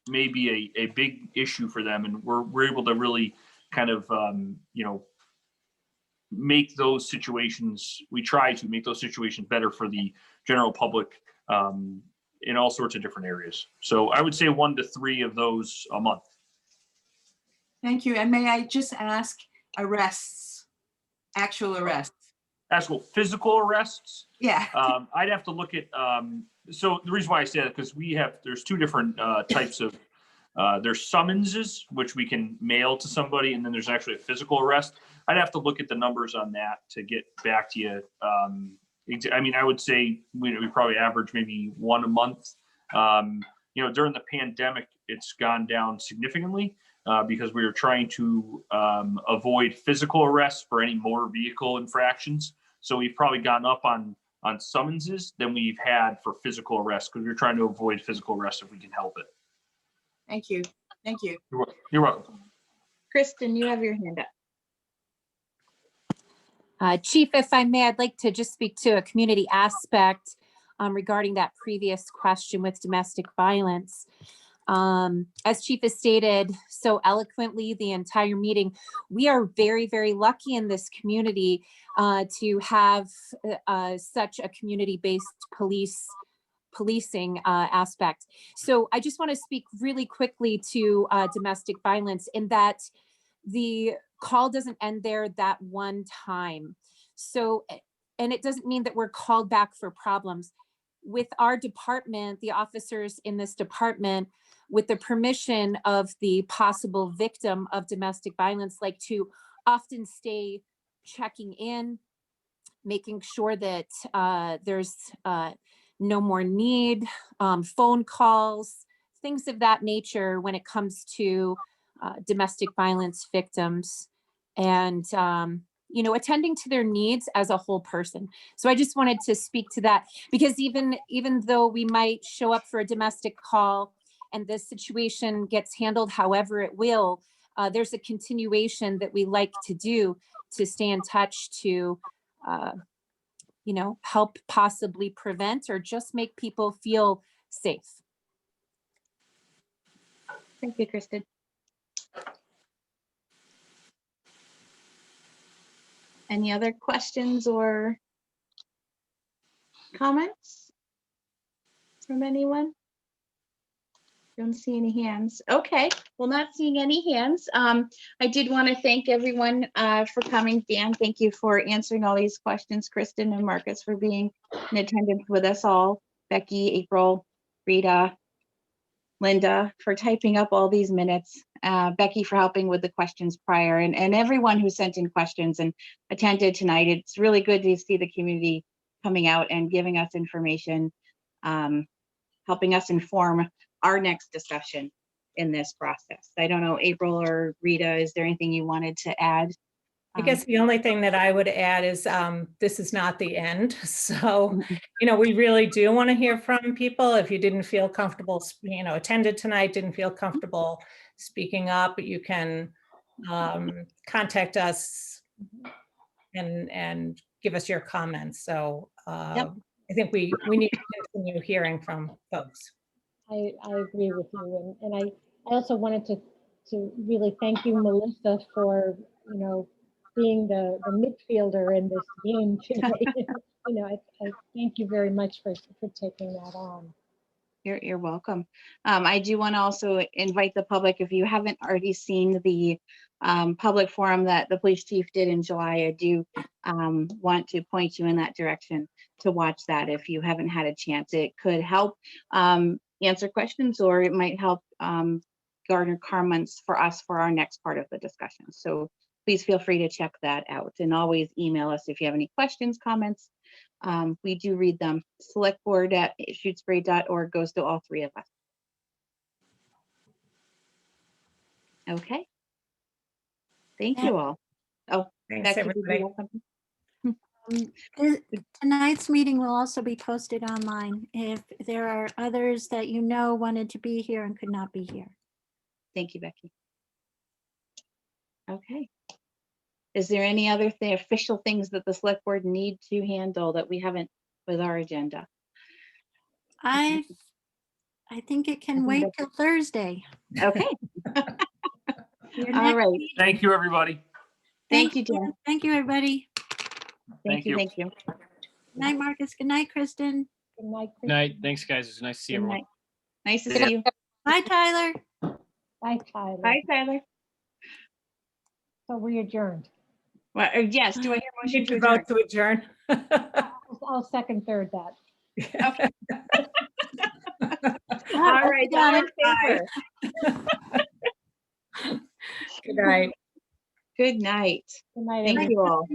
may be a big issue for them. And we're able to really kind of, you know, make those situations, we try to make those situations better for the general public in all sorts of different areas. So I would say 1 to 3 of those a month. Thank you. And may I just ask, arrests, actual arrests? Actual physical arrests? Yeah. I'd have to look at, so the reason why I say that, because there's 2 different types of, there's summonses, which we can mail to somebody, and then there's actually a physical arrest. I'd have to look at the numbers on that to get back to you. I mean, I would say we probably average maybe 1 a month. You know, during the pandemic, it's gone down significantly because we were trying to avoid physical arrests for any motor vehicle infractions. So we've probably gone up on summonses than we've had for physical arrests because we're trying to avoid physical arrests if we can help it. Thank you. Thank you. You're welcome. Kristen, you have your hand up. Chief, if I may, I'd like to just speak to a community aspect regarding that previous question with domestic violence. As Chief has stated so eloquently the entire meeting, we are very, very lucky in this community to have such a community-based policing aspect. So I just want to speak really quickly to domestic violence in that the call doesn't end there that one time. So, and it doesn't mean that we're called back for problems. With our department, the officers in this department, with the permission of the possible victim of domestic violence, like to often stay checking in, making sure that there's no more need, phone calls, things of that nature when it comes to domestic violence victims, and you know, attending to their needs as a whole person. So I just wanted to speak to that because even though we might show up for a domestic call and this situation gets handled however it will, there's a continuation that we like to do to stay in touch to you know, help possibly prevent or just make people feel safe. Thank you, Kristen. Any other questions or comments from anyone? Don't see any hands. Okay, well, not seeing any hands. I did want to thank everyone for coming. Dan, thank you for answering all these questions. Kristen and Marcus for being in attendance with us all. Becky, April, Rita, Linda for typing up all these minutes, Becky for helping with the questions prior, and everyone who sent in questions and attended tonight. It's really good to see the community coming out and giving us information, helping us inform our next discussion in this process. I don't know, April or Rita, is there anything you wanted to add? I guess the only thing that I would add is this is not the end. So, we really do want to hear from people. If you didn't feel comfortable, attended tonight, didn't feel comfortable speaking up, you can contact us and give us your comments. So I think we need to continue hearing from folks. I agree with you. And I also wanted to really thank you, Melissa, for, being the midfielder in this game today. I thank you very much for taking that on. You're welcome. I do want to also invite the public, if you haven't already seen the public forum that the police chief did in July, I do want to point you in that direction to watch that if you haven't had a chance. It could help answer questions, or it might help garner comments for us for our next part of the discussion. So please feel free to check that out, and always email us if you have any questions, comments. We do read them. Selectboard@shutesbury.org goes to all three of us. Okay. Thank you all. Oh, Thanks, Becky, did you everybody. have something? Tonight's meeting will also be posted online if there are others that wanted to be here and could not be here. Thank you, Becky. Okay. Is there any other official things that the select board need to handle that we haven't with our agenda? I think it can wait till Thursday. Okay. Your All next right. meeting. Thank you, everybody. Thank you, Jen. Thank you, everybody. Thank you. Thank you. Good night, Marcus. Good night, Kristen. Good night. Good night. Thanks, guys. It was nice to see Good everyone. night. Nice to see you. Bye, Tyler. Bye, Tyler. Bye, Tyler. So we adjourned. Well, yes. Do I hear a motion Need to to vote adjourn? to adjourn. I'll second third that. Okay. All right. All in favor? Good night. Good night. Good night, Thank you all.